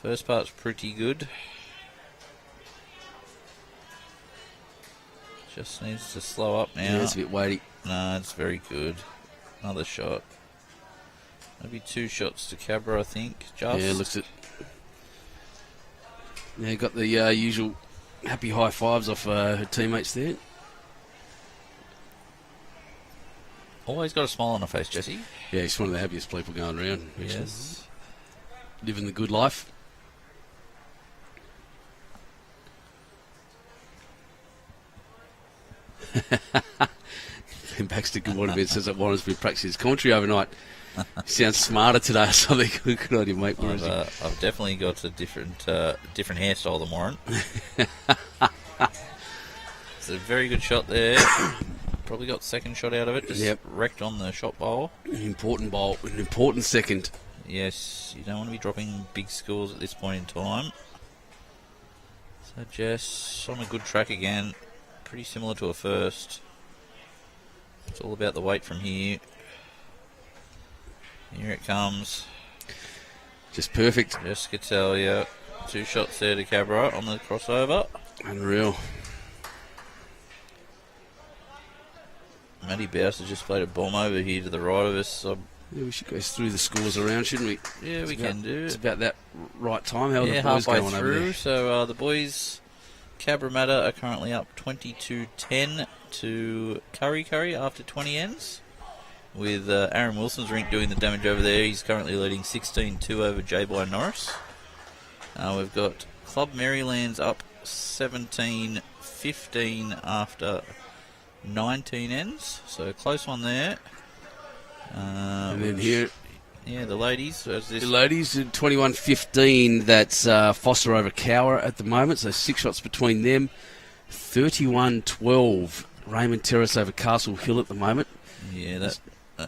First part's pretty good. Just needs to slow up now. Yeah, it's a bit weighty. No, it's very good. Another shot. Maybe 2 shots to Cabra, I think. Just. Yeah, looks it. Yeah, got the usual happy high fives off her teammates there. Always got a smile on her face, Jessie. Yeah, he's one of the happiest people going around. Yes. Living the good life. And Baxter, good morning, Ben, says that Warren's been practicing his commentary overnight. Sounds smarter today or something. Good on you, mate. I've definitely got a different hairstyle than Warren. It's a very good shot there. Probably got second shot out of it. Just wrecked on the shot bowl. An important bowl. An important second. Yes, you don't want to be dropping big scores at this point in time. So Jess on a good track again. Pretty similar to a first. It's all about the weight from here. Here it comes. Just perfect. Just Cottell, yeah. 2 shots there to Cabra on the crossover. Unreal. Matty Bouse has just played a bomb over here to the right of us. Yeah, we should go through the scores around, shouldn't we? Yeah, we can do. It's about that right time. How are the boys halfway going through. over there? So the boys, Cabramatta are currently up 22-10 to Curry after 20 ends. With Aaron Wilson's rink doing the damage over there. He's currently leading 16-2 over J-By Norris. We've got Club Maryland's up 17-15 after 19 ends. So a close one there. And then here... Yeah, the ladies. So the ladies at 21-15. That's Foster over Cower at the moment. So 6 shots between them. 31-12. Raymond Terrace over Castle Hill at the moment. Yeah, that's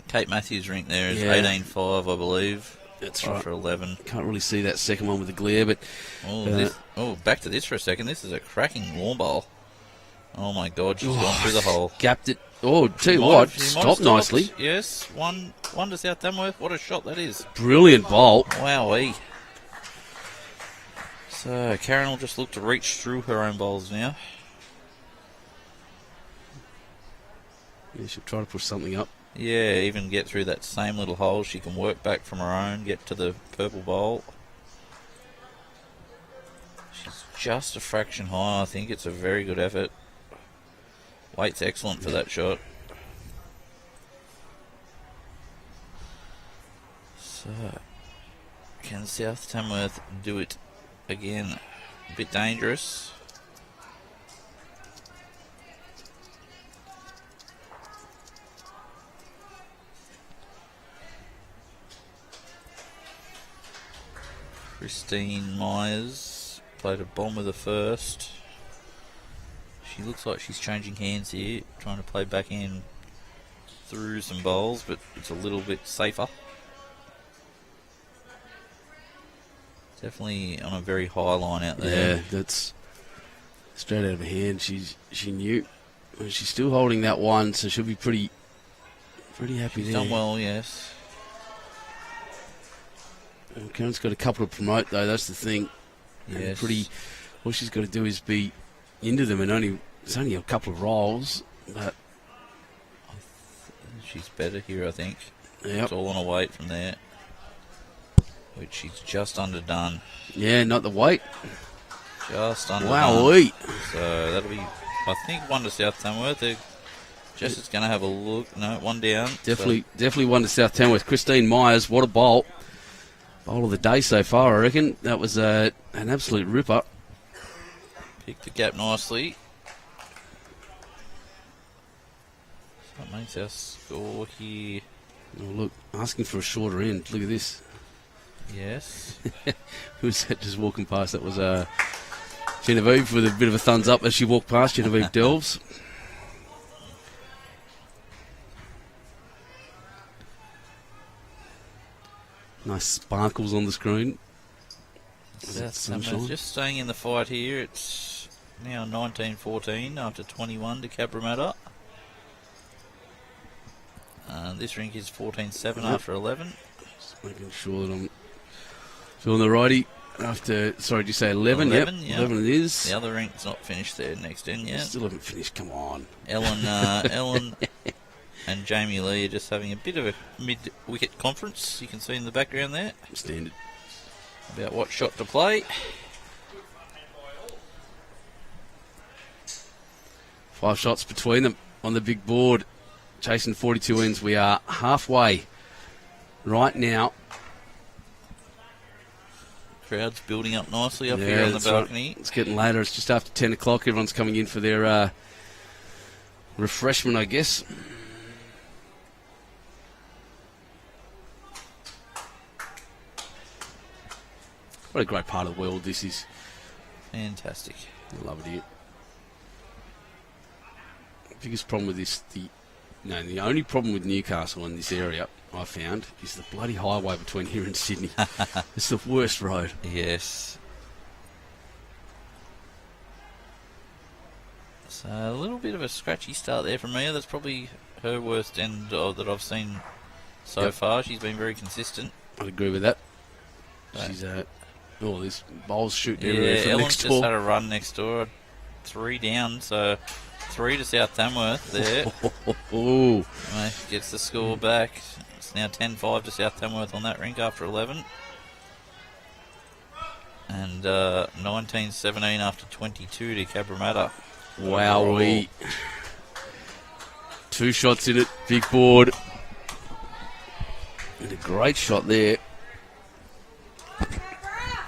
Kate Matthews' rink there is 18-5, I believe. That's right. For 11. Can't really see that second one with the glare, but... Back to this for a second. This is a cracking warm bowl. Oh my God, she's gone through the hole. Gapped it. Oh, tell you what, stopped nicely. Yes, one to South Tamworth. What a shot that is. Brilliant bowl. Wowee. So Karen will just look to reach through her own bowls now. Yeah, she'll try to push something up. Yeah, even get through that same little hole. She can work back from her own, get to the purple bowl. She's just a fraction high. I think it's a very good effort. Weight's excellent for that shot. So, can South Tamworth do it again? A bit dangerous. Christine Myers played a bomb with the first. She looks like she's changing hands here, trying to play back in through some bowls, but it's a little bit safer. Definitely on a very high line out there. Yeah, that's straight out of her hand. She knew. She's still holding that one, so she'll be pretty happy there. Done well, yes. Karen's got a couple to promote, though. That's the thing. Yes. All she's got to do is be into them, and it's only a couple of rolls, but she's better here, I think. Yep. It's all on a weight from there, which she's just underdone. Yeah, not the weight. Just underdone. Wow-wee. So that'll be, I think, one to South Tamworth. Jess is going to have a look. No, one down. Definitely one to South Tamworth. Christine Myers, what a bowl. Bowl of the day so far, I reckon. That was an absolute ripper. Picked the gap nicely. That makes our score here. Oh, look, asking for a shorter end. Look at this. Yes. Who was that just walking past? That was Genevieve with a bit of a thumbs up as she walked past. Genevieve Delves. Nice sparkles on the screen. South Tamworth just staying in the fight here. It's now 19-14 after 21 to Cabramatta. This rink is 14-7 after 11. Just making sure that I'm feeling the righty. After, sorry, did you say 11? 11, yep. yeah. 11 it is. The other rink's not finished there next end yet. Still haven't finished, come on. Ellen and Jamie Lee are just having a bit of a mid-wicket conference. You can see in the background there. Standard. About what shot to play. 5 shots between them on the big board. Chasing 42 ends. We are halfway right now. Crowd's building up nicely up here on the balcony. Right. It's getting later. It's just after 10 o'clock. Everyone's coming in for their refreshment, I guess. What a great part of the world this is. Fantastic. I love it here. The biggest problem with this, the only problem with Newcastle in this area, I found, is the bloody highway between here and Sydney. It's the worst road. Yes. So a little bit of a scratchy start there from Mia. That's probably her worst end that I've seen so far. She's been very consistent. I'd agree with that. Right. She's this bowls shooting everywhere from Ellen's next just door. had a run next door. 3 down, so 3 to South Tamworth there. Gets the score back. It's now 10-5 to South Tamworth on that rink after 11. And 19-17 after 22 to Cabramatta. Wowee. 2 shots in it, big board. And a great shot there.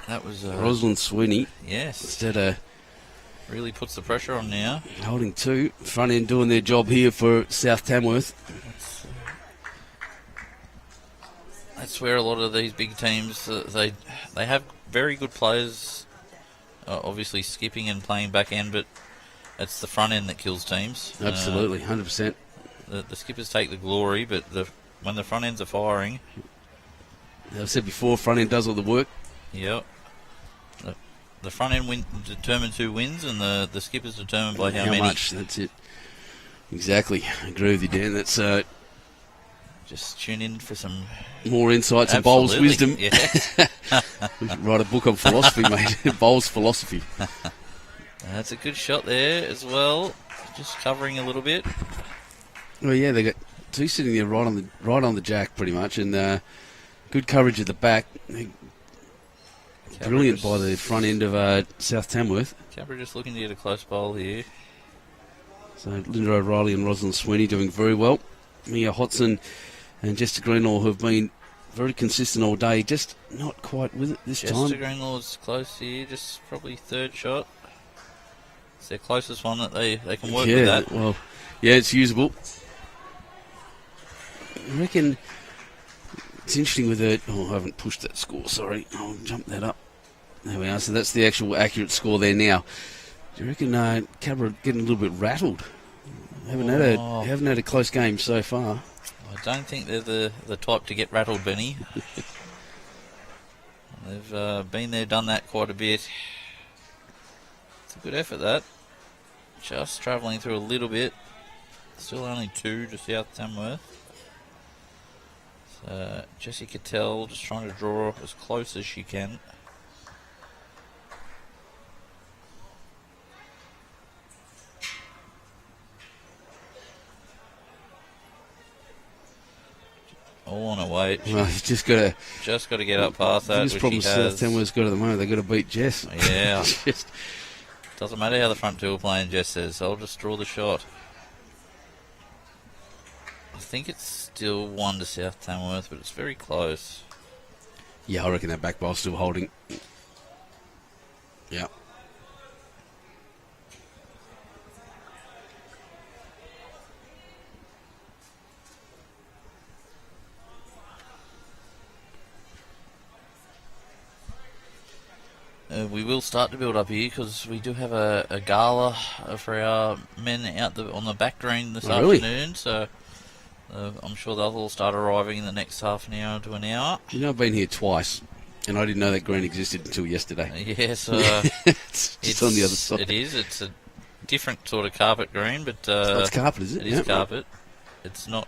That was Roslyn Sweeney. Yes. Instead really puts the pressure on now. Holding 2. Front end doing their job here for South Tamworth. That's where a lot of these big teams, they have very good players, obviously skipping and playing back end, but it's the front end that kills teams. Absolutely, 100%. The skippers take the glory, but when the front ends are firing... As I've said before, front end does all the work. Yep. the front end determines who wins, and the skipper's determined by how many. Much. That's it. Exactly. I agree with you, Dan. That's just tune in for some more insights and Bowls wisdom. Yeah. We should write a book on philosophy, mate. Bowls philosophy. That's a good shot there as well. Just covering a little bit. Well, yeah, they got two sitting there right on the jack, pretty much, and good coverage at the back. Brilliant by the front end of South Tamworth. Cabra just looking to get a close bowl here. So Linda O'Reilly and Roslyn Sweeney doing very well. Mia Hotson and Jessie Greenlaw have been very consistent all day, just not quite with it this time. Jessie Greenlaw's close here, just probably third shot. It's their closest one that they can work with that. Well, yeah, it's usable. I reckon it's interesting with it. Oh, I haven't pushed that score, sorry. I'll jump that up. There we are. So that's the actual accurate score there now. Do you reckon Cabra getting a little bit rattled? Haven't had a close game so far. I don't think they're the type to get rattled, Benny. They've been there, done that quite a bit. It's a good effort, that. Just travelling through a little bit. Still only 2 to South Tamworth. So Jessie Cottell just trying to draw as close as she can. All on her way. Well, you just got to get up past that. The problem South Tamworth's got at the moment, they've got to beat Jess. Yeah. Doesn't matter how the front two are playing, Jess says. I'll just draw the shot. I think it's still 1 to South Tamworth, but it's very close. Yeah, I reckon that back bowl's still holding. Yeah. We will start to build up here because we do have a gala for our men out on the back green this afternoon. So I'm sure they'll all start arriving in the next half an hour to an hour. You know, I've been here twice, and I didn't know that green existed until yesterday. Yes, it's on the other side. It is. It's a different sort of carpet green, but it's carpet, is it? It is carpet. It's not.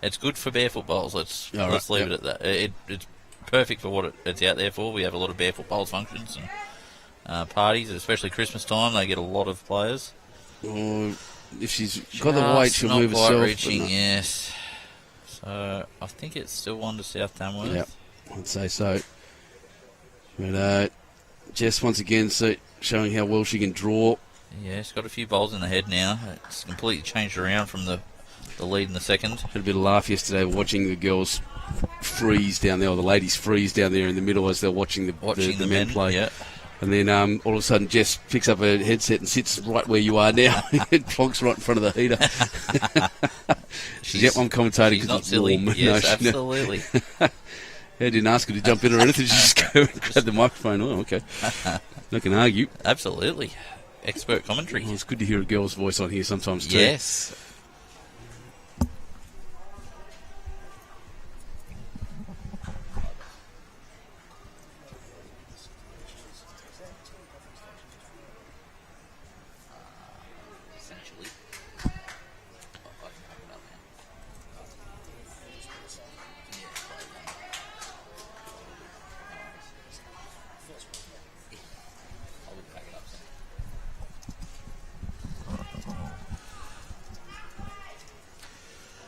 It's good for barefoot bowls. Let's leave it at that. It's perfect for what it's out there for. We have a lot of barefoot bowls functions and parties, especially Christmas time. They get a lot of players. If she's got the weight, she'll move herself. Not quite reaching, yes. So I think it's still 1 to South Tamworth. Yeah, I'd say so. But Jess once again showing how well she can draw. Yeah, she's got a few bowls in the head now. It's completely changed around from the lead in the second. Had a bit of laugh yesterday watching the girls freeze down there, or the ladies freeze down there in the middle as they're watching the men play. Yeah. And then all of a sudden Jess picks up her headset and sits right where you are now. It plonks right in front of the heater. She's I'm commentating because it's silly. warm. Yes, no, absolutely. I didn't ask her to jump in or anything. She just go and grab the microphone. Oh, okay. No can argue. Absolutely. Expert commentary. Well, it's good to hear a girl's voice on here sometimes too. Yes.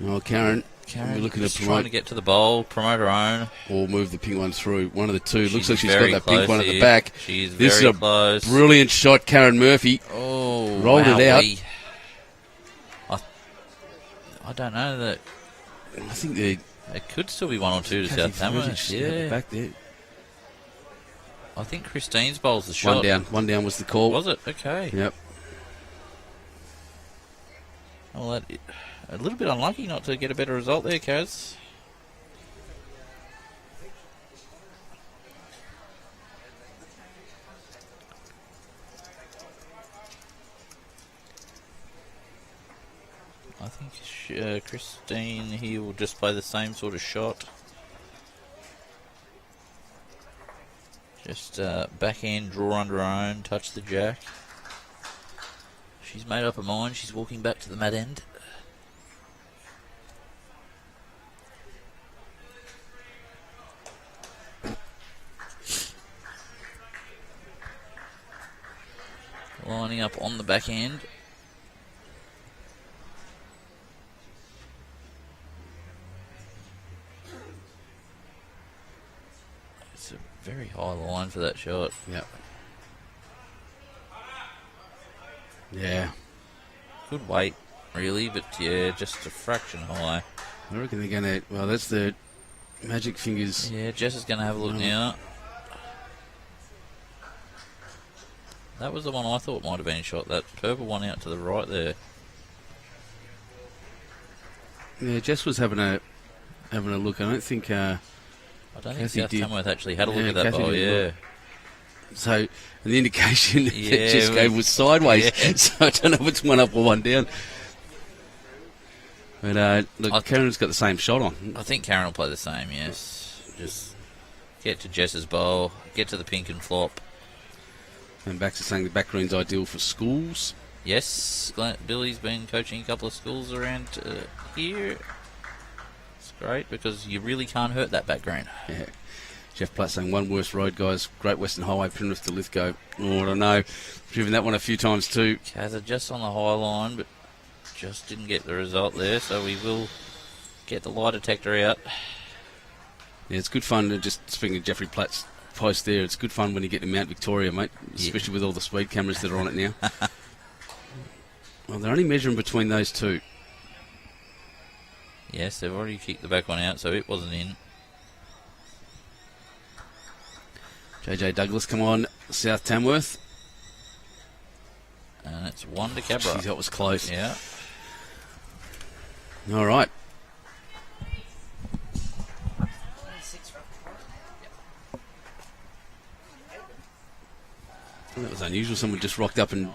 Oh, Karen, we're looking to trying to get to the bowl, promote her own, or move the pink one through. One of the two. Looks like she's got that pink one at the here. back. She's this very is a close. Brilliant shot, Karen Murphy. Oh, rolled it out. I don't know that. I think it could still be 1 or 2 to South Tamworth. Yeah, back there. I think Christine's bowl's the shot. One down was the call. Was it? Okay. Yep. Well, a little bit unlucky not to get a better result there, Kaz. I think Christine here will just play the same sort of shot. Just backhand draw under her own, touch the jack. She's made up her mind. She's walking back to the mat end. Lining up on the backhand. It's a very high line for that shot. Yep. Yeah. Good weight, really, but yeah, just a fraction high. I reckon they're going to... Well, that's the magic fingers. Yeah, Jess is going to have a look now. That was the one I thought might have been shot. That purple one out to the right there. Yeah, Jess was having a look. I don't think... I don't think Cathy South did. Tamworth actually had a look at that Cathy ball, did yeah. look. So, the indication that Yeah, Jess gave was sideways. yeah. So, I don't know if it's one up or one down. But, look, Karen's got the same shot on. I think Karen will play the same, yes. Just get to Jess's bowl, get to the pink and flop. And back to saying the back green's ideal for schools. Yes, Billy's been coaching a couple of schools around here. It's great because you really can't hurt that back green. Yeah. Jeff Platt saying one worst road, guys. Great Western Highway, Penrith to Lithgow. Oh, I don't know. Driven that one a few times too. Kazza just on the high line, but just didn't get the result there, so we will get the lie detector out. Yeah, it's good fun. Just speaking of Jeffrey Platt's post there, it's good fun when you get to Mount Victoria, mate, especially with all the speed cameras that are on it now. Well, they're only measuring between those two. Yes, they've already kicked the back one out, so it wasn't in. JJ Douglas, come on, South Tamworth. And it's one to Cabra. Jeez, that was close. Yeah. All right. 26 That was unusual. Someone just rocked up and...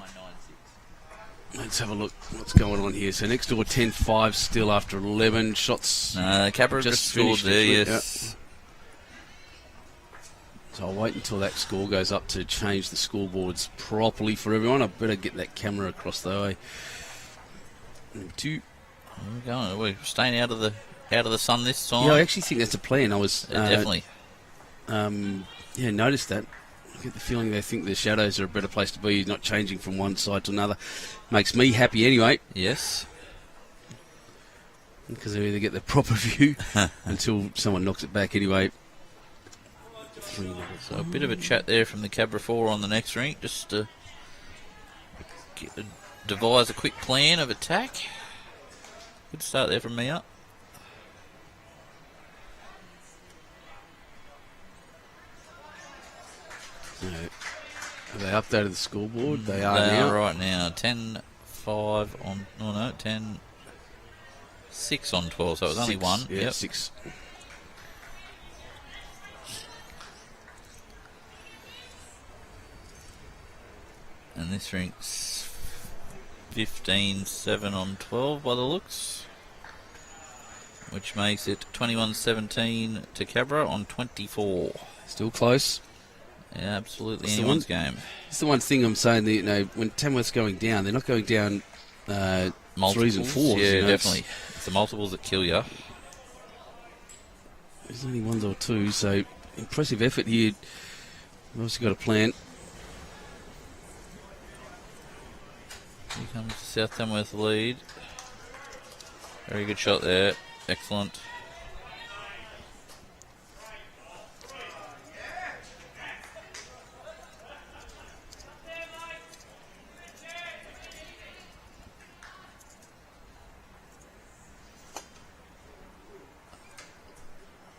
Let's have a look what's going on here. So next door 10-5 still after 11 shots. Cabra just scored finished, there, actually. yes. Yep. So I'll wait until that score goes up to change the scoreboards properly for everyone. I better get that camera across the way. Number 2. We're going. We're staying out of the sun this time. Yeah, I actually think that's a plan. I was Definitely. Noticed that. I get the feeling they think the shadows are a better place to be, not changing from one side to another. Makes me happy anyway, Yes. because they either get the proper view until someone knocks it back anyway. So a bit of a chat there from the Cabra 4 on the next rink, just to devise a quick plan of attack. Good start there from Mia. So, have they updated the scoreboard? They are They now. are right now. 10-5 on... Oh no, 10-6 on 12, so it was only 6, one. Yeah, Yep. 6. And this rink's 15-7 on 12 by the looks, which makes it 21-17 to Cabra on 24. Still close. Yeah, absolutely It's the anyone's one- game. It's the one thing I'm saying that, when Tamworth's going down, they're not going down Multiples, 3s and 4s. yeah, it's- definitely. It's the multiples that kill you. There's only 1s or 2s, so impressive effort here. We've obviously got a plan. Here comes the South Tamworth lead. Very good shot there. Excellent.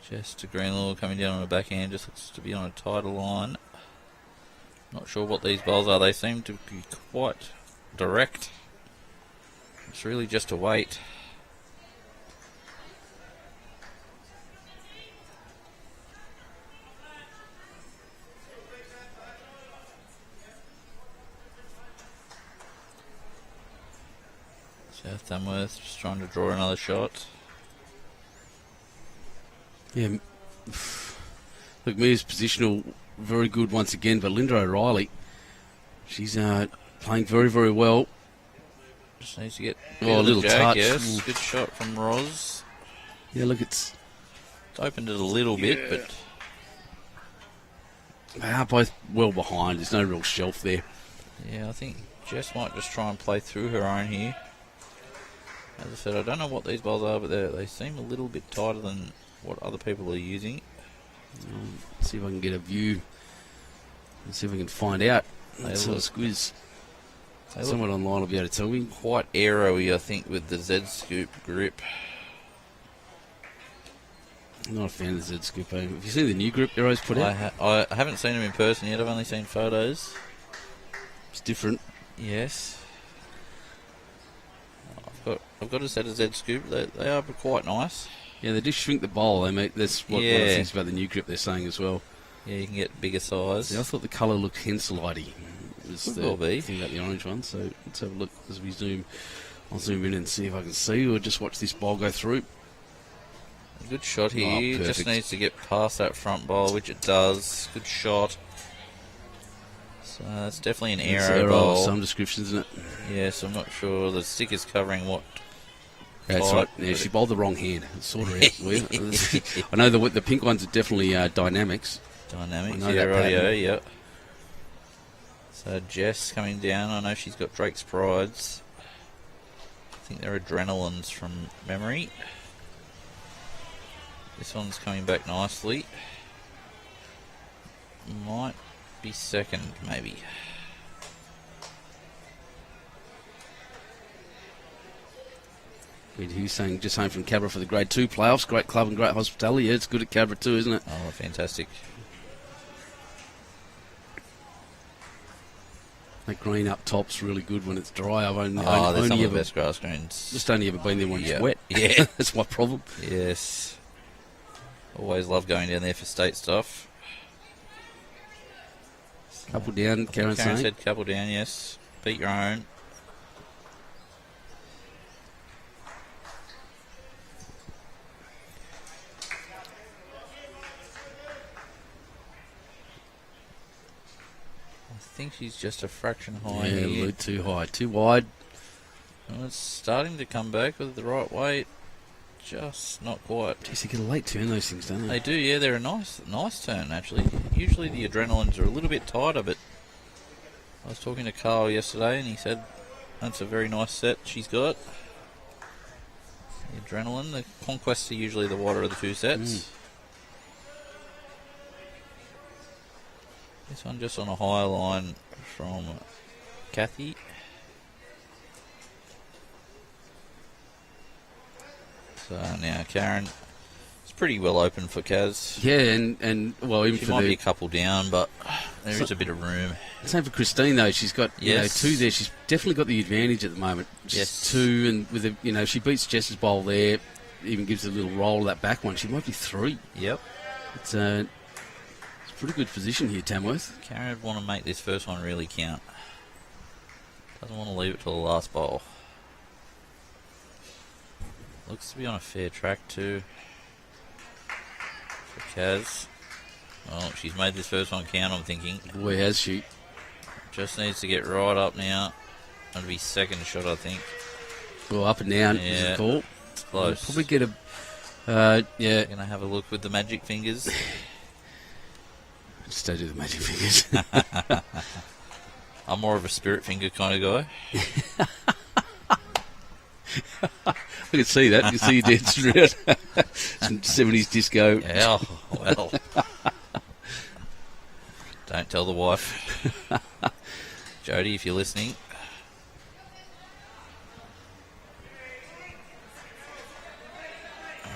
Just to Greenlaw coming down on a backhand, just looks to be on a tighter line. Not sure what these bowls are. They seem to be quite direct. It's really just a wait. South Tamworth just trying to draw another shot. Yeah. Look, Mia's positional very good once again. But Linda O'Reilly, she's playing very, very well. Just needs to get a little touch. Yes, good shot from Ros. Yeah, look, it's opened it a little bit, but they are both well behind. There's no real shelf there. Yeah, I think Jess might just try and play through her own here. As I said, I don't know what these bowls are, but they seem a little bit tighter than what other people are using. Let's see if I can get a view. Let's see if we can find out. Let's have a squiz. Someone online will be able to tell me. Quite aero-y, I think, with the Z-scoop grip. I'm not a fan of the Z-scoop. Have you seen the new grip Aero's put out? I haven't seen them in person yet. I've only seen photos. It's different. Yes. I've got a set of Z-scoop. They are quite nice. Yeah, they just shrink the bowl. That's what one of the things about the new grip they're saying as well. Yeah, you can get bigger size. Yeah, I thought the colour looked Henselite-y. Could well be. Thing about the orange one. So let's have a look as we zoom. I'll zoom in and see if I can see, or just watch this bowl go through. Good shot here. Just needs to get past that front bowl, which it does. Good shot. So that's definitely an aero bowl. Of some description, isn't it? Yes, I'm not sure. The stick is covering what. That's right. Yeah, she bowled the wrong hand. Sort her out. I know the pink ones are definitely Dynamics. Dynamics, yeah, radio, yeah. So Jess coming down. I know she's got Drake's Prides. I think they're Adrenalines from memory. This one's coming back nicely. Might be second, maybe. Who's saying just home from Cabra for the Grade 2 playoffs. Great club and great hospitality. Yeah, it's good at Cabra too, isn't it? Oh, fantastic. That green up top's really good when it's dry. I've only some ever, of the best grass greens. Just only ever been there when it's wet. Yeah. That's my problem. Yes. Always love going down there for state stuff. Couple down, Karen said couple down, yes. Beat your own. I think she's just a fraction high here. Yeah, a little too high, too wide. Well, it's starting to come back with the right weight. Just not quite. Jeez, they get a late turn, those things, don't they? They do, yeah. They're a nice turn, actually. Usually the Adrenalines are a little bit tighter, but I was talking to Carl yesterday, and he said that's a very nice set she's got. The Adrenaline, the Conquests are usually the wider of the two sets. This one just on a higher line from Cathy. So now Karen, it's pretty well open for Kaz. Yeah, and well, even she for might be a couple down, but there is a bit of room. Same for Christine though. She's got two there. She's definitely got the advantage at the moment. She's two, and with she beats Jess's bowl there. Even gives a little roll of that back one. She might be three. Yep. It's a pretty good position here, Tamworth. Karen would want to make this first one really count. Doesn't want to leave it till the last bowl. Looks to be on a fair track too for Kaz. Well, she's made this first one count, I'm thinking. Boy, has she. Just needs to get right up now. That'll be second shot, I think. Well, up and down is a call. It's close. We'll probably get a... Going to have a look with the magic fingers. Just don't do the magic fingers. I'm more of a spirit finger kind of guy. I can see that. You can see you dancing around some 70s disco. Yeah, well. Don't tell the wife. Jody, if you're listening.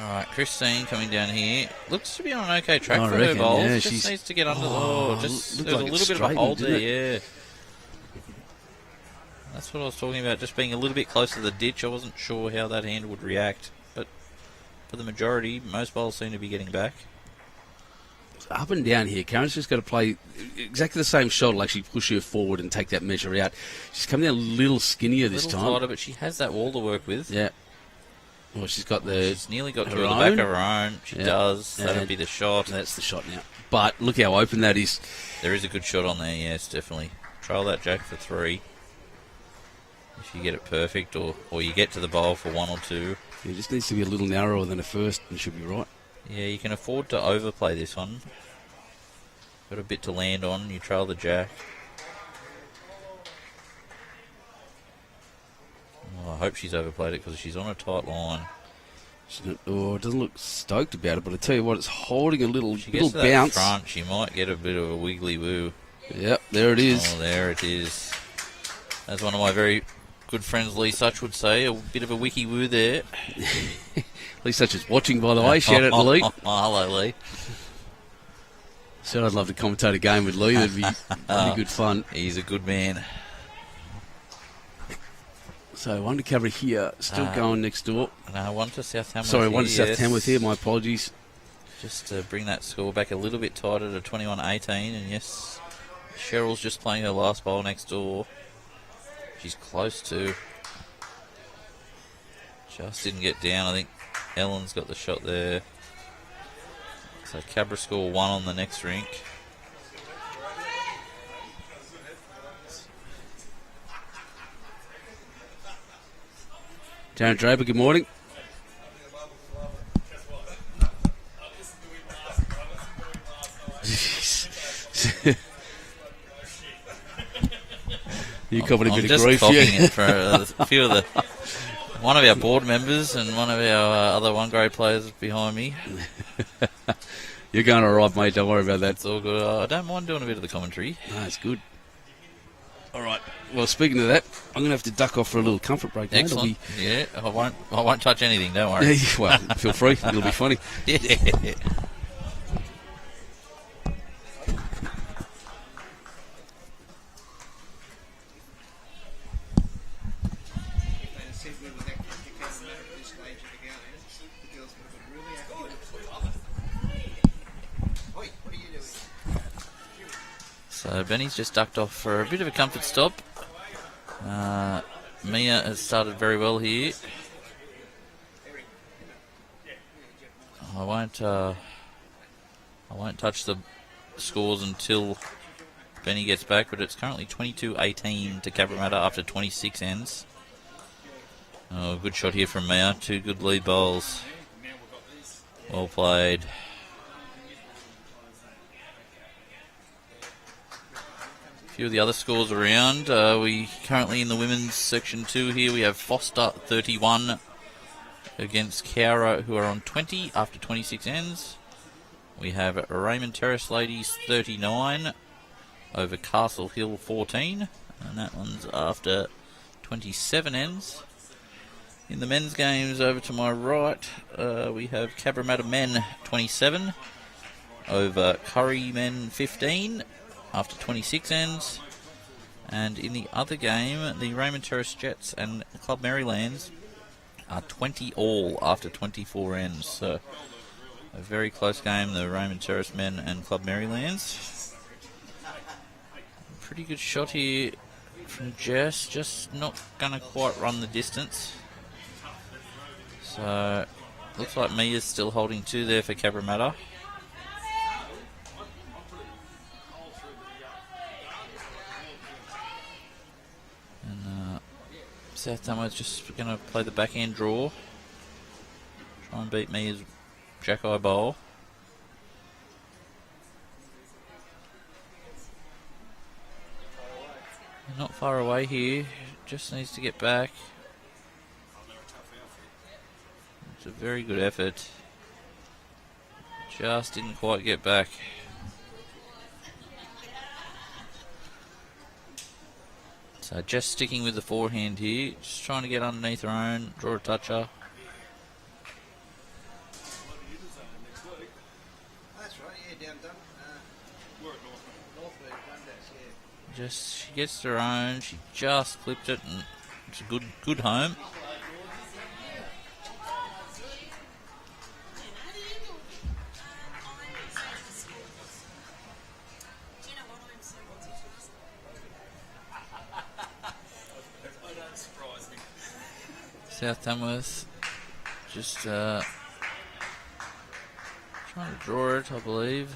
Alright, Christine coming down here. Looks to be on an okay track for her bowls. Yeah, just needs to get under there's like a little bit of a hold there, it? yeah. That's what I was talking about, just being a little bit close to the ditch. I wasn't sure how that hand would react, but for the majority, most bowls seem to be getting back. Up and down here. Karen's just got to play exactly the same shot. Will actually push her forward and take that measure out. She's coming down a little skinnier this time. Tighter, but she has that wall to work with. Yeah. Well, she's got the... She's nearly got her to the back own. of her own. She does. That'll And be the shot. That's the shot now. But look how open that is. There is a good shot on there, yes, definitely. Trail that jack for 3. If you get it perfect, or you get to the bowl for 1 or 2. It just needs to be a little narrower than a first and should be right. Yeah, you can afford to overplay this one. Got a bit to land on. You trail the jack. Oh, I hope she's overplayed it because she's on a tight line. It doesn't look stoked about it, but I tell you what, it's holding a little She gets to that bounce. front, she might get a bit of a wiggly woo. Yep, there it is. Oh, there it is. As one of my very good friends, Lee Such, would say, a bit of a wiki woo there. Lee Such is watching, by the way. Shout out to Lee. Hello, Lee. So I'd love to commentate a game with Lee. That'd be good fun. He's a good man. So one to cover here, still going next door. No, one to South Tamworth. Sorry, one to here, South Tamworth here. My apologies. Just to bring that score back a little bit tighter to 21-18. And yes, Cheryl's just playing her last bowl next door. She's close to. Just didn't get down. I think Ellen's got the shot there. So Cabra score 1 on the next rink. Darren Draper, good morning. You covered a I'm bit just of grief, copying yeah. it for a few of the... One of our board members and one of our other 1 grade players behind me. You're going all right, mate. Don't worry about that. It's all good. I don't mind doing a bit of the commentary. No, it's good. All right. Well, speaking of that, I'm going to have to duck off for a little comfort break. Mate. Excellent. Yeah, I won't touch anything. Don't worry. Well, feel free. It'll be funny. Yeah. So Benny's just ducked off for a bit of a comfort stop. Mia has started very well here. I won't touch the scores until Benny gets back, but it's currently 22-18 to Cabramatta after 26 ends. Oh, good shot here from Mia. 2 good lead bowls. Well played. A few of the other scores around. We currently in the women's section 2 here. We have Foster 31 against Cowra, who are on 20 after 26 ends. We have Raymond Terrace Ladies 39 over Castle Hill 14, and that one's after 27 ends. In the men's games over to my right, we have Cabramatta men 27 over Curry men 15 after 26 ends. And in the other game, the Raymond Terrace Jets and Club Marylands are 20 all after 24 ends. So a very close game, the Raymond Terrace men and Club Marylands. Pretty good shot here from Jess, just not going to quite run the distance. So looks like Mia's still holding 2 there for Cabramatta. South Tamworth just going to play the backhand draw. Try and beat me as Jack-Eye Bowl. Not far away here. Just needs to get back. It's a very good effort. Just didn't quite get back. So just sticking with the forehand here, just trying to get underneath her own, draw a toucher. That's right, yeah, down done. Just she gets her own, she just clipped it, and it's a good home. South Tamworth Just trying to draw it, I believe.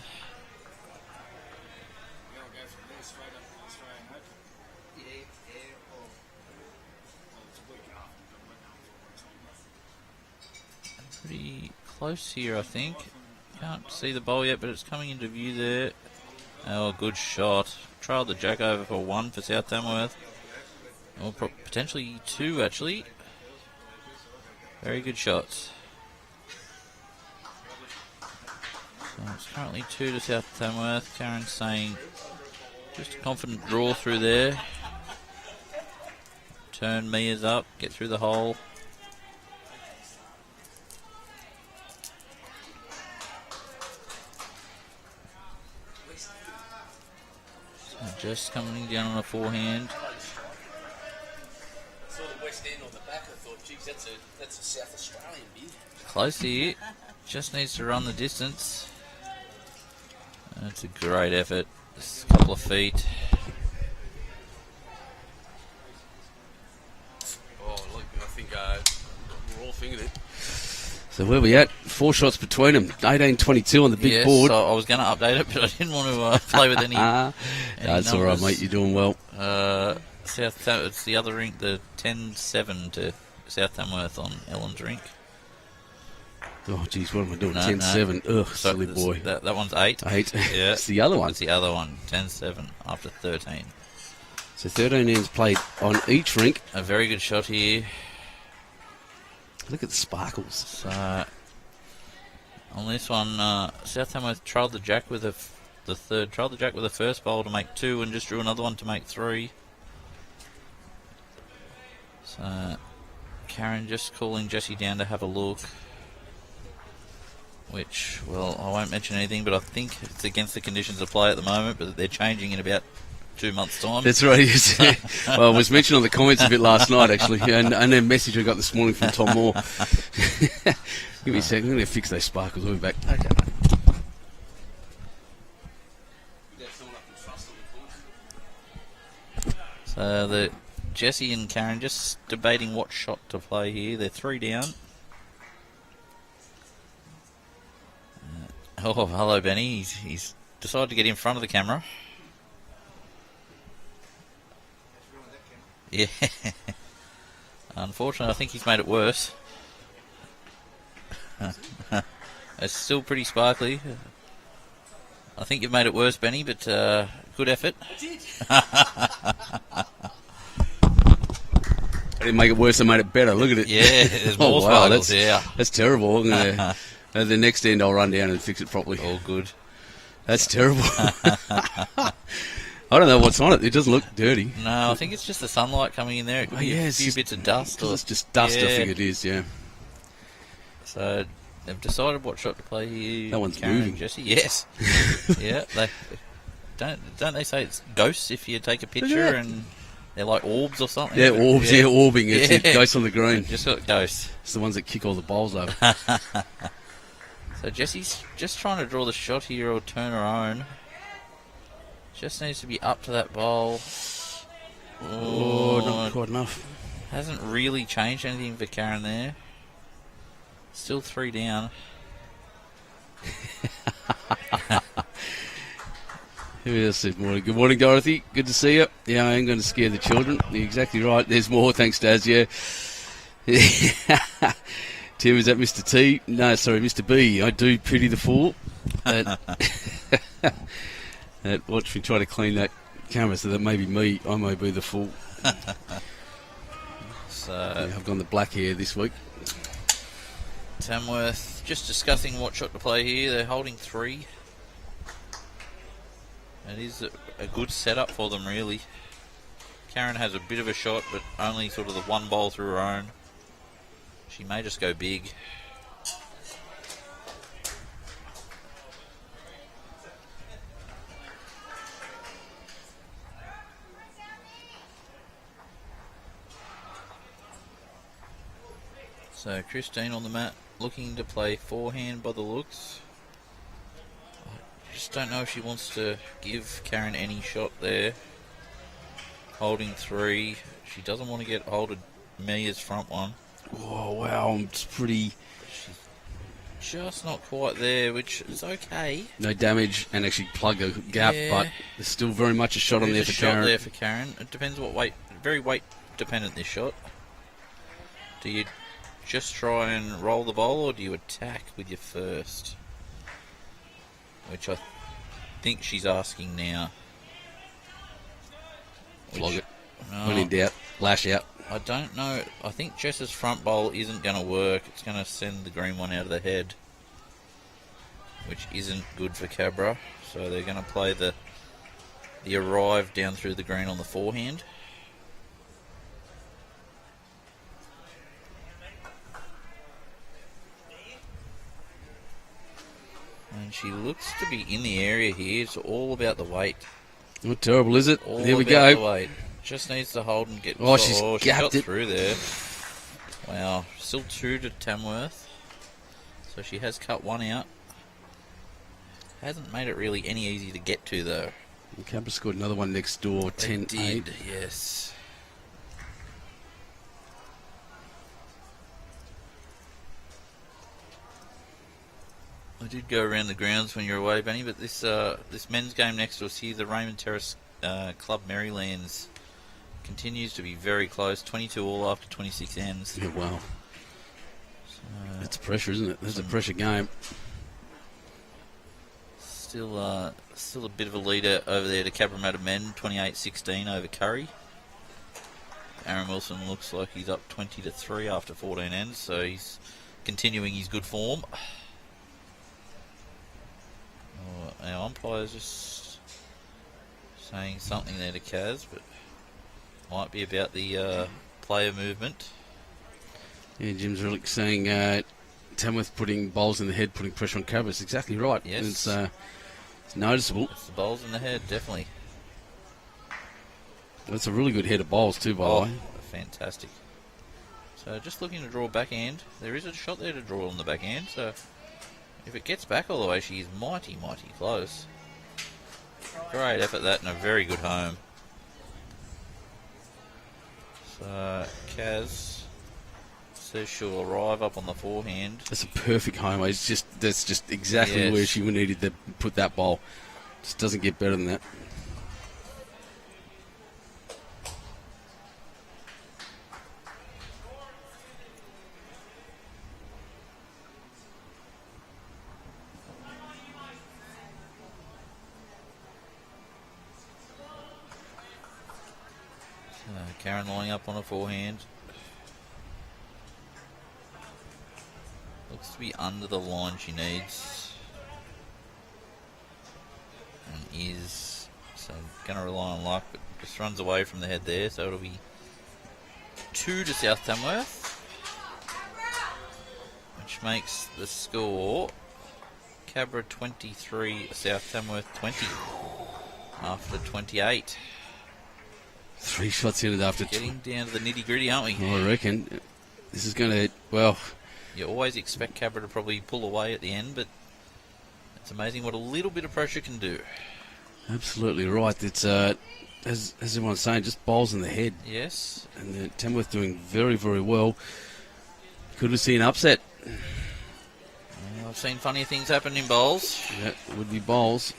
Pretty close here, I think. Can't see the bowl yet, but it's coming into view there. Oh, good shot. Trialed the jack over for 1 for South Tamworth. Or potentially 2, actually. Very good shots. So it's currently 2 to South Tamworth. Karen's saying just a confident draw through there. Turn Mia's up, get through the hole. Just coming down on a forehand. Saw the West End on the back. I thought, geez, that's a South Australian bid. Close here. Just needs to run the distance. That's a great effort. Just a couple of feet. Oh, look, I think we're all fingered it. So where are we at? 4 shots between them. 18-22 on the big board. So I was going to update it, but I didn't want to play with any. That's all right, mate. You're doing well. It's the other rink, the 10-7 to South Tamworth on Ellen's rink. Oh, geez, what am I doing? 10-7. Ugh, so silly boy. That one's 8. 8. Yeah. It's the other one. It's the other one. 10-7 after 13. So 13 ends played on each rink. A very good shot here. Look at the sparkles. So on this one, South Tamworth trialled the jack with the third. Trialled the jack with the first bowl to make 2 and just drew another one to make 3. So Karen just calling Jessie down to have a look. Which, well, I won't mention anything, but I think it's against the conditions of play at the moment, but they're changing in about 2 months' time. That's right, yes. Well, it was mentioned on the comments a bit last night, actually, and a message I got this morning from Tom Moore. Give me a second, I'm going to fix those sparkles. We'll be back. Okay, mate. So the Jessie and Karen just debating what shot to play here. They're 3 down. Oh, hello, Benny. He's decided to get in front of the camera. Yeah. Unfortunately, I think he's made it worse. It's still pretty sparkly. I think you've made it worse, Benny, but good effort. I did. I didn't make it worse, I made it better. Look at it. Yeah, there's more sparkles. That's terrible. I'm gonna, at the next end, I'll run down and fix it properly. All good. That's terrible. I don't know what's on it. It doesn't look dirty. No, I think it's just the sunlight coming in there. It could be a few bits of dust. It's just dust, I think it is, yeah. So they've decided what shot to play here. That one's Karen moving. And Jessie. Yes. Yeah. Don't they say it's ghosts if you take a picture and they're like orbs or something? Yeah, orbs, orbing. It's it. Ghosts on the green. Just got ghosts. It's the ones that kick all the bowls over. So Jessie's just trying to draw the shot here or turn her own. Just needs to be up to that bowl. Oh, not quite enough. Hasn't really changed anything for Karen there. Still 3 down. Who else said morning? Good morning, Dorothy. Good to see you. Yeah, I ain't going to scare the children. You're exactly right. There's more. Thanks, Daz. Yeah. Tim, is that Mr. T? No, sorry, Mr. B. I do pity the fool. Watch me try to clean that camera so that maybe me, I may be the fool. So I've gone the black hair this week. Tamworth just discussing what shot to play here. They're holding 3. It is a good setup for them, really. Karen has a bit of a shot, but only sort of the one bowl through her own. She may just go big. So Christine on the mat, looking to play forehand by the looks. I just don't know if she wants to give Karen any shot there. Holding 3. She doesn't want to get hold of Mia's front one. Oh, wow. It's pretty... Just not quite there, which is okay. No damage and actually plug a gap, Yeah. but there's still very much a shot on there There's for a shot Karen. there for Karen. It depends what weight. Very weight dependent, this shot. Do you just try and roll the bowl, or do you attack with your first? Which I think she's asking now. Flog it. No, When in doubt, lash out. I don't know. I think Jess's front bowl isn't going to work. It's going to send the green one out of the head, which isn't good for Cabra. So they're going to play the arrive down through the green on the forehand. And she looks to be in the area here. It's all about the weight. What terrible is it? All There we about the go. weight. Just needs to hold and get... Oh, she's she gapped got it. through there. Wow. Still 2 to Tamworth. So she has cut one out. Hasn't made it really any easy to get to, though. Cabra scored another one next door, They 10-8. did, yes. I did go around the grounds when you were away, Benny, but this men's game next to us here, the Raymond Terrace Club Marylands, continues to be very close. 22 all after 26 ends. Yeah, wow. So, That's pressure, isn't it? That's a pressure game. still a bit of a leader over there to Cabramatta men, 28-16 over Curry. Aaron Wilson looks like he's up 20-3 after 14 ends, so he's continuing his good form. Our umpire's just saying something there to Kaz, but might be about the player movement. Yeah, Jim's really saying Tamworth putting bowls in the head, putting pressure on Cabra. It's exactly right. Yes. It's noticeable. It's the bowls in the head, definitely. That's a really good head of bowls too, by the way. Fantastic. So just looking to draw backhand. There is a shot there to draw on the backhand, so if it gets back all the way, she is mighty, mighty close. Great effort that, and a very good home. So Kaz says she'll arrive up on the forehand. That's a perfect home. That's just exactly Yes. where she needed to put that bowl. Just doesn't get better than that. Karen lining up on a forehand. Looks to be under the line she needs. And is. So going to rely on luck, but just runs away from the head there. So it'll be 2 to South Tamworth. Which makes the score Cabra 23, South Tamworth 20. After 28. 3 shots in it after Getting down to the nitty gritty, aren't we? I reckon this is going to, well... You always expect Cabra to probably pull away at the end, but it's amazing what a little bit of pressure can do. Absolutely right. It's, as everyone's saying, just bowls in the head. Yes. And Tamworth doing very, very well. Could we see an upset? I've seen funnier things happen in bowls. Yeah, it would be bowls.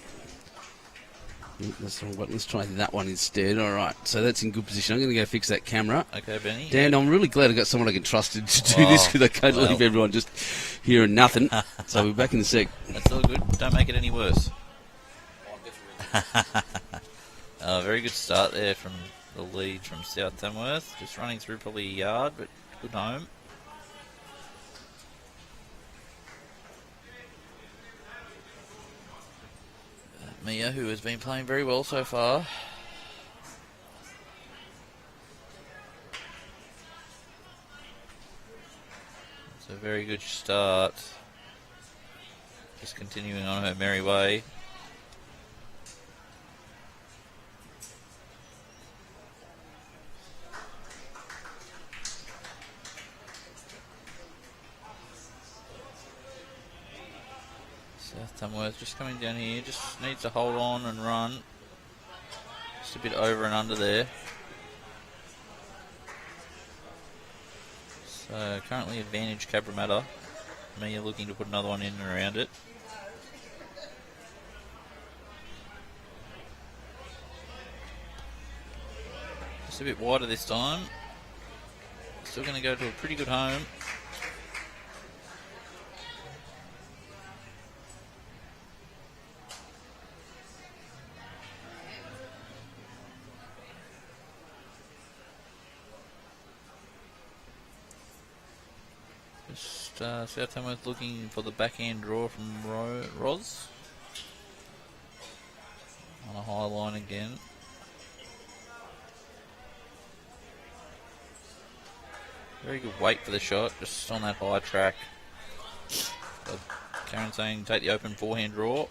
That's the wrong button. Let's try that one instead. All right, so that's in good position. I'm going to go fix that camera. Okay, Benny. Dan, I'm really glad I got someone I can trust to do this, because I can't leave everyone just hearing nothing. So we're back in a sec. That's all good. Don't make it any worse. Very good start there from the lead from South Tamworth. Just running through probably a yard, but good home. Mia, who has been playing very well so far. It's a very good start. Just continuing on her merry way. South Tamworth just coming down here, just needs to hold on and run. Just a bit over and under there. So So currently advantage Cabramatta. Me looking to put another one in and around it. Just a bit wider this time. Still going to go to a pretty good home. South Tamworth looking for the backhand draw from Ros. On a high line again. Very good weight for the shot, just on that high track. So Karen saying take the open forehand draw.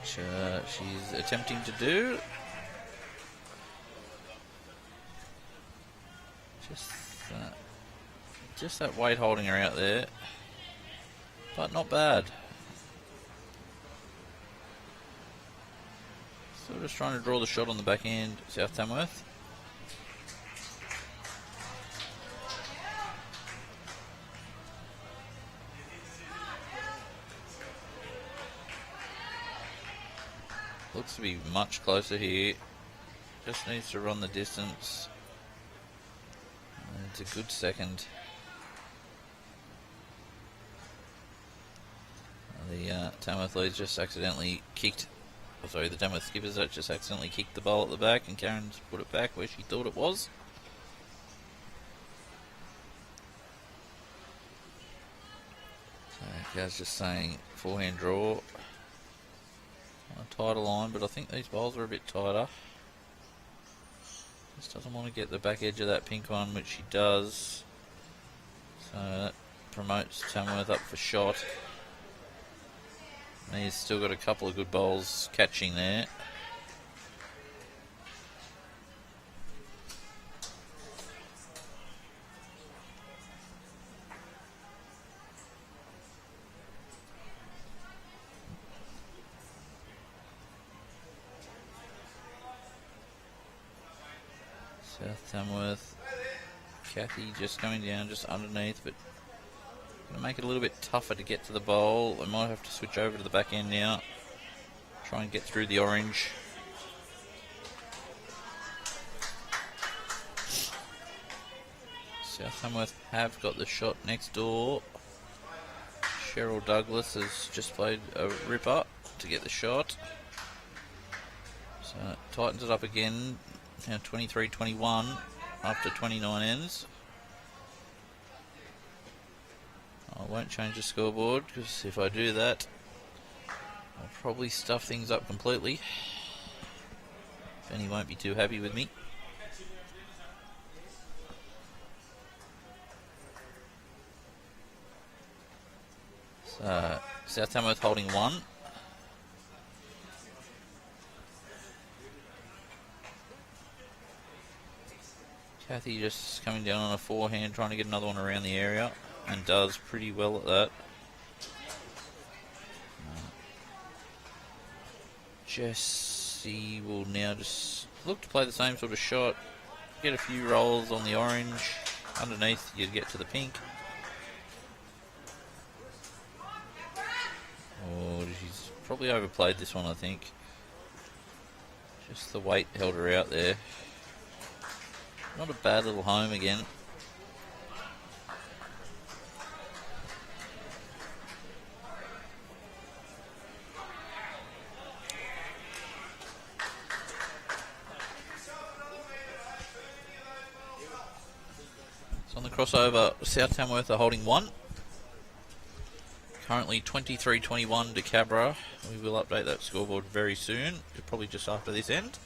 Which she's attempting to do. Just that weight holding her out there. But not bad. Still just trying to draw the shot on the backhand, South Tamworth. Looks to be much closer here. Just needs to run the distance. And it's a good second. The Tamworth leads just accidentally kicked. Oh, sorry, the Tamworth skippers just accidentally kicked the ball at the back, and Karen's put it back where she thought it was. So Kaz just saying forehand draw. On a tighter line, but I think these bowls are a bit tighter. Just doesn't want to get the back edge of that pink one, which she does. So that promotes Tamworth up for shot. And he's still got a couple of good bowls catching there. South Tamworth. Cathy just coming down just underneath, but going to make it a little bit tougher to get to the bowl. We might have to switch over to the back end now. Try and get through the orange. South Tamworth have got the shot next door. Cheryl Douglas has just played a ripper to get the shot. So it tightens it up again. Now 23-21 after 29 ends. I won't change the scoreboard because if I do that, I'll probably stuff things up completely. Benny won't be too happy with me. So, South Tamworth holding one. Cathy just coming down on a forehand, trying to get another one around the area, and does pretty well at that. Jessie will now just look to play the same sort of shot, get a few rolls on the orange, underneath you get to the pink. Oh, she's probably overplayed this one, I think. Just the weight held her out there. Not a bad little home again. So on the crossover, South Tamworth are holding one. Currently 23-21 to Cabra. We will update that scoreboard very soon, probably just after this end.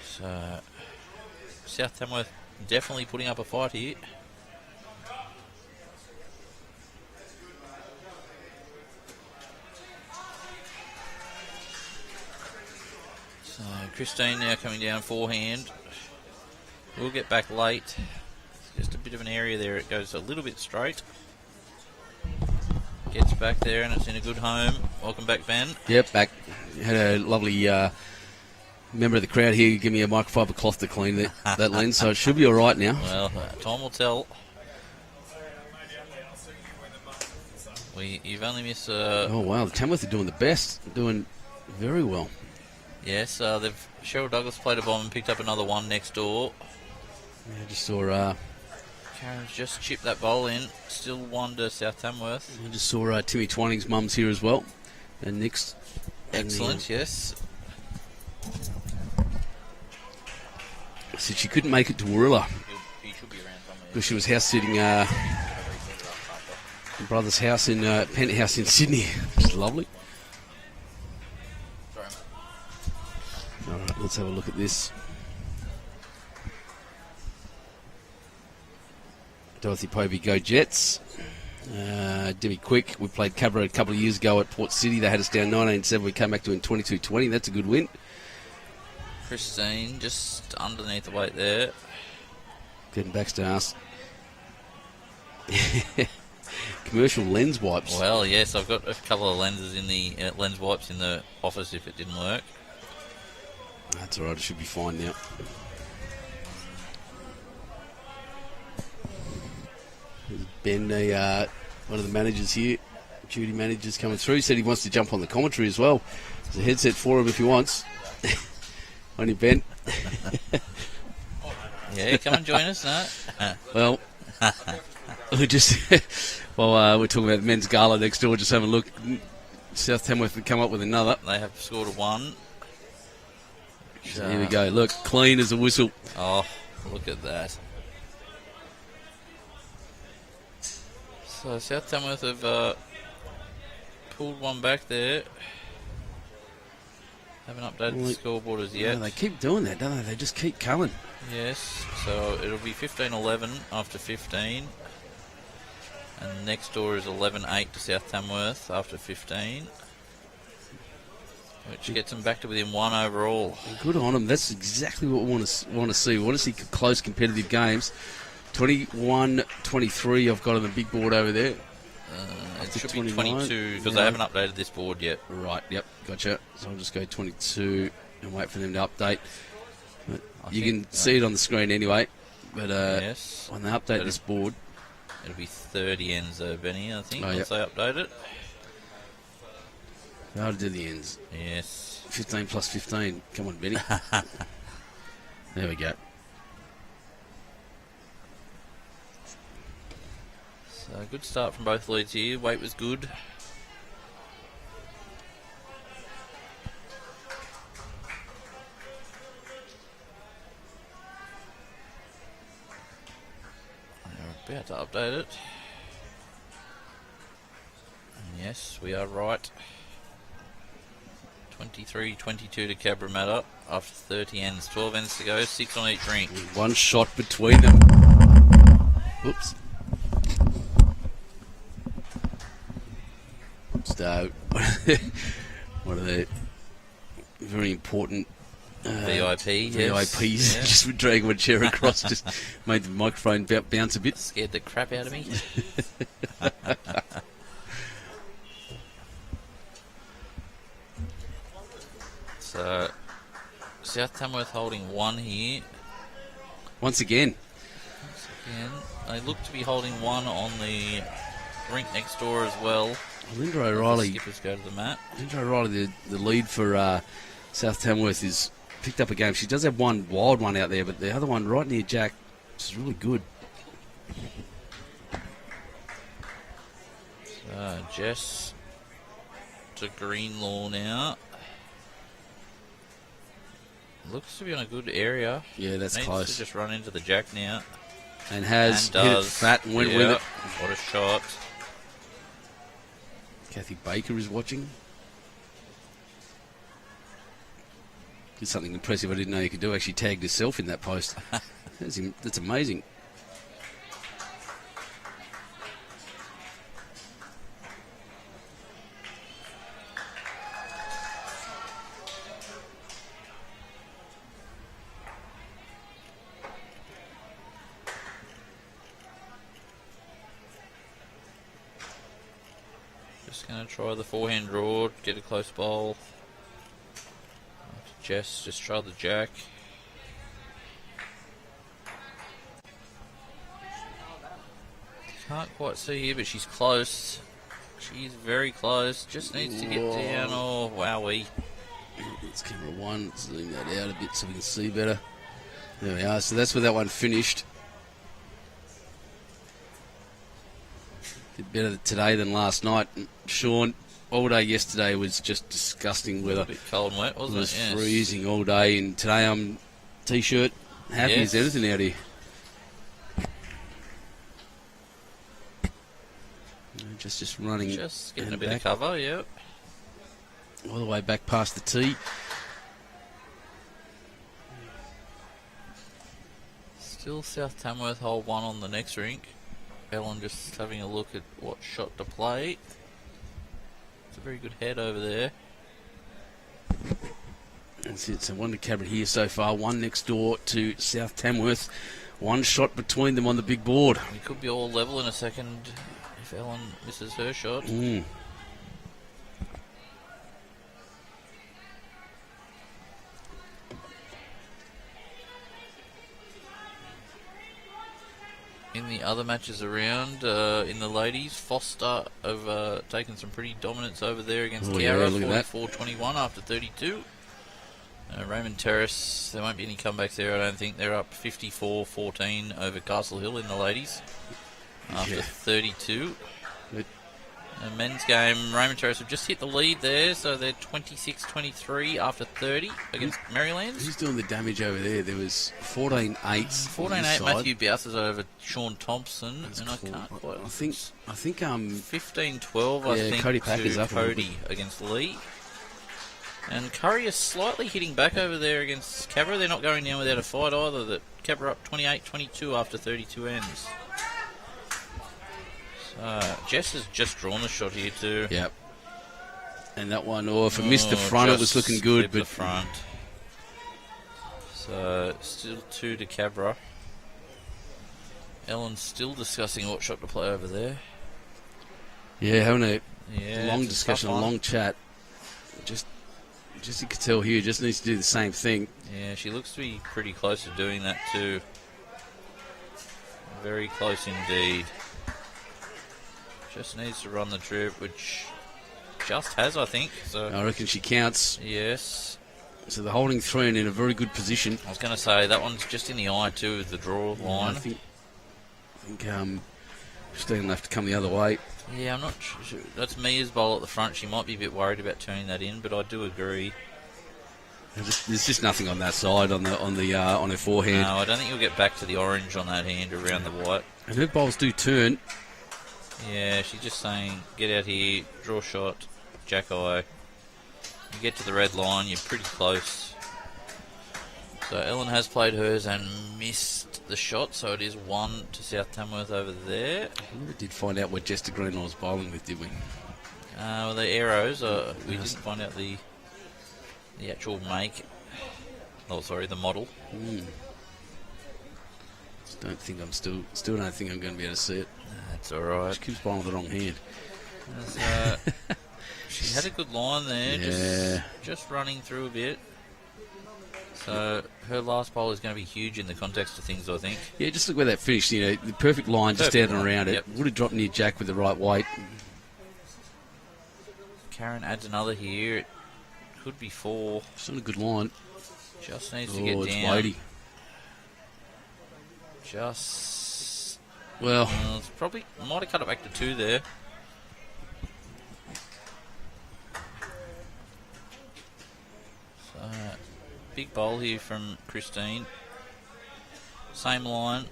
So South Tamworth definitely putting up a fight here. So Christine now coming down forehand. We'll get back late. Just a bit of an area there. It goes a little bit straight. back there, and it's in a good home. Welcome back, Ben. Yep, back. Had a lovely member of the crowd here give me a microfiber cloth to clean that lens, so it should be all right now. Well, time will tell. You've only missed... Oh, wow, the Tamworth are doing the best. Doing very well. Yes, Cheryl Douglas played a bomb and picked up another one next door. Yeah, just saw... Karen's just chipped that bowl in. Still 1 to South Tamworth. I just saw Timmy Twining's mum's here as well. And Nick's... Excellent, yes. Said she couldn't make it to Warilla He should be around somewhere. because she was house sitting her brother's house in Pennant house in Sydney. Which is lovely. Sorry, mate. All right, let's have a look at this. Dorothy Povey, go Jets. Debbie Quick, we played Cabramatta a couple of years ago at Port City. They had us down 19-7. We came back to win 22-20. That's a good win. Christine, just underneath the weight there. Getting back to us. Commercial lens wipes. Well, yes, I've got a couple of lenses in the lens wipes in the office if it didn't work. That's all right. It should be fine now. Ben, one of the managers here, duty managers coming through, said he wants to jump on the commentary as well. There's a headset for him if he wants. Only Ben. Yeah, come and join us, no? Well, we're we're talking about the men's gala next door. Just have a look. South Tamworth have come up with another. They have scored a 1. So here we go. Look, clean as a whistle. Oh, look at that. So South Tamworth have pulled one back there. Haven't updated the scoreboard as yet. Yeah, they keep doing that, don't they? They just keep coming. Yes, so it'll be 15-11 after 15. And next door is 11-8 to South Tamworth after 15. Which gets them back to within 1 overall. Good on them. That's exactly what we want to see. We want to see close competitive games. 21-23 I've got on the big board over there. It should be 22 because they haven't updated this board yet. Right, yep, gotcha. So I'll just go 22 and wait for them to update. But you can see it on the screen anyway. But yes, when they update this board... It'll be 30 ends though, Benny, I think, once they update it. How to do the ends? Yes. 15 plus 15. Come on, Benny. There we go. So good start from both leads here. Weight was good. They're about to update it. And yes, we are right. 23-22 to Cabramatta after 30 ends. 12 ends to go, 6 on each ring. One shot between them. Oops. So, one of the very important VIPs. VIPs. Yeah. Just dragging my chair across, just made the microphone bounce a bit. Scared the crap out of me. So, South Tamworth holding 1 here. Once again. Again, they look to be holding 1 on the rink next door as well. Linda O'Reilly. Skippers go to the mat. Linda O'Reilly, the lead for South Tamworth, is picked up a game. She does have one wild one out there, but the other one right near Jack, which is really good. So, Jess to Greenlaw now. Looks to be on a good area. Yeah, that's Needs close. to just run into the Jack now. And has And hit it does. fat and went with it. What a shot. Cathy Baker is watching. Did something impressive I didn't know you could do. Actually tagged herself in that post. That's amazing. Just going to try the forehand draw, get a close bowl. Jess, just try the jack. Can't quite see here, but she's close. She's very close. Just needs to get down. Oh, wowee. Let's camera 1, zoom that out a bit so we can see better. There we are. So that's where that one finished. Did better today than last night. Sean, all day yesterday was just disgusting weather. A bit cold and wet, wasn't it? It was Yes. freezing all day, and today I'm t-shirt, happy as anything out here. Just running. Just getting and a bit back, of cover, yep. all the way back past the tee. Still South Tamworth hole 1 on the next rink. Ellen just having a look at what shot to play. It's a very good head over there. That's it. So 1 to Cabramatta here so far. 1 next door to South Tamworth. 1 shot between them on the big board. We could be all level in a second if Ellen misses her shot. Mm. In the other matches around, in the ladies, Foster have taken some pretty dominance over there against Kiara, 44-21 after 32. Raymond Terrace, there won't be any comebacks there, I don't think. They're up 54-14 over Castle Hill in the ladies after 32. Good. Men's game, Raymond Terrace have just hit the lead there, so they're 26-23 after 30 against Marylands. Who's doing the damage over there? There was 14-8. 14-8 Matthew Bowsers over Sean Thompson, That's and cool. I can't quite... I think 15-12, I yeah, think, Cody Packer's to up Cody against Lee. And Curry is slightly hitting back over there against Cabra. They're not going down without a fight either. That Cabra up 28-22 after 32 ends. So Jess has just drawn a shot here too. Yep. And that one, if it missed the front, it was looking good. But the front. So still 2 to Cabra. Ellen's still discussing what shot to play over there. yeah, having a Yeah, long it's discussion, a tough one. long chat. Just you could tell here, just needs to do the same thing. Yeah, she looks to be pretty close to doing that too. Very close indeed. Just needs to run the trip, which just has, I think. So I reckon she counts. yes. So they're holding 3 and in a very good position. I was going to say that one's just in the eye too of the draw line. I think Christine will have to come the other way. Yeah, I'm not sure. That's Mia's bowl at the front. She might be a bit worried about turning that in, but I do agree. There's just nothing on that side on her forehand. No, I don't think you'll get back to the orange on that hand around the white. And her bowls do turn. Yeah, she's just saying, get out here, draw shot, jack eye. You get to the red line, you're pretty close. So Ellen has played hers and missed the shot, so it is 1 to South Tamworth over there. We never did find out what Jester Greenlaw was bowling with, did we? Well, the arrows, we didn't find out the actual make. Oh, sorry, the model. Don't think I'm still don't think I'm going to be able to see it. That's all right. She keeps bowling with the wrong hand. She had a good line there, Yeah. just running through a bit. So her last bowl is going to be huge in the context of things, I think. Yeah, just look where that finished. You know, the perfect line, just Perfect out and line, around it. yep. Would have dropped near Jack with the right weight. Karen adds another here. It could be 4. It's not a good line. Just needs to get It's down. weighty. Just... Well, it's probably... Might have cut it back to 2 there. So, big bowl here from Christine. Same line.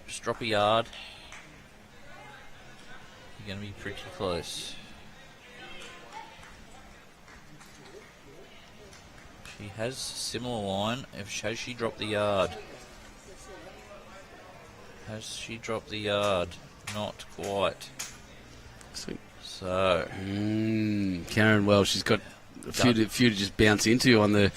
Just drop a yard. You're going to be pretty close. She has similar line. Has she dropped the yard? Has she dropped the yard? Not quite. sweet. So Karen, well, she's got a few to just bounce into on her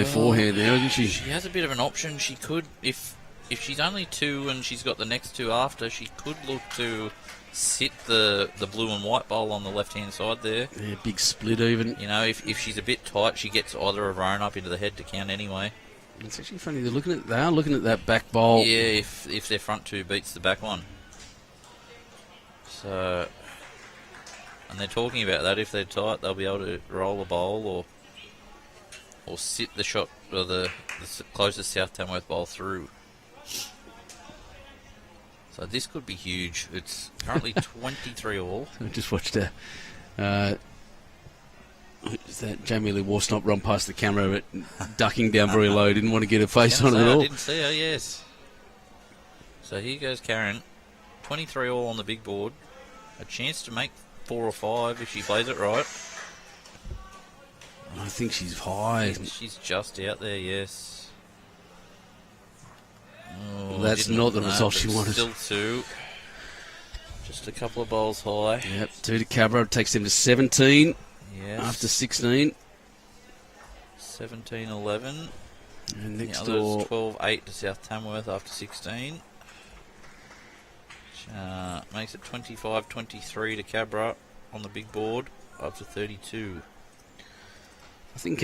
forehand there, hasn't she? she has a bit of an option. She could, if if she's only 2 and she's got the next 2 after, she could look to sit the blue and white bowl on the left-hand side there. Yeah, big split even. You know, if she's a bit tight, she gets either of her own up into the head to count anyway. It's actually funny. They are looking at that back bowl. Yeah, if their front 2 beats the back one. So, and they're talking about that. If they're tight, they'll be able to roll a bowl or sit the shot or the closest South Tamworth bowl through. So this could be huge. It's currently 23 all. I just watched is that Jamie Lee Warsnop run past the camera, but ducking down very low. Didn't want to get her face on it at all. I didn't see her, yes. So here goes Karen. 23 all on the big board. A chance to make 4 or 5 if she plays it right. I think she's high. She's just out there, yes. Oh, Well, that's not the result she wanted. Still 2. Just a couple of bowls high. Yep, 2 to Cabramatta. Takes them to 17 Yes. after 16. 17-11. And next The others door, 12-8 to South Tamworth after 16. Makes it 25-23 to Cabra on the big board after 32. I think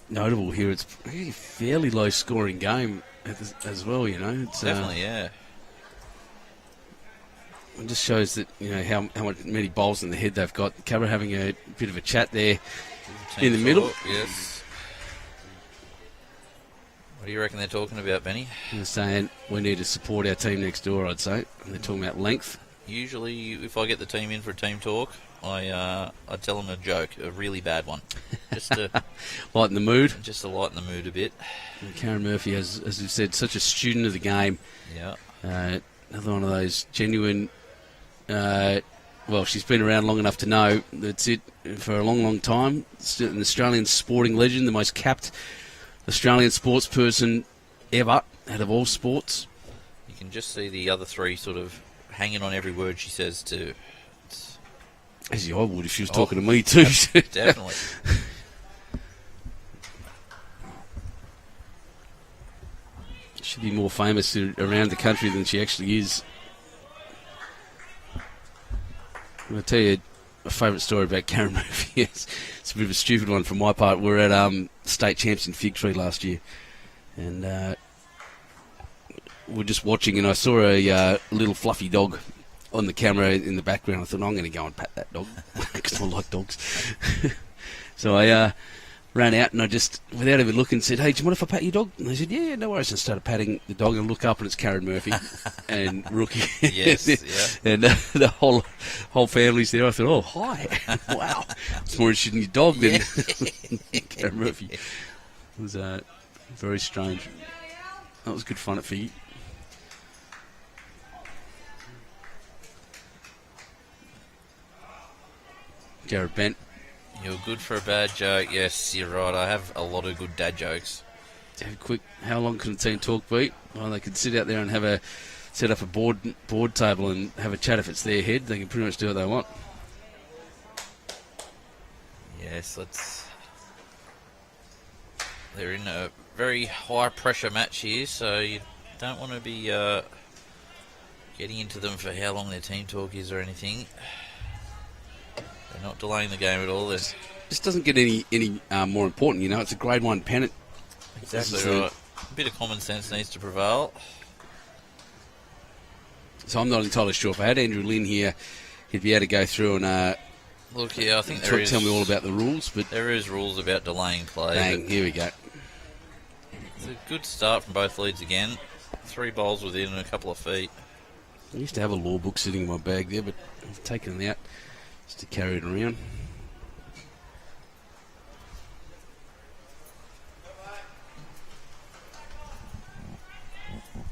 notable here, it's a fairly low scoring game as well, you know. It's, Definitely, yeah. It just shows that, you know, how many bowls in the head they've got. Cabra having a bit of a chat there in the middle. Yes. What do you reckon they're talking about, Benny? They're saying we need to support our team next door, I'd say. And they're talking about length. Usually, if I get the team in for a team talk, I tell them a joke, a really bad one, just to Lighten the mood. just to lighten the mood a bit. And Karen Murphy, as we've said, such a student of the game. Yeah. Another one of those genuine... well, she's been around long enough to know that's it for a long, long time. Still an Australian sporting legend, the most capped Australian sports person ever out of all sports. You can just see the other 3 sort of hanging on every word she says too. As I would if she was talking to me too. Definitely. She'd be more famous around the country than she actually is. I'm going to tell you a favourite story about Karen Murphy. It's a bit of a stupid one from my part. We were at state champs in Fig Tree last year, and we're just watching, and I saw a little fluffy dog on the camera in the background. I thought, I'm going to go and pat that dog because I like dogs. So I ran out and I just, without even looking, said, hey, do you mind if I pat your dog? And they said, yeah, no worries. And started patting the dog, and I look up and it's Karen Murphy and Rookie. Yes, yeah. And the whole family's there. I thought, oh, hi. Wow. It's more interested in your dog than Karen Murphy. It was very strange. That was good fun at Figgy. Jared Bent. You're good for a bad joke. Yes, you're right. I have a lot of good dad jokes. Quick, how long can a team talk be? Well, they could sit out there and set up a board table and have a chat. If it's their head, they can pretty much do what they want. Yes, they're in a very high pressure match here, so you don't want to be getting into them for how long their team talk is or anything. They're not delaying the game at all. This doesn't get any more important, you know. It's a Grade 1 pennant. Exactly right. A bit of common sense needs to prevail. So I'm not entirely sure. If I had Andrew Lynn here, he'd be able to go through and look, yeah, I think tell me all about the rules. But there is rules about delaying play. Bang, here we go. It's a good start from both leads again. 3 bowls within and a couple of feet. I used to have a law book sitting in my bag there, but I've taken it out just to carry it around.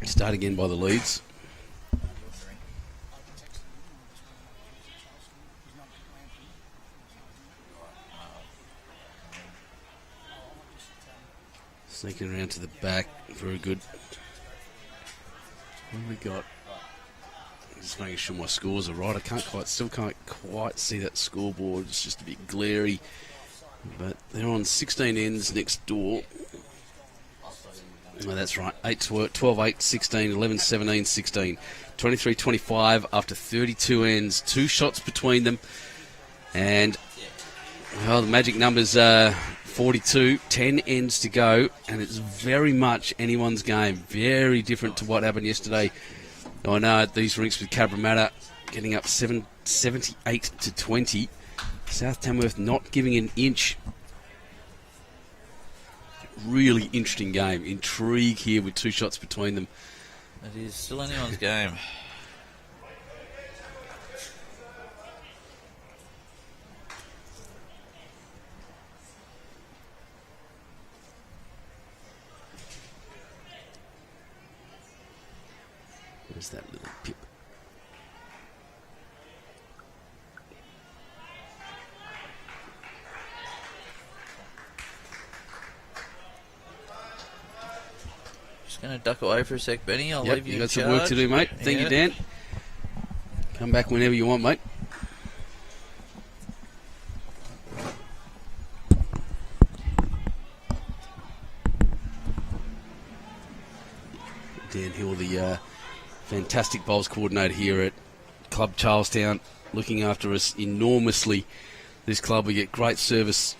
Start again by the leads. Sneaking around to the back, very good. What have we got? Just making sure my scores are right. I still can't quite see that scoreboard. It's just a bit glary. But they're on 16 ends next door. Oh, that's right. 12, 8, 16, 11, 17, 16. 23, 25 after 32 ends. 2 shots between them. And, well, the magic number's 42. 10 ends to go. And it's very much anyone's game. Very different to what happened yesterday. I know at these rinks with Cabramatta getting up 78 to 20. South Tamworth not giving an inch. Really interesting game. Intrigue here with 2 shots between them. It is still anyone's game. Where's that little pip? Just going to duck away for a sec, Benny. I'll leave you got in some work charge. to do, mate. Thank you, Dan. Come back whenever you want, mate. Dan Hill, the fantastic bowls coordinator here at Club Charlestown, looking after us enormously. This club, we get great service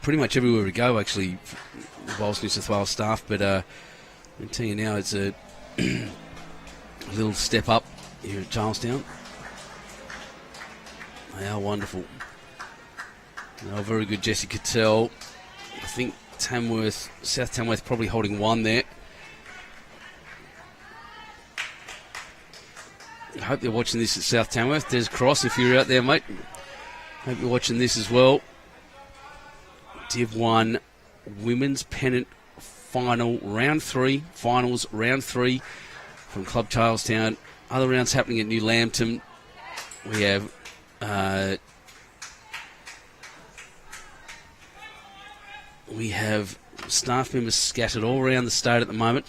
pretty much everywhere we go, actually, the BowlsNSW staff. But I can tell you now, it's a little step up here at Charlestown. They are wonderful. Oh, very good, Jessie Cottell. I think South Tamworth probably holding 1 there. I hope they're watching this at South Tamworth. There's Cross, if you're out there, mate. Hope you're watching this as well. Div 1 Women's Pennant Final Round 3. Finals Round 3 from Club Charlestown. Other rounds happening at New Lambton. We have staff members scattered all around the state at the moment.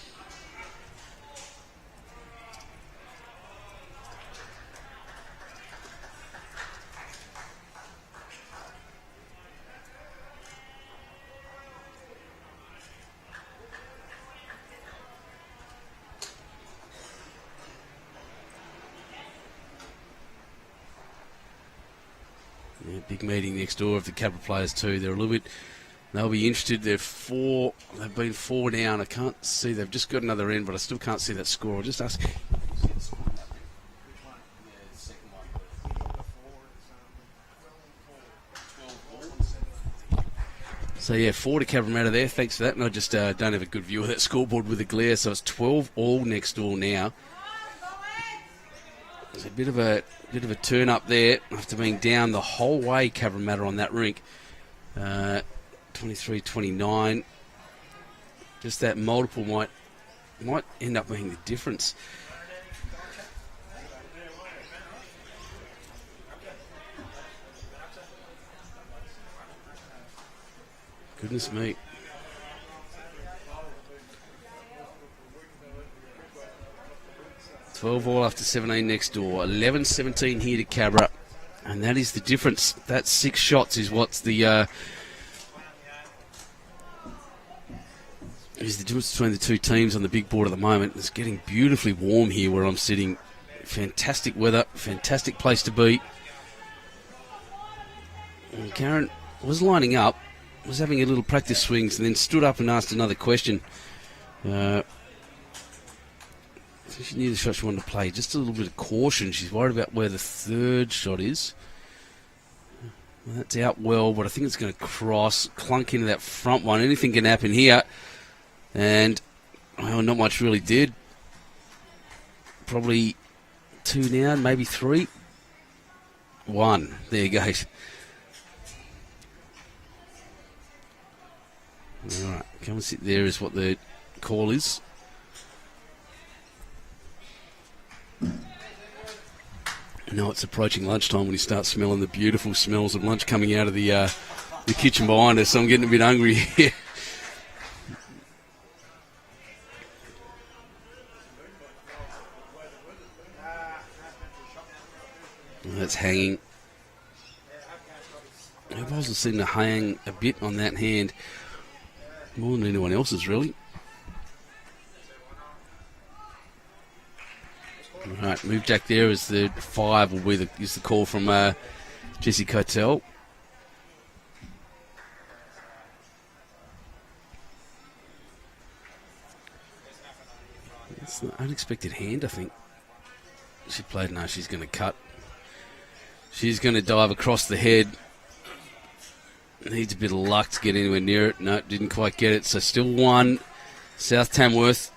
Yeah, big meeting next door of the Cabra players too. They're a little bit. They'll be interested. They've been 4 down. I can't see. They've just got another end, but I still can't see that score. I'll just ask. So, yeah, 4 to Cabramatta there. Thanks for that. And I just don't have a good view of that scoreboard with the glare. So it's 12 all next door now. There's a bit of a turn up there after being down the whole way, Cabramatta, on that rink. 23-29. Just that multiple might end up being the difference. Goodness me. $12 all after 17 next door. 11-17 here to Cabra. And that is the difference. That 6 shots is what's the difference between the 2 teams on the big board at the moment. It's getting beautifully warm here where I'm sitting. Fantastic weather, fantastic place to be. And Karen was lining up, was having a little practice swings, and then stood up and asked another question. So she knew the shot she wanted to play. Just a little bit of caution. She's worried about where the 3rd shot is. Well, that's out well, but I think it's going to clunk into that front one. Anything can happen here. And, well, not much really did. Probably 2 now, maybe 3. 1. There you go. All right, come and sit there is what the call is. Now it's approaching lunchtime when you start smelling the beautiful smells of lunch coming out of the kitchen behind us, so I'm getting a bit hungry here. That's hanging. It doesn't seem to hang a bit on that hand. More than anyone else's, really. Right, move Jack there as the 5 will be is the call from Jessie Cottell. It's an unexpected hand, I think. She played. No, she's going to cut. She's going to dive across the head. Needs a bit of luck to get anywhere near it. No, didn't quite get it. So still 1. South Tamworth.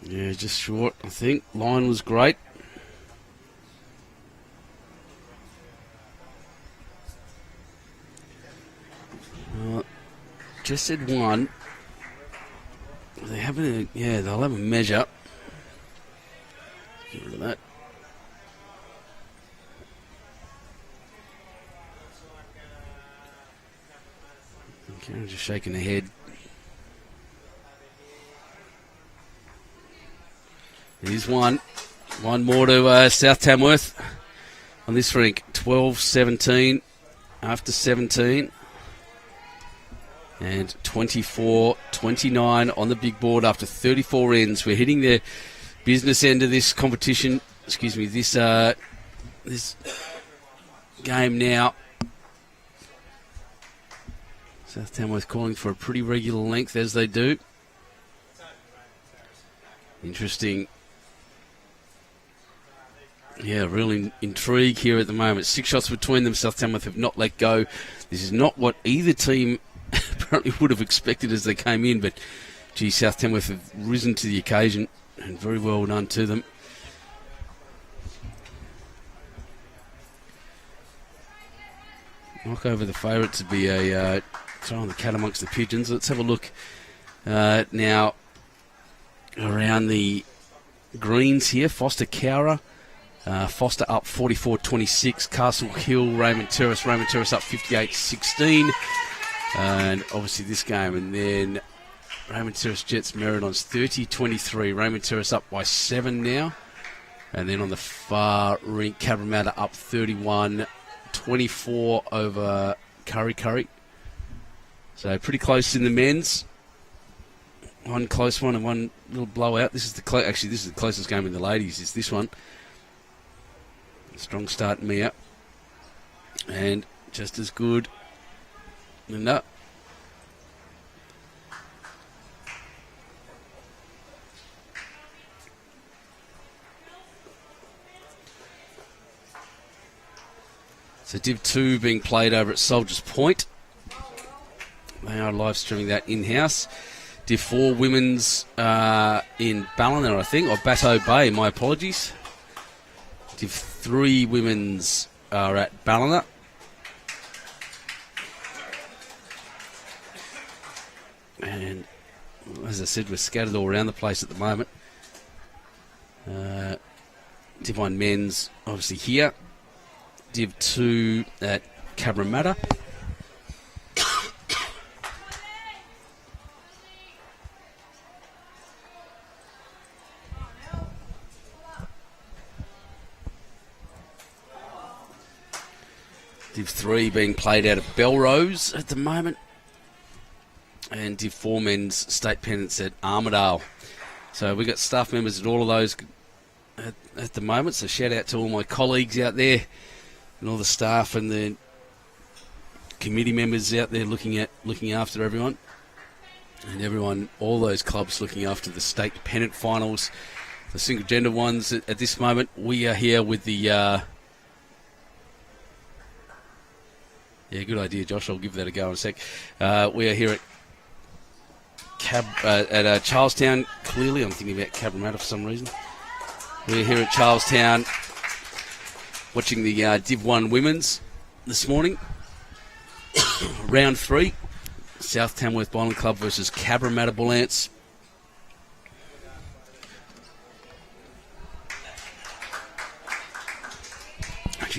Yeah, just short, I think. Line was great. Just said 1. They haven't. Yeah, they'll have a measure. Get rid of that. Okay, just shaking the head. Here's 1. 1 more to South Tamworth on this rink. 12-17 after 17. And 24-29 on the big board after 34 ends. We're hitting the business end of this competition. Excuse me, this game now. South Tamworth calling for a pretty regular length, as they do. Interesting. Yeah, real intrigue here at the moment. 6 shots between them. South Tamworth have not let go. This is not what either team apparently would have expected as they came in, but gee, South Tamworth have risen to the occasion, and very well done to them. Knock over the favourite to be a throwing the cat amongst the pigeons. Let's have a look now around the greens here. Foster Cowra. Foster up 44-26. Castle Hill, Raymond Terrace up 58-16. And obviously this game. And then Raymond Terrace Jets Meridons 30-23. Raymond Terrace up by 7 now. And then on the far rink, Cabramatta up 31-24 over Curry. So pretty close in the men's. One close one and one little blowout. This is the closest game in the ladies. Is this one? Strong start, Mia. And just as good, Linda. So Div 2 being played over at Soldiers Point. They are live streaming that in-house. Div 4 women's in Ballina, I think, or Bateau Bay, my apologies. Div 3 women's are at Ballina. And as I said, we're scattered all around the place at the moment. Div 1 men's obviously here. Div 2 at Cabramatta. Div 3 being played out of Belrose at the moment. And Div 4 men's state pennants at Armidale. So we've got staff members at all of those at the moment. So shout out to all my colleagues out there and all the staff and the committee members out there looking after everyone. And everyone, all those clubs looking after the state pennant finals, the single gender ones at this moment. We are here with the... yeah, good idea, Josh. I'll give that a go in a sec. We are here at Charlestown. Clearly, I'm thinking about Cabramatta for some reason. We're here at Charlestown watching the Div 1 women's this morning. Round 3. South Tamworth Bowling Club versus Cabramatta Bullants.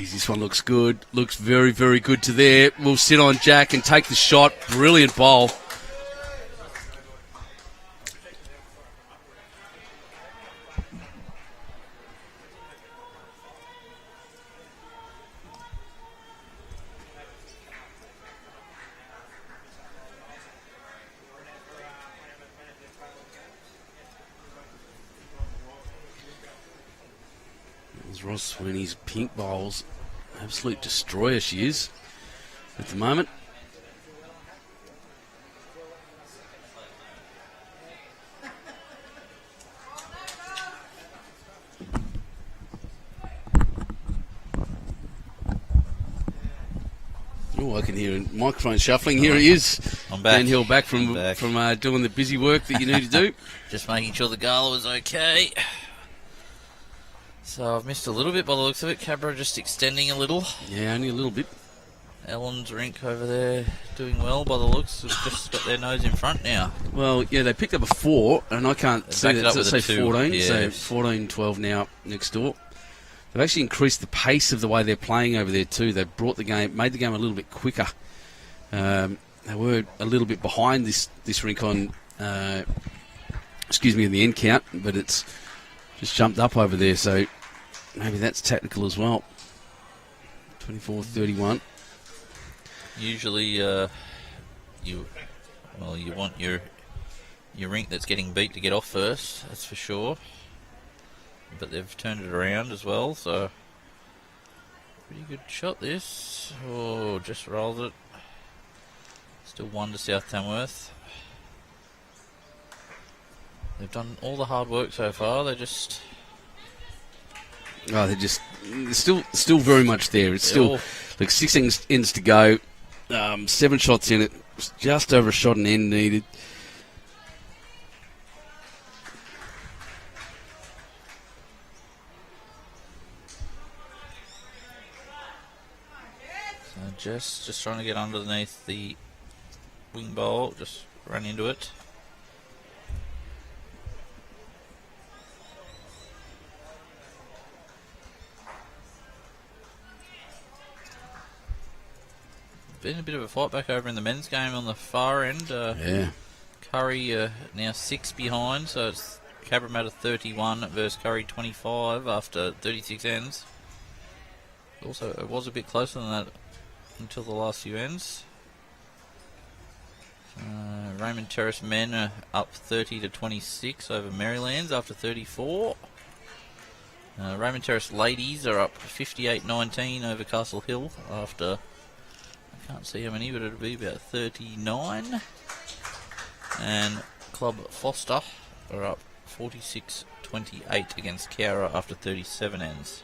Geez, this one looks good. Looks very, very good to there. We'll sit on Jack and take the shot. Brilliant bowl. Ross Sweeney's pink bowls. Absolute destroyer she is at the moment. Oh, I can hear a microphone shuffling. Here he is. I'm back. Dan Hill back from back. Doing the busy work that you need to do. Just making sure the gala was okay. So I've missed a little bit by the looks of it. Cabra just extending a little. Yeah, only a little bit. Ellen's rink over there doing well by the looks. They've just got their nose in front now. Well, yeah, they picked up a 4, and I can't see that. Does it say 14? Yeah. So 14, 12 now next door. They've actually increased the pace of the way they're playing over there too. They've made the game a little bit quicker. They were a little bit behind this rink on, in the end count, but it's just jumped up over there. So maybe that's tactical as well. 24-31. Usually, you want your rink that's getting beat to get off first. That's for sure. But they've turned it around as well. So pretty good shot this. Oh, just rolled it. Still 1 to South Tamworth. They've done all the hard work so far. They're still very much there. It's still like 6 ends to go. 7 shots in it. Just over a shot and end needed. So just trying to get underneath the wing bowl. Just run into it. Been a bit of a fight back over in the men's game on the far end. Curry now 6 behind, so it's Cabramatta 31 versus Curry 25 after 36 ends. Also, it was a bit closer than that until the last few ends. Raymond Terrace men are up 30 to 26 over Marylands after 34. Raymond Terrace ladies are up 58-19 over Castle Hill after, I can't see how many, but it'll be about 39. And Club Foster are up 46-28 against Cowra after 37 ends.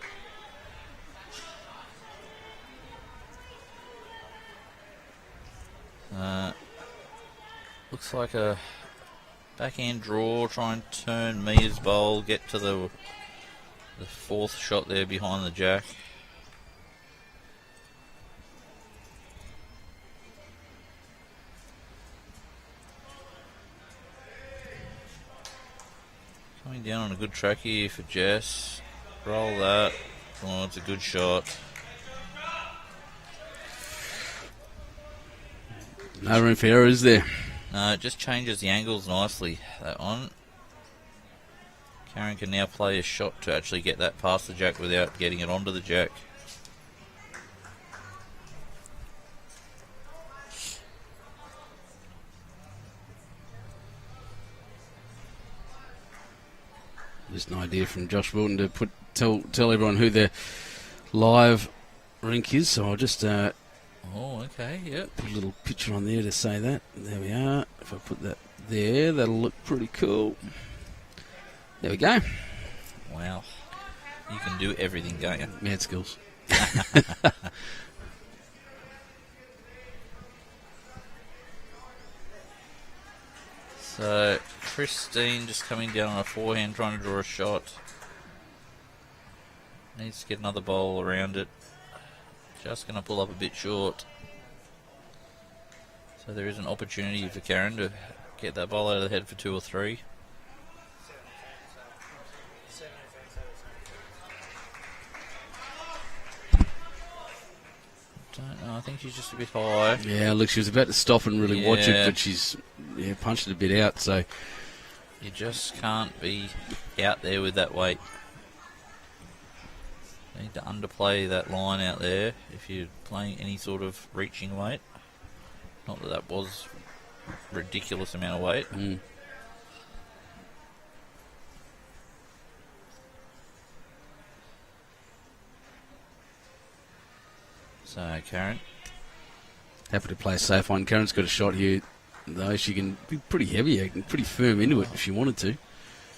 Looks like a backhand draw, try and turn Mia's bowl, get to the 4th shot there behind the jack. Coming down on a good track here for Jess. Roll that. Oh, it's a good shot. No room for error, is there? No, it just changes the angles nicely, that one. Karen can now play a shot to actually get that past the jack without getting it onto the jack. Just an idea from Josh Wilton to tell everyone who their live rink is, so I'll just okay, yep. Put a little picture on there to say that. There we are. If I put that there, that'll look pretty cool. There we go. Wow. You can do everything, can't you? Mad skills. So, Christine just coming down on a forehand, trying to draw a shot. Needs to get another bowl around it. Just going to pull up a bit short. So there is an opportunity for Karen to get that ball out of the head for 2 or 3. I think she's just a bit high. Yeah, look, she was about to stop and really watch it, Yeah. but she's punched it a bit out. So You just can't be out there with that weight. You need to underplay that line out there if you're playing any sort of reaching weight. Not that that was ridiculous amount of weight. So, Karen. happy to play safe on. Karen's got a shot here, though. She can be pretty heavy, and pretty firm into it if she wanted to.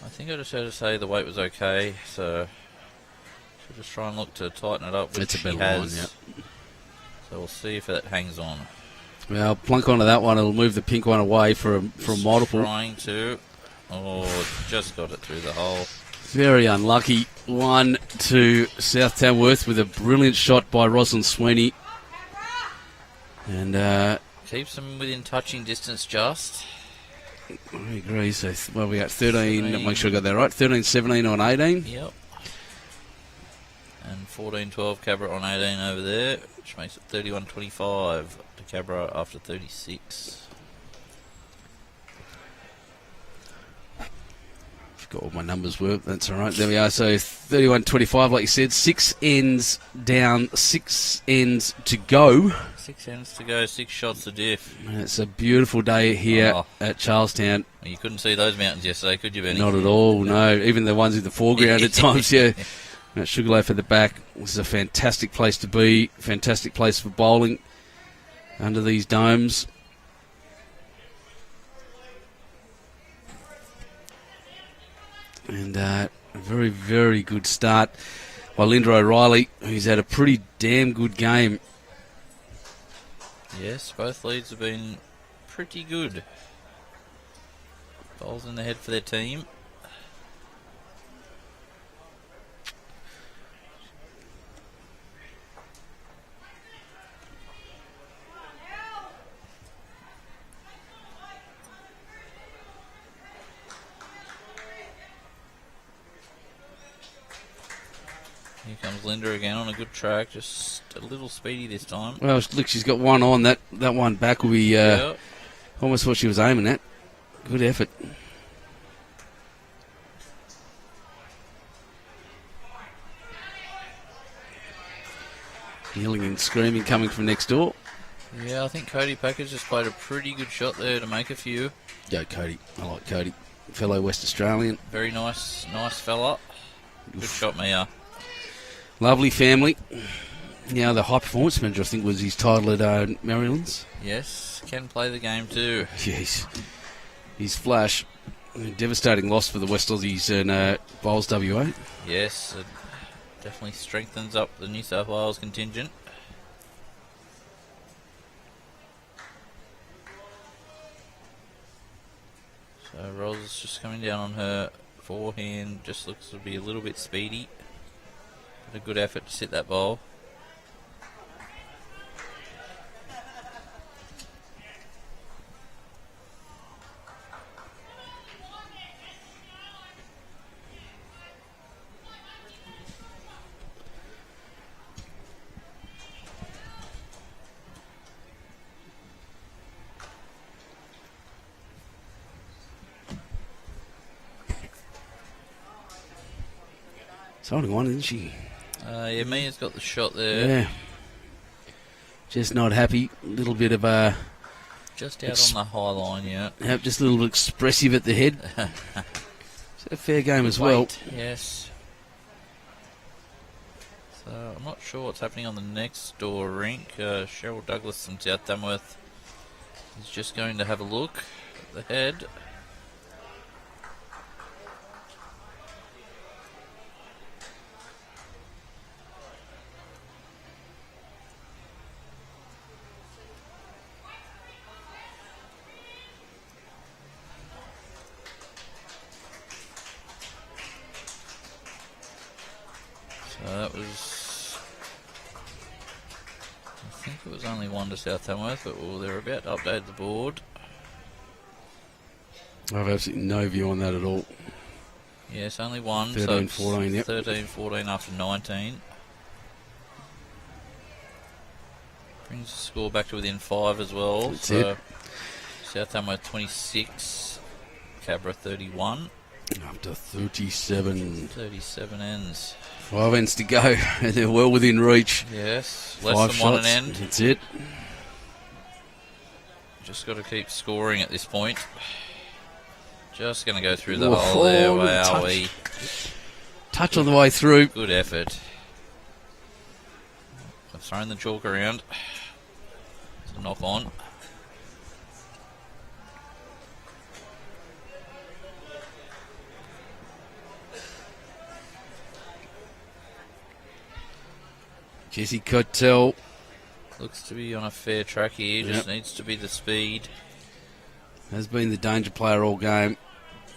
I think I just had to say the weight was okay, so she'll just try and look to tighten it up, which That's a better she has. line, So we'll see if that hangs on. Well, plunk onto that one. It'll move the pink one away for a multiple. Trying to. Oh, just got it through the hole. Very unlucky. 1 to South Tamworth with a brilliant shot by Roslyn Sweeney. And Keeps them within touching distance just. I agree. So, we got 13. Make sure I got that right. 13-17 on 18. Yep. And 14-12 Cabra on 18 over there, which makes it 31-25 to Cabra after 36. Forgot what my numbers were. That's all right. There we are. So 31-25, like you said. 6 ends down, 6 ends to go. 6 ends to go, 6 shots to diff. It's a beautiful day here at Charlestown. You couldn't see those mountains yesterday, could you, Benny? Not at all, no. Even the ones in the foreground at times, yeah. Sugarloaf at the back. This is a fantastic place to be. Fantastic place for bowling under these domes. And a very, very good start by Linda O'Reilly, who's had a pretty damn good game. Yes, both leads have been pretty good. Bowls in the head for their team. Here comes Linda again on a good track, just a little speedy this time. Well, look, she's got one on. That one back will be almost what she was aiming at. Good effort. Yelling and screaming coming from next door. Yeah, I think Cody Packers just played a pretty good shot there to make a few. Go Cody. I like Cody. Fellow West Australian. Very nice fella. Good shot, Mia. Lovely family. Now the high performance manager, I think, was his title at Maryland's. Yes, can play the game too. Yes. His flash. A devastating loss for the West Aussies and Bowls WA. Yes, it definitely strengthens up the New South Wales contingent. So Ros is just coming down on her forehand, just looks to be a little bit speedy. But a good effort to sit that bowl. It's holding one, isn't she? Yeah, Mia's got the shot there. Yeah. Just not happy. A little bit of Just out on the high line, yeah. just a little expressive at the head. It's a fair game as well. Yes. So I'm not sure what's happening on the next door rink. Cheryl Douglas from South Tamworth is just going to have a look at the head. That was, I think it was only one to South Tamworth, but they're about to update the board. I have absolutely no view on that at all. Yes, only one. 13-14, yep. 13-14 after 19. Brings the score back to within 5 as well. That's so it. South Tamworth 26, Cabra 31. Up to 37. 37 ends. 5 ends to go, and they're well within reach. Yes, less 5 than shots. 1 an end. That's it. Just got to keep scoring at this point. Just going to go through the Oh, hole there. touch. Wowee. Touch on the way through. Good effort. I've thrown the chalk around. It's a knock on. Jessie Cottell. Looks to be on a fair track here. Just Yep. needs to be the speed. Has been the danger player all game.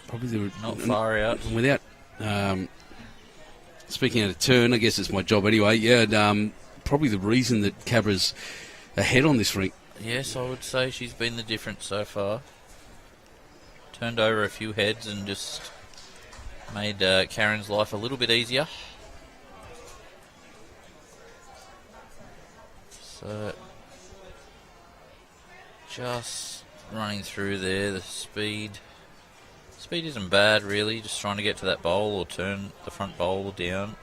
Probably the Not far out. without speaking out of turn. I guess it's my job anyway. Yeah, and, probably the reason that Cabra's ahead on this rink. Yes, I would say she's been the difference so far. Turned over a few heads and just made Karen's life a little bit easier. So, just running through there, the speed. Speed isn't bad really, just trying to get to that bowl or turn the front bowl down.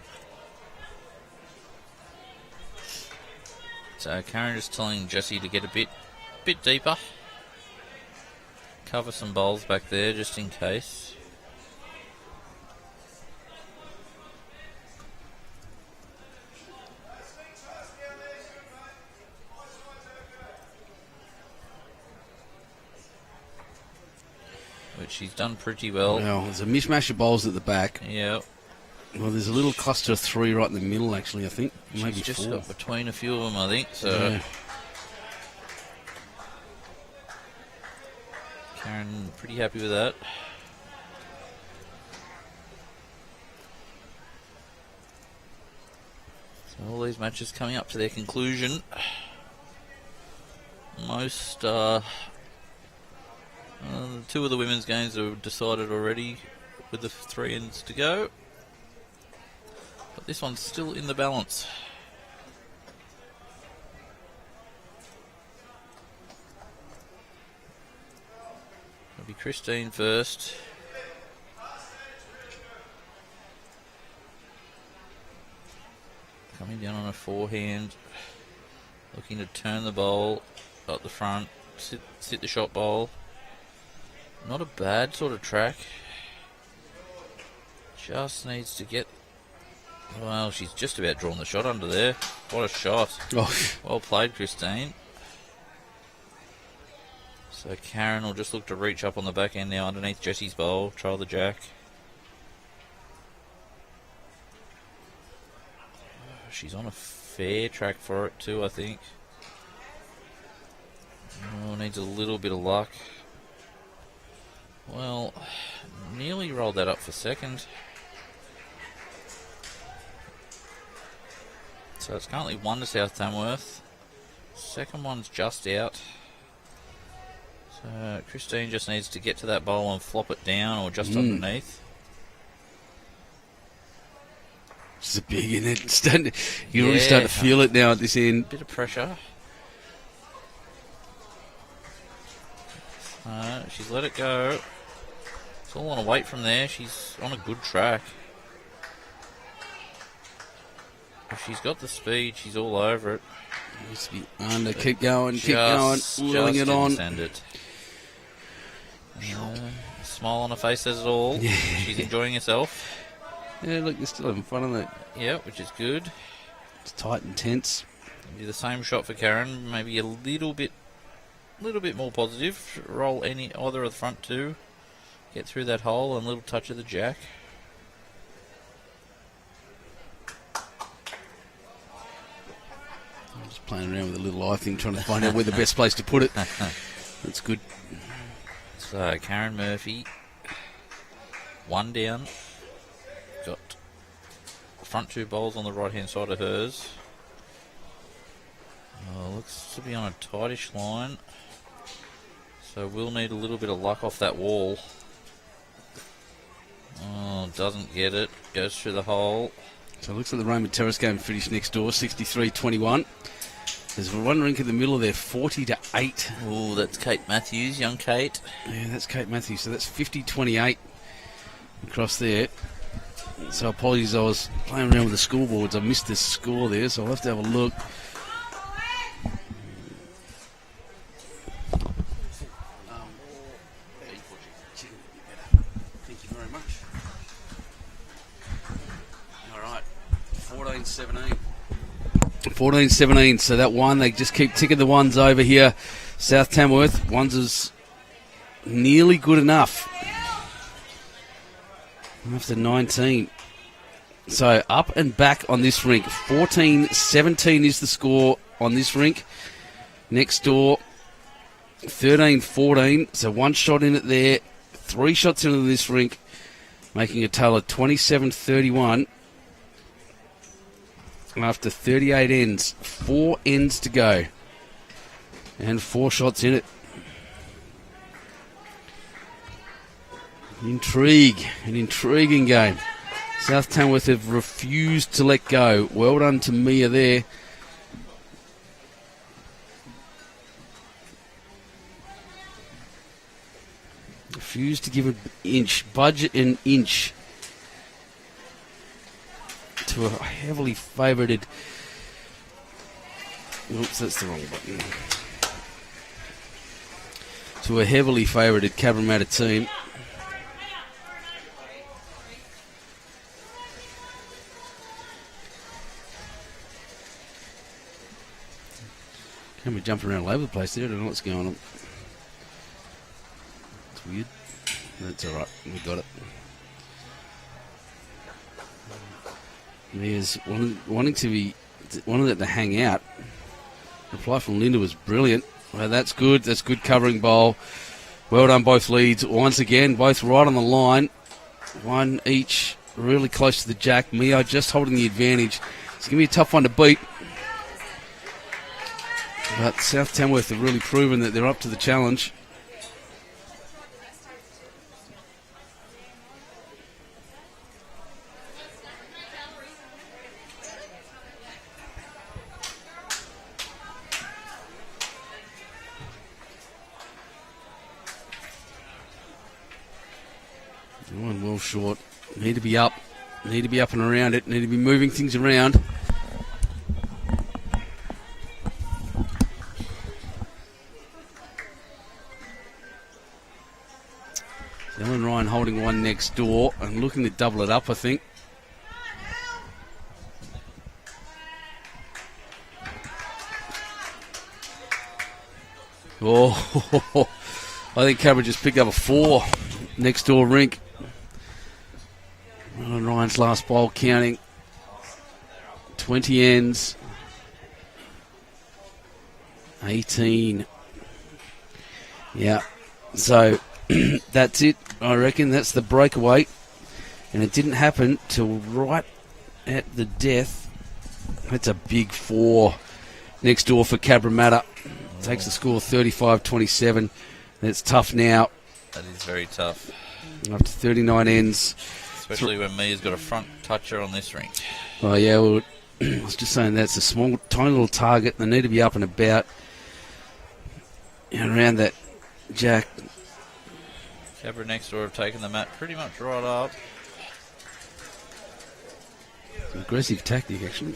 So Karen just telling Jessie to get a bit deeper. Cover some bowls back there just in case. Which she's done pretty well. Well, there's a mishmash of bowls at the back. Yeah. Well, there's a little cluster of 3 right in the middle, actually, I think. Maybe She's just 4. got between a few of them, I think. So Yeah. Karen pretty happy with that. So all these matches coming up to their conclusion. Most 2 of the women's games are decided already with the 3 ends to go. But this one's still in the balance. It'll be Christine first. Coming down on a forehand. Looking to turn the bowl up the front. Sit the shot bowl. Not a bad sort of track. Just needs to get... Well, she's just about drawn the shot under there. What a shot. Oh, Well played, Christine. So Karen will just look to reach up on the back end now underneath Jessie's bowl. Try the jack. She's on a fair track for it too, I think. Oh, needs a little bit of luck. Well, nearly rolled that up for second. So it's currently 1 to South Tamworth. Second one's just out. So Christine just needs to get to that bowl and flop it down or just underneath. it's a big in it. You really start to feel it now at this end. Bit of pressure. She's let it go. It's all on a weight from there. She's on a good track. If she's got the speed, she's all over it. Needs to be under. Keep going, wheeling it on. Send it. Smile on her face says it all. Yeah. She's enjoying herself. Yeah, look, they're still having fun, aren't they? Yeah, which is good. It's tight and tense. Do the same shot for Karen. Maybe a little bit more positive. Roll either of the front 2. Get through that hole and a little touch of the jack. I'm just playing around with a little eye thing, trying to find out where the best place to put it. That's good. So Karen Murphy, 1 down. Got front 2 bowls on the right hand side of hers. Looks to be on a tightish line. So we'll need a little bit of luck off that wall. Oh, doesn't get it. Goes through the hole. So it looks like the Raymond Terrace game finished next door, 63-21. There's one rink in the middle there, 40-8. Oh, that's Kate Matthews, young Kate. Yeah, that's Kate Matthews. So that's 50-28 across there. So apologies, I was playing around with the scoreboards. I missed this score there, so I'll have to have a look. Thank you very much. All right, 14-17. 14-17, so that one, they just keep ticking the ones over here. South Tamworth, ones is nearly good enough. After 19. So up and back on this rink. 14-17 is the score on this rink. Next door, 13-14. So one shot in it there. 3 shots into this rink, making a total of 27-31. After 38 ends. 4 ends to go. And 4 shots in it. Intrigue. An intriguing game. South Tamworth have refused to let go. Well done to Mia there. Refused to give an inch. Budget an inch to a heavily favoured. Oops, that's the wrong button. To a heavily favoured Cabramatta team. Can we jump around all over the place there? I don't know what's going on. It's weird. That's alright. We got it. Mia's wanting it to hang out. The reply from Linda was brilliant. Well, that's good. That's good covering bowl. Well done, both leads. Once again, both right on the line. One each, really close to the jack. Mia just holding the advantage. It's going to be a tough one to beat. But South Tamworth have really proven that they're up to the challenge. One well short. Need to be up. Need to be up and around it. Need to be moving things around. Ellen Ryan holding one next door and looking to double it up, I think. Oh, I think Cabra just picked up a 4 next door rink. Ellen Ryan's last bowl counting 20 ends. 18. Yeah, so that's it. I reckon that's the breakaway. And it didn't happen till right at the death. That's a big 4 next door for Cabramatta. Takes the score 35-27. It's tough now. That is very tough. After 39 ends. Especially when Mia's got a front toucher on this rink. Oh, yeah, well, I was just saying that's a small, tiny little target. They need to be up and about. And around that jack. Cabra next door have taken the mat pretty much right up. Aggressive tactic, actually.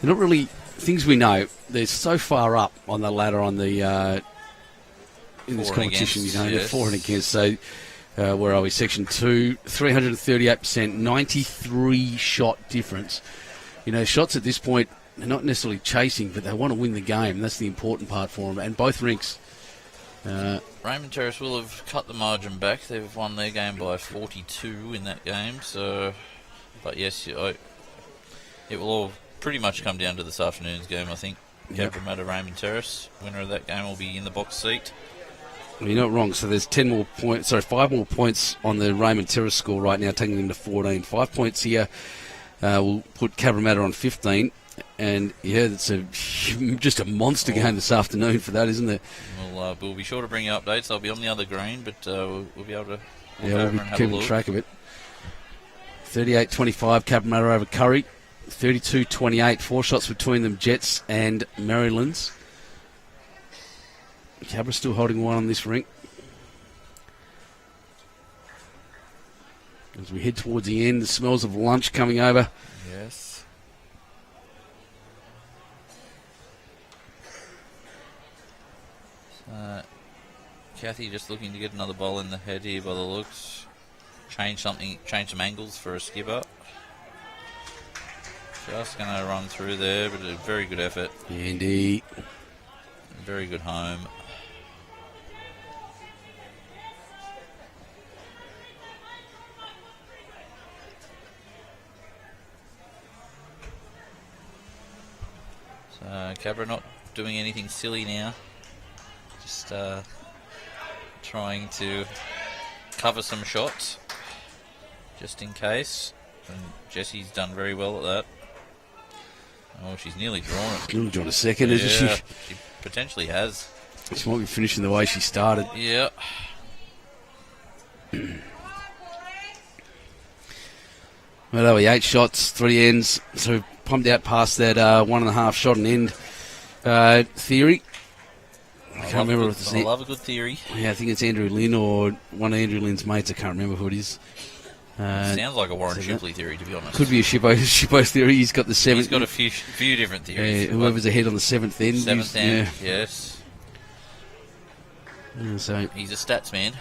They're not really things we know. They're so far up on the ladder on the in this competition. Against, you know, yes. they're for and against. So where are we? Section 2, 338%, 93 shot difference. You know, shots at this point, they're not necessarily chasing, but they want to win the game. That's the important part for them. And both rinks. Raymond Terrace will have cut the margin back. They've won their game by 42 in that game. So, but yes, it will all pretty much come down to this afternoon's game, I think. Yep. Cabramatta, Raymond Terrace. Winner of that game will be in the box seat. Well, you're not wrong. So there's 5 more points on the Raymond Terrace score right now, taking them to 14. 5 points here will put Cabramatta on 15. And yeah, it's just a monster game this afternoon for that, isn't it? We'll be sure to bring you updates. They'll be on the other green, but we'll be able to we'll be keeping track of it. 38-25, Cabramatta over Curry. 32-28. 4 shots between them, Jets and Marylands. Cabra still holding one on this rink. As we head towards the end, the smells of lunch coming over. Yes. Cathy just looking to get another bowl in the head here by the looks. Change some angles for a skipper. Just going to run through there, but a very good effort. Yeah, indeed. Very good home. So Cabra not doing anything silly now. Just trying to cover some shots, just in case. And Jessie's done very well at that. Oh, she's nearly drawn it. Nearly drawn a second, isn't she? She potentially has. She might be finishing the way she started. Yeah. Well, there were 8 shots, 3 ends. So pumped out past that 1.5 shot and end theory. I can't remember if it's I love a good theory. Yeah, I think it's Andrew Lynn or one of Andrew Lynn's mates. I can't remember who it is. Sounds like a Warren Shipley theory, to be honest. Could be a Shippo theory. He's got the 7th. He's got a few different theories. Whoever's ahead on the 7th end. 7th end, yes. So he's a stats man.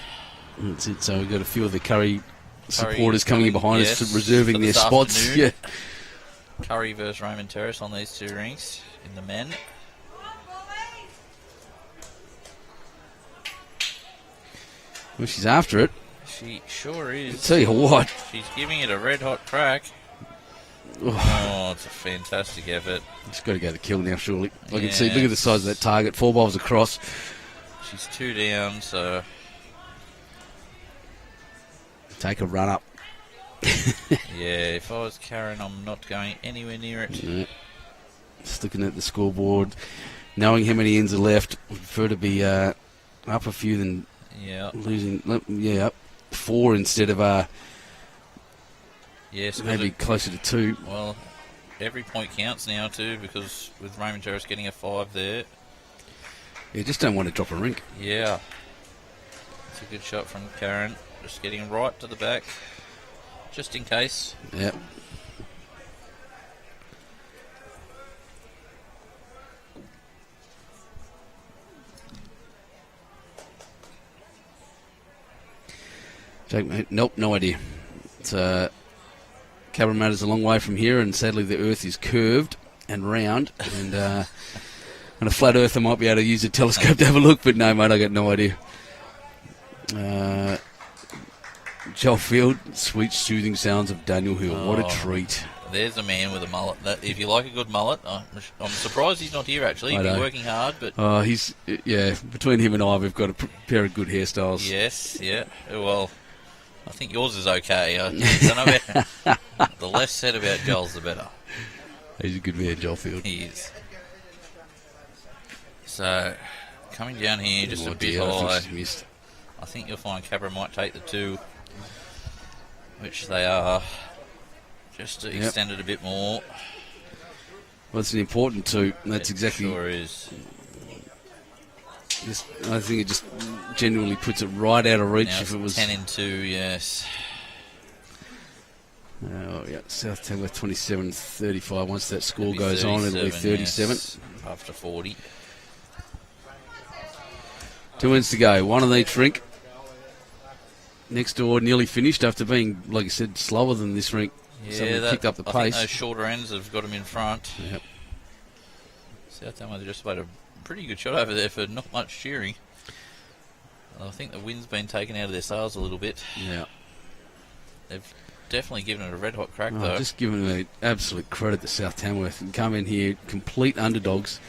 That's it. So we've got a few of the Curry supporters coming in behind us, reserving their spots. Afternoon. Yeah. Curry versus Raymond Terrace on these 2 rinks in the men. Well, she's after it. She sure is. I'll tell you what. She's giving it a red hot crack. Oh, it's a fantastic effort. It's got to go to kill now, surely. I can see, look at the size of that target. 4 bowls across. She's 2 down, so. Take a run up. Yeah, if I was Karen, I'm not going anywhere near it. Yeah. Just looking at the scoreboard, knowing how many ends are left, would prefer to be up a few than losing. Yeah, up 4 instead of yes, maybe closer to 2. Well, every point counts now too, because with Raymond Terrace getting a 5 there. You just don't want to drop a rink. Yeah, it's a good shot from Karen. Just getting right to the back, just in case. Yep. Jake, mate, nope, no idea. It's Cabramatta's a long way from here, and sadly the earth is curved and round, and on a flat earth I might be able to use a telescope to have a look, but no, mate, I got no idea. Joel Field, sweet soothing sounds of Daniel Hill. What a treat. There's a man with a mullet. If you like a good mullet, I'm surprised he's not here actually. He's been working hard, but he's between him and I, we've got a pair of good hairstyles. Yes, yeah. Well, I think yours is okay. I don't know about, the less said about Joel's, the better. He's a good man, Joel Field. He is. So, coming down here, just a bit high. I think you'll find Cabra might take the 2, which they are, just to extend it a bit more. Well, it's an important 2. That's exactly. Sure is. I think it just genuinely puts it right out of reach. Now if it was 10 and 2, yes. South Tamworth 27-35. Once that score goes on, it'll be 37. Yes, after 40. 2 ends to go. 1 on each rink. Next door nearly finished after being, like you said, slower than this rink. Yeah, picked up the pace. I think those shorter ends have got them in front. Yep. South Tamworth just made a pretty good shot over there for not much cheering. I think the wind's been taken out of their sails a little bit. Yeah. They've definitely given it a red hot crack though. Just giving them absolute credit to South Tamworth, and come in here complete underdogs,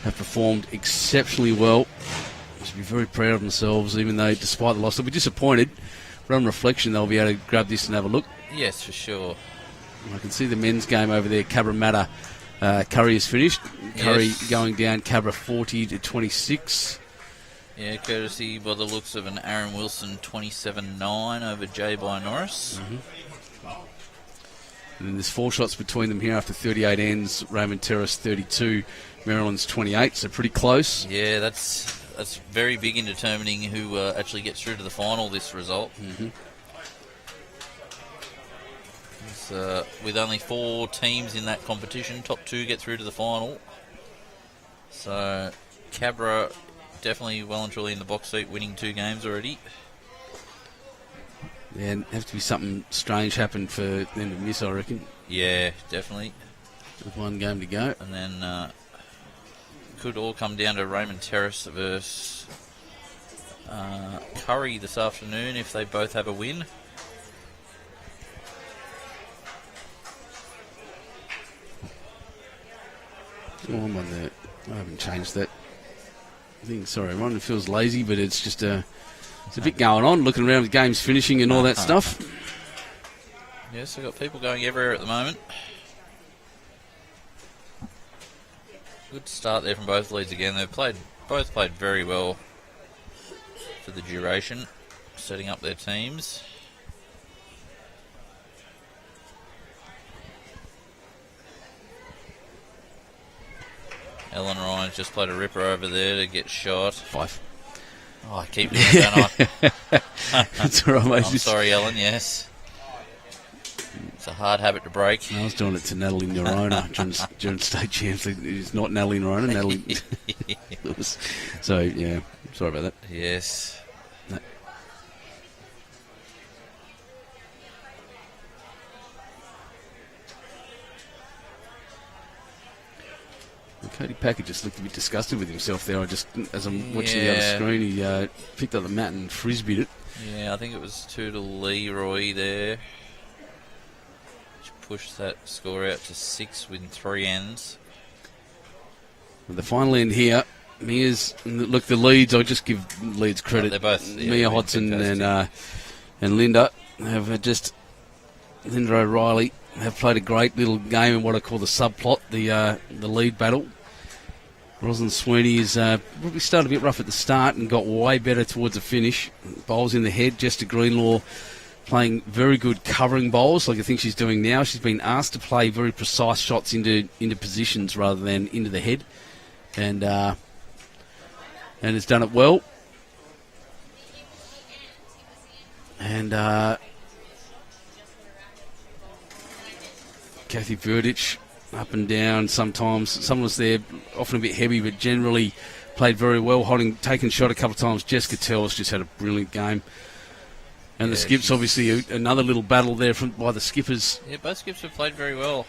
have performed exceptionally well. Should be very proud of themselves, even though despite the loss they'll be disappointed, but on reflection they'll be able to grab this and have a look. Yes, for sure. And I can see the men's game over there. Cabramatta, Curry is finished. Curry going down, Cabra 40-26. Yeah, courtesy by the looks of an Aaron Wilson 27-9 over J by Norris. And then there's 4 shots between them here after 38 ends. Raymond Terrace 32, Maryland's 28, so pretty close. Yeah, that's very big in determining who actually gets through to the final, this result. Mm-hmm. With only 4 teams in that competition, top 2 get through to the final. So Cabra definitely well and truly in the box seat, winning 2 games already. Yeah, and have to be something strange happen for them to miss, I reckon. Yeah, definitely. With 1 game to go. And then could all come down to Raymond Terrace versus Curry this afternoon if they both have a win. Oh, I'm on there. I haven't changed that thing. Sorry, everyone. It feels lazy, but it's just it's a bit going on. Looking around with games finishing and all that stuff. Yes, we've got people going everywhere at the moment. Good start there from both leads again. They've both played very well for the duration, setting up their teams. Ellen Ryan's just played a ripper over there to get shot. 5. Oh, I keep doing it, don't I? That's all right, mate. I'm sorry, Ellen, yes. It's a hard habit to break. I was doing it to Natalie Nerona during state champs. It's not Natalie Nerona, Natalie Lewis. So, yeah, sorry about that. Yes. No. Cody Packer just looked a bit disgusted with himself there. As I'm watching the other screen, he picked up the mat and frisbeed it. Yeah, I think it was 2 to Leroy there. Which pushed that score out to 6 with 3 ends. The final end here, Mia's, look, the leads, I'll just give leads credit. They're both, Mia Hotson and Linda have just, Linda O'Reilly have played a great little game in what I call the subplot, the lead battle. Roslyn Sweeney is probably started a bit rough at the start and got way better towards the finish. Bowls in the head, Jessica Greenlaw playing very good covering bowls like I think she's doing now. She's been asked to play very precise shots into positions rather than into the head. And has done it well. And Cathy Verdich, up and down sometimes. Sometimes they're often a bit heavy, but generally played very well, taken shot a couple of times. Jess Cottell's just had a brilliant game. And the skips, obviously, another little battle there by the skippers. Yeah, both skips have played very well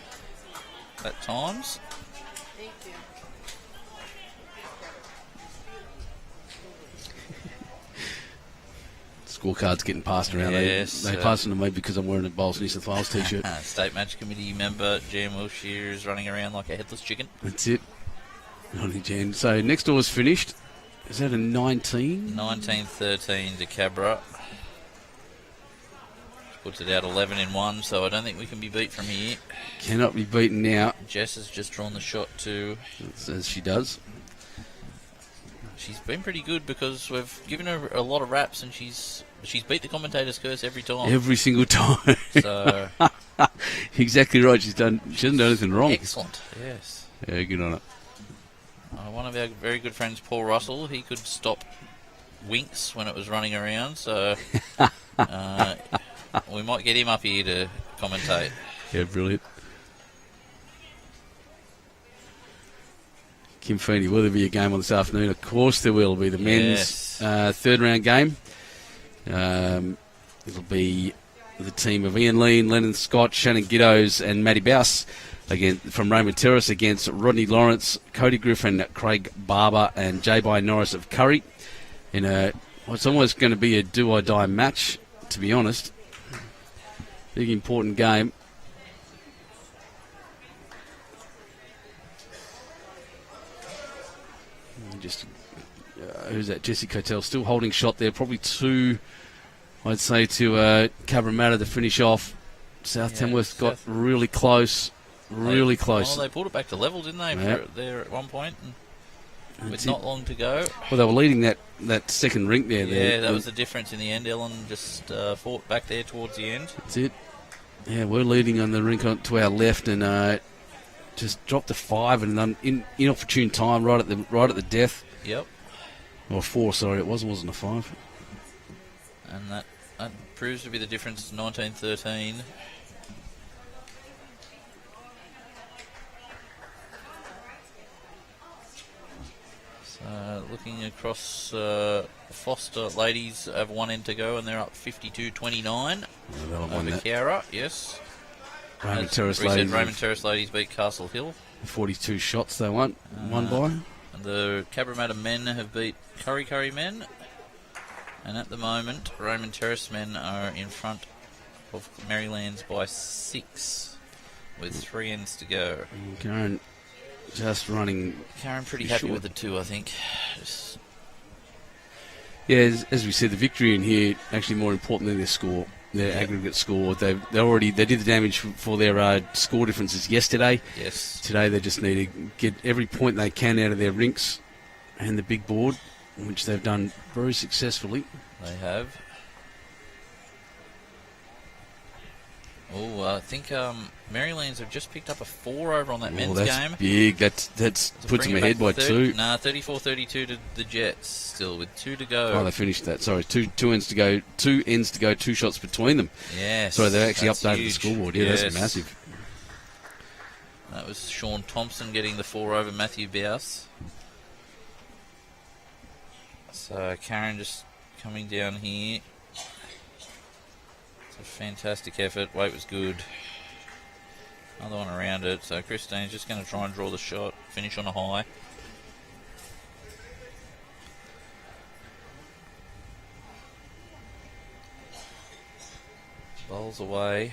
at times. Scorecards getting passed around. Yes, they pass them to me because I'm wearing a BowlsNSW Wales t-shirt. State Match Committee member Jan Wilshire is running around like a headless chicken. That's it. Ronnie Jan. So next door's finished. Is that a 19? 19-13 to Cabra. Puts it out 11 in 1, so I don't think we can be beat from here. Cannot be beaten now. Jess has just drawn the shot too. As she does. She's been pretty good because we've given her a lot of raps and she's beat the commentator's curse every time. Every single time. So exactly right. She hasn't done anything wrong. Excellent. Yes. Yeah, good on it. One of our very good friends, Paul Russell, he could stop Winks when it was running around, so we might get him up here to commentate. Yeah, brilliant. Kim Feeney, will there be a game on this afternoon? Of course there will be. The men's third round game. It'll be the team of Ian Lean, Lennon Scott, Shannon Giddos and Matty Bouse again from Raymond Terrace against Rodney Lawrence, Cody Griffin, Craig Barber and J-By Norris of Curry in what's almost going to be a do-or-die match, to be honest. Big important game. Just who's that? Jessie Cottell still holding shot there. Probably 2, I'd say, to Cabramatta to finish off. Tamworth got really close. Really close. Well, they pulled it back to level, didn't they? Yep. There at one point, with not long to go. Well, they were leading that second rink there. Yeah, that was the difference in the end. Ellen just fought back there towards the end. That's it. Yeah, we're leading on the rink to our left, and just dropped to 5 and an inopportune time right at the death. Yep. Or 4, sorry, it wasn't a 5. And that proves to be the difference. 19-13. Looking across, Foster ladies have one end to go, and they're up 52-29 over Cowra. Yes. Raymond Terrace ladies beat Castle Hill. 42 shots they won by. And the Cabramatta men have beat Curry men. And at the moment, Raymond Terrace men are in front of Marylands by 6 with 3 ends to go. Karen just running. Karen pretty happy with the 2, I think. Yeah, as we said, the victory in here actually more important than their score, their aggregate score. They did the damage for their score differences yesterday. Yes. Today they just need to get every point they can out of their rinks and the big board, which they've done very successfully. They have. Oh, I think Marylands have just picked up a 4 over on that men's that's game. Big. That's puts them ahead by 2. Nah, 34-32 to the Jets still with 2 to go. Oh, they finished that. Sorry, two ends to go. 2 ends to go. 2 shots between them. Yes. Sorry, they actually updated huge. the scoreboard. Yeah, yes. That's massive. That was Sean Thompson getting the 4 over Matthew Bouse. So Karen just coming down here. It's a fantastic effort. Weight was good. Another one around it. So Christine's just going to try and draw the shot. Finish on a high. Bowls away.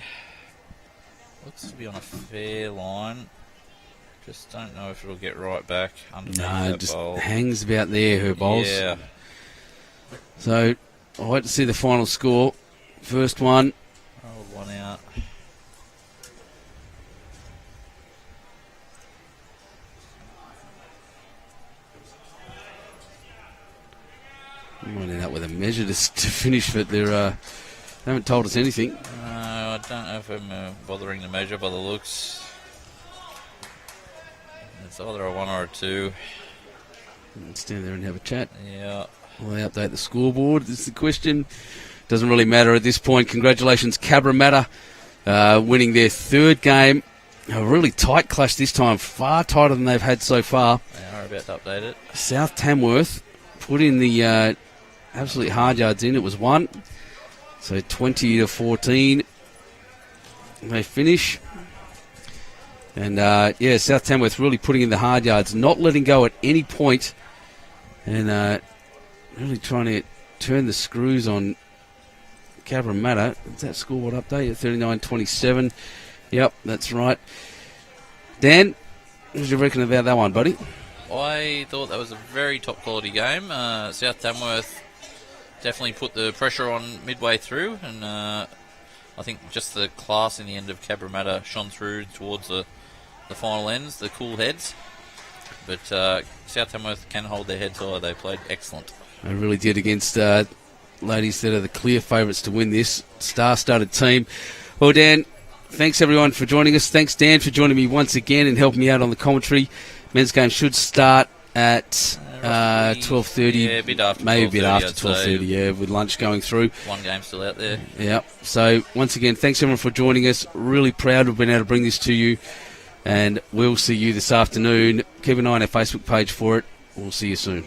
Looks to be on a fair line. Just don't know if it'll get right back underneath that it just bowl. hangs about there, her bowls. Yeah. So I'll wait to see the final score. First one. Rolled one out. I'm running out with a measure to finish, but they haven't told us anything. No, I don't know if I'm bothering to measure by the looks. It's either a 1 or a 2. Stand there and have a chat. Yeah. Will they update the scoreboard? This is the question. Doesn't really matter at this point. Congratulations, Cabramatta, winning their 3rd game. A really tight clash this time, far tighter than they've had so far. They are about to update it. South Tamworth put in the absolute hard yards in. It was 1. So 20-14. They finish. And, South Tamworth really putting in the hard yards, not letting go at any point, and really trying to turn the screws on Cabramatta. Is that scoreboard update at 39-27? Yep, that's right. Dan, what did you reckon about that one, buddy? I thought that was a very top quality game. South Tamworth definitely put the pressure on midway through, and I think just the class in the end of Cabramatta shone through towards the final ends, the cool heads. But South Tamworth can hold their heads high. They played excellent. They really did against ladies that are the clear favourites to win this star-studded team. Well, Dan, thanks everyone for joining us. Thanks, Dan, for joining me once again and helping me out on the commentary. Men's game should start at 12:30. Yeah, a bit after maybe a bit 12:30, after 12:30, yeah, with lunch going through. One game still out there. Yeah. So, once again, thanks everyone for joining us. Really proud to have been able to bring this to you. And we'll see you this afternoon. Keep an eye on our Facebook page for it. We'll see you soon.